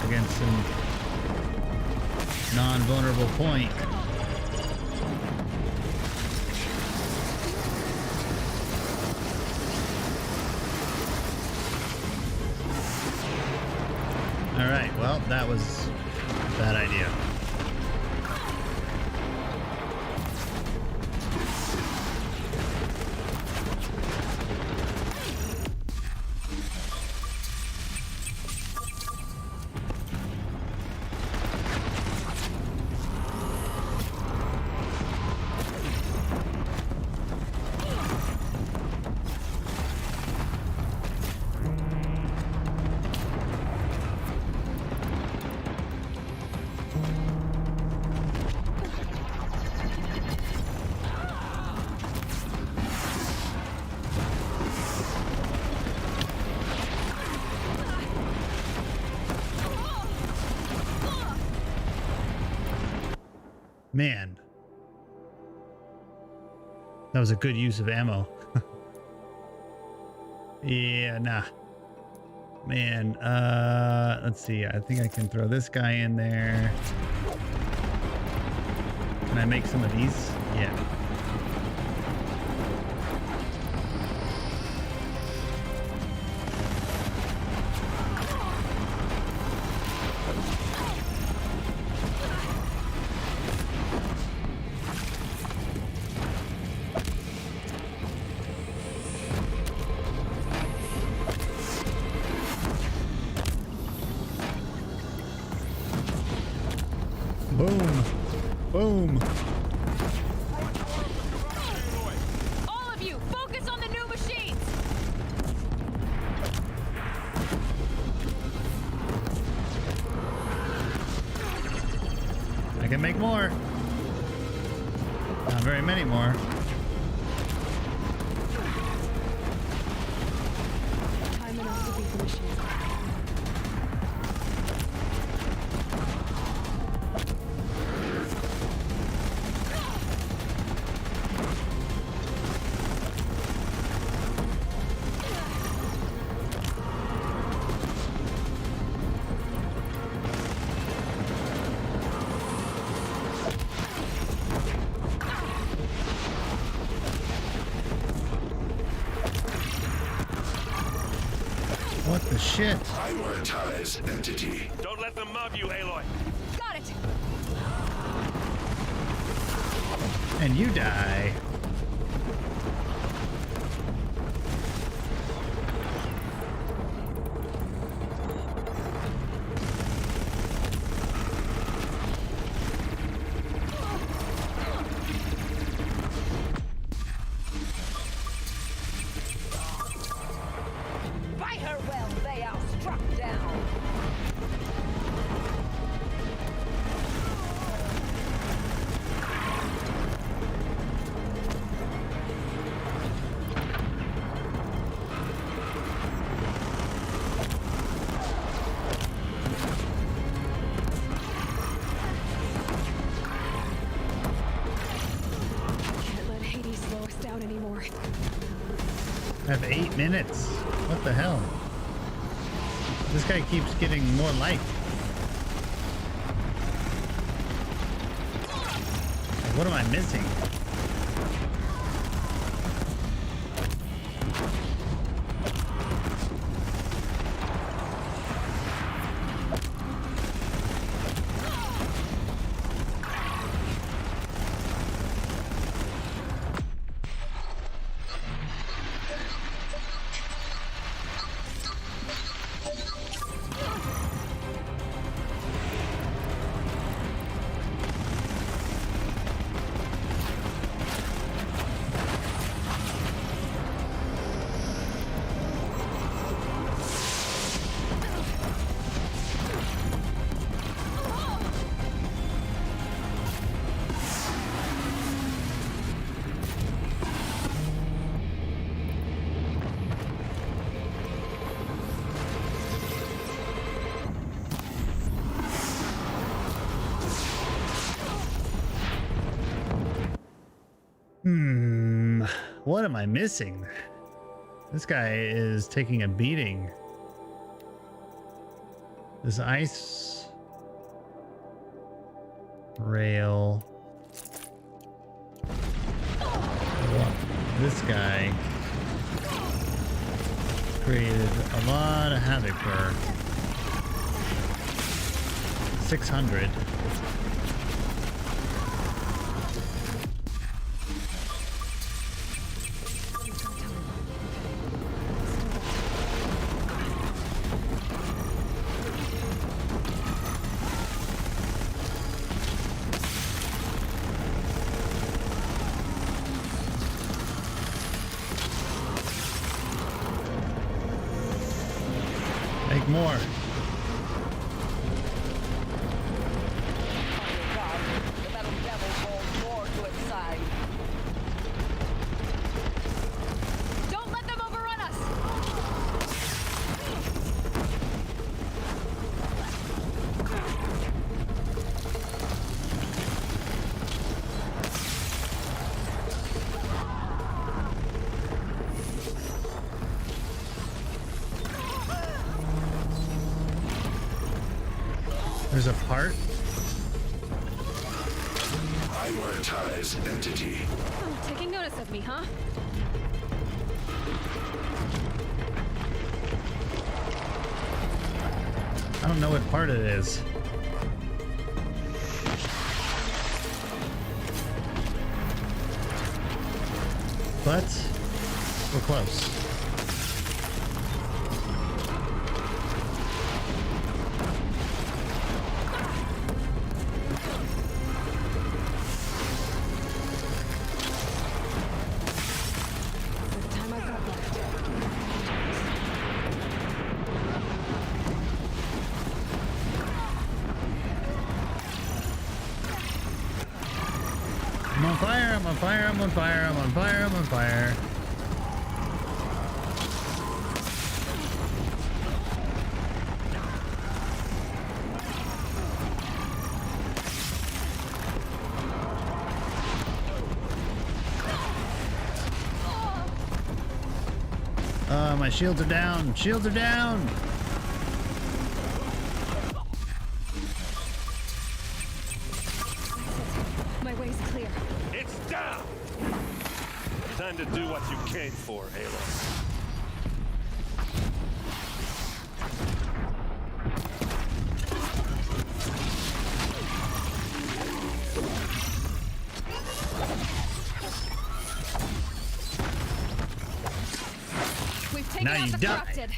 against some non-vulnerable point. All right, well, that was a bad idea. Man, that was a good use of ammo. Yeah, nah. Man, let's see. I think I can throw this guy in there. Can I make some of these? Yeah. Boom. Boom. All of you, focus on the new machines! I can make more. Not very many more. Time enough to beat the machines. shit. Prioritize entity. Don't let them mob you, Aloy. Got it. And you die. Fight her well, they are struck down. Can't let Hades slow us down anymore. I have 8 minutes. What the hell? This guy keeps getting more life. What am I missing? What am I missing? This guy is taking a beating. This ice rail. This guy created a lot of havoc for 600. Make more. The metal devil rolls more to its side. Don't let them overrun us! There's a part. Prioritize entity. Oh, taking notice of me, huh? I don't know what part it is. But we're close. I'm on fire, I'm on fire, I'm on fire, I'm on fire, I'm on fire. My shields are down, shields are down! My way's clear. It's down! Time to do what you came for, Aloy. Now out you the die. corrupted.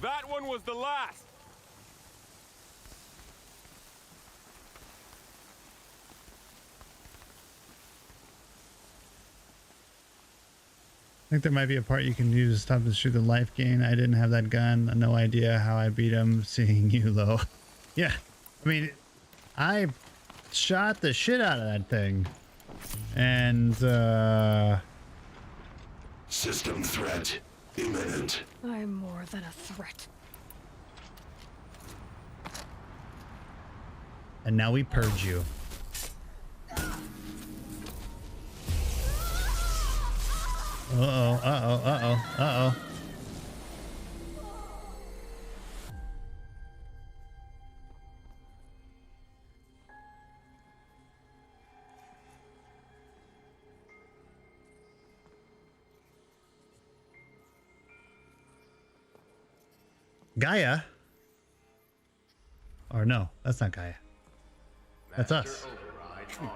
That one was the last. I think there might be a part you can use to stop the shoot the life gain. I didn't have that gun. No idea how I beat him seeing you low. Yeah. I mean, I shot the shit out of that thing. And, System threat imminent. I'm more than a threat. And now we purge you. Uh-oh, uh-oh, uh-oh, uh-oh. Gaia? Or no, that's not Gaia. That's us. Override armed.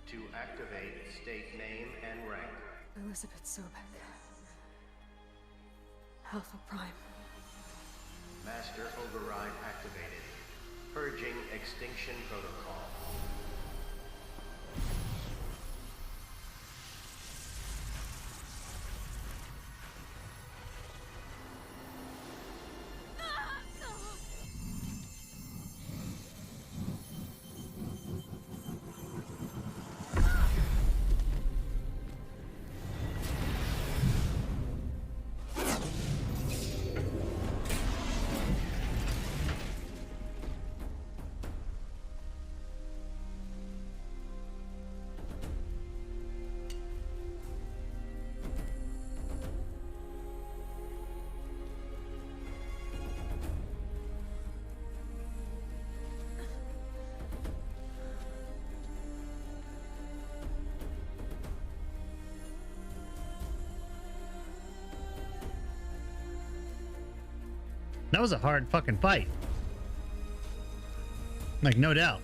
To activate state name and rank. Elizabeth Sobek. Alpha Prime. Master override activated. Purging extinction protocol. That was a hard fucking fight. Like, no doubt.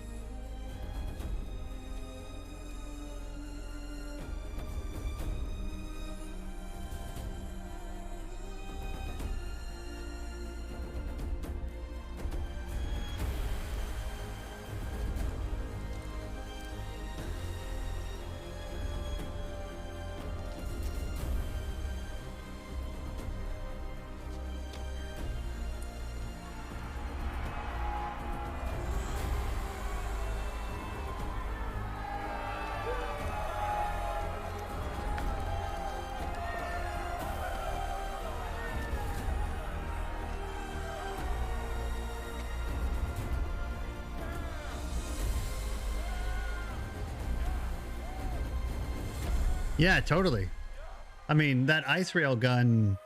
Yeah, totally. I mean, that ice rail gun,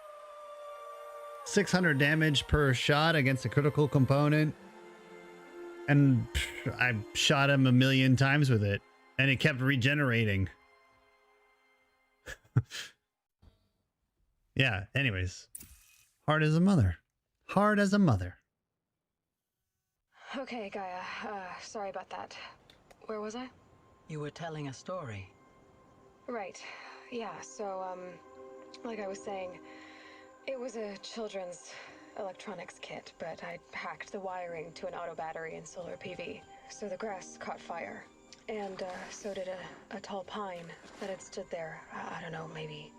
600 damage per shot against a critical component. And I shot him 1,000,000 times with it, and it kept regenerating. Yeah, anyways. Hard as a mother. Hard as a mother. Okay, Gaia. Sorry about that. Where was I? You were telling a story. Right. Yeah, so, like I was saying, it was a children's electronics kit, but I hacked the wiring to an auto battery and solar PV. So the grass caught fire. And, so did a tall pine that had stood there, I don't know, maybe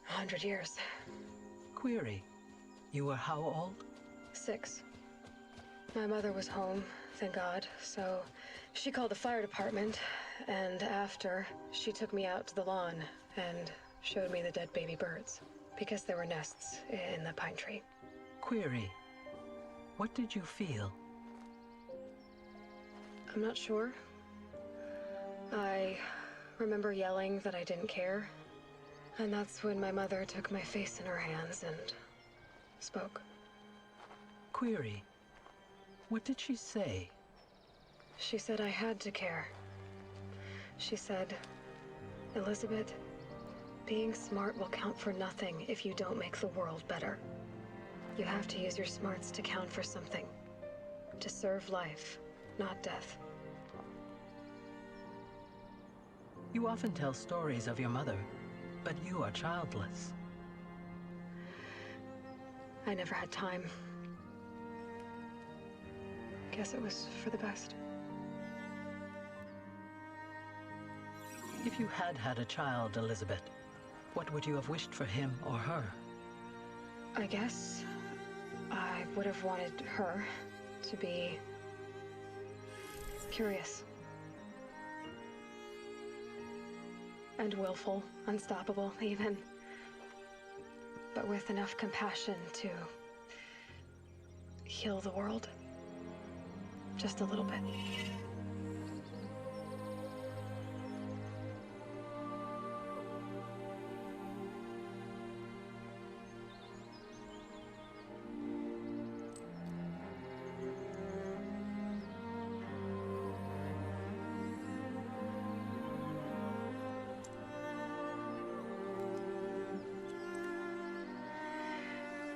100 years. Query. You were how old? 6. My mother was home, thank God, so she called the fire department, and after, she took me out to the lawn and showed me the dead baby birds, because there were nests in the pine tree. Query. What did you feel? I'm not sure. I remember yelling that I didn't care, and that's when my mother took my face in her hands and spoke. Query. What did she say? She said I had to care. She said, Elizabeth, being smart will count for nothing if you don't make the world better. You have to use your smarts to count for something. To serve life, not death. You often tell stories of your mother, but you are childless. I never had time. Guess it was for the best. If you had had a child, Elizabeth, what would you have wished for him or her? I guess I would have wanted her to be curious. And willful, unstoppable, even. But with enough compassion to heal the world. Just a little bit.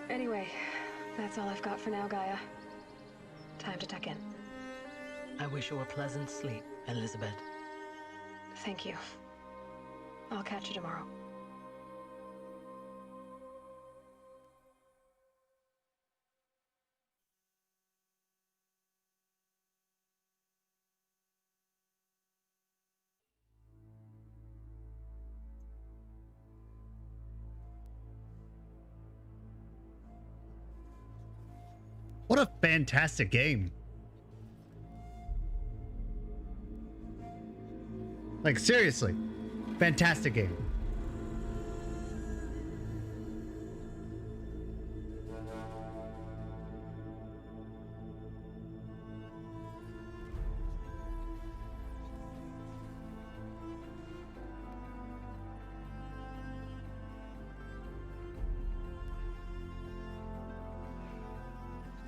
Anyway, that's all I've got for now, Gaia. Time to tuck in. I wish you a pleasant sleep, Elizabeth. Thank you. I'll catch you tomorrow. What a fantastic game. Like, seriously, fantastic game.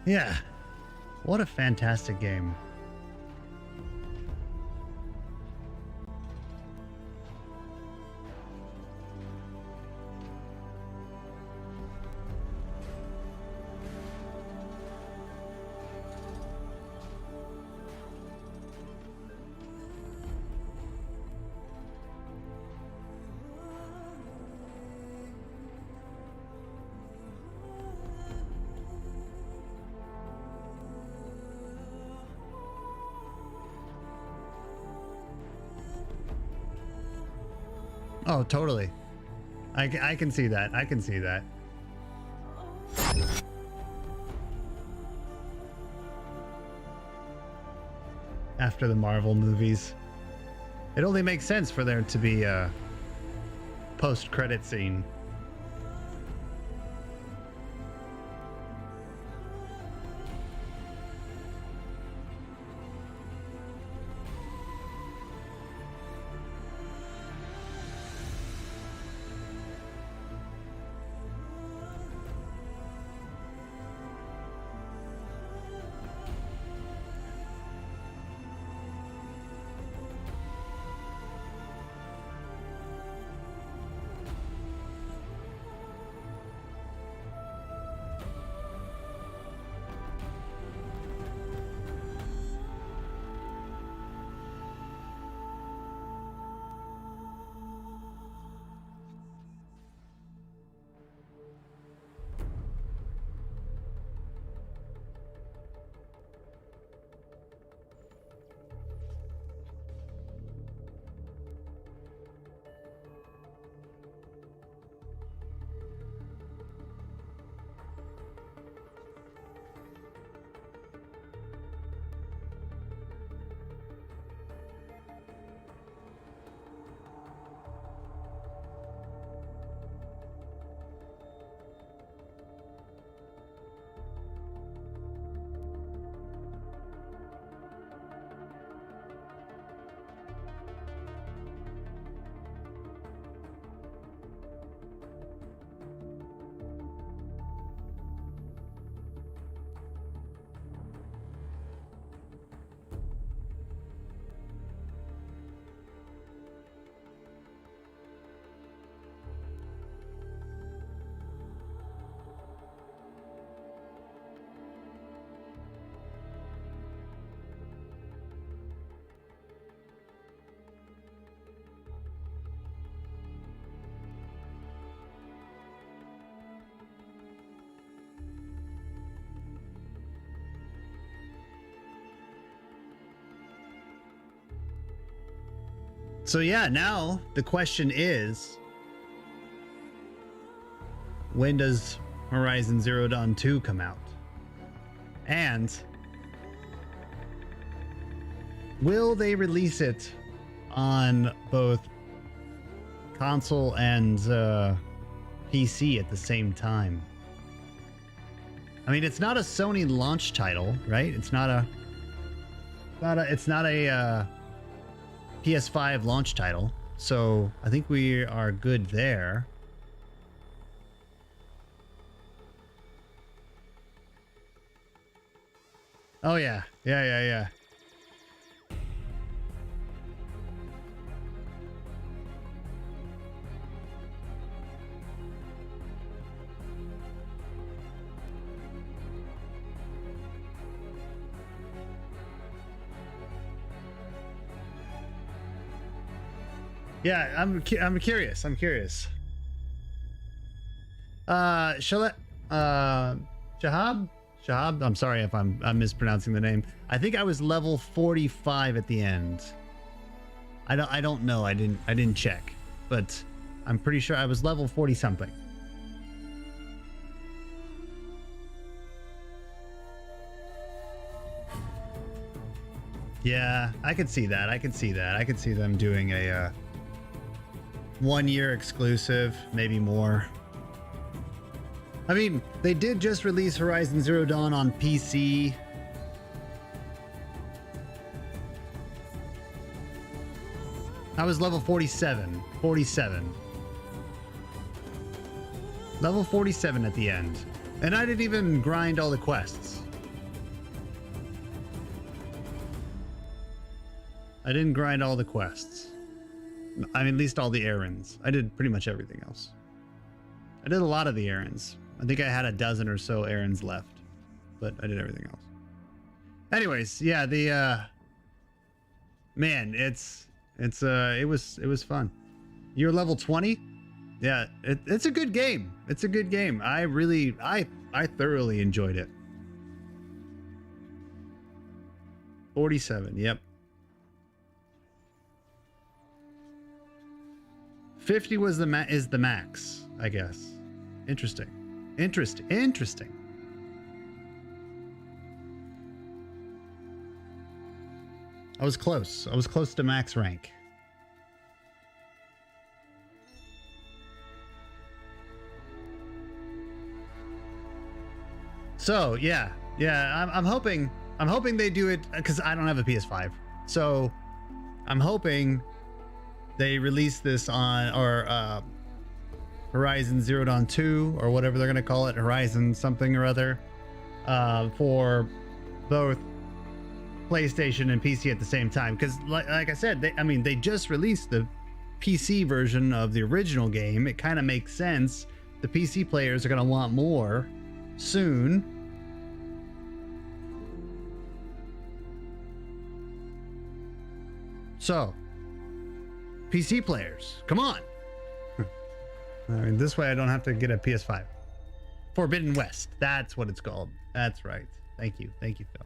Yeah, what a fantastic game. Oh, totally. I can see that. I can see that. After the Marvel movies, it only makes sense for there to be a post-credit scene. So yeah, now the question is, when does Horizon Zero Dawn 2 come out? And will they release it on both console and PC at the same time? I mean, it's not a Sony launch title, right? It's not a PS5 launch title. So I think we are good there. Oh yeah. Yeah. Yeah, I'm curious. Shahab, I'm sorry if I'm mispronouncing the name. I think I was level 45 at the end. I don't know. I didn't check, but I'm pretty sure I was level 40 something. Yeah, I could see that. I could see them doing a 1 year exclusive, maybe more. I mean, they did just release Horizon Zero Dawn on PC. I was level 47. Level 47 at the end. And I didn't even grind all the quests. I didn't grind all the quests. I mean, at least all the errands. I did pretty much everything else. I did a lot of the errands. I think I had a dozen or so errands left, but I did everything else. Anyways, yeah, man, it was fun. You're level 20? Yeah, it's a good game. It's a good game. I thoroughly enjoyed it. 47, yep. 50 is the max, I guess. Interesting. I was close. I was close to max rank. So yeah, I'm hoping they do it, because I don't have a PS5. So I'm hoping they release this on, or Horizon Zero Dawn 2, or whatever they're gonna call it, Horizon something or other, for both PlayStation and PC at the same time. Because like I said, they just released the PC version of the original game. It kind of makes sense. The PC players are gonna want more soon. So, PC players, come on. I mean, this way I don't have to get a PS5. Forbidden West. That's what it's called. That's right. Thank you, Phil.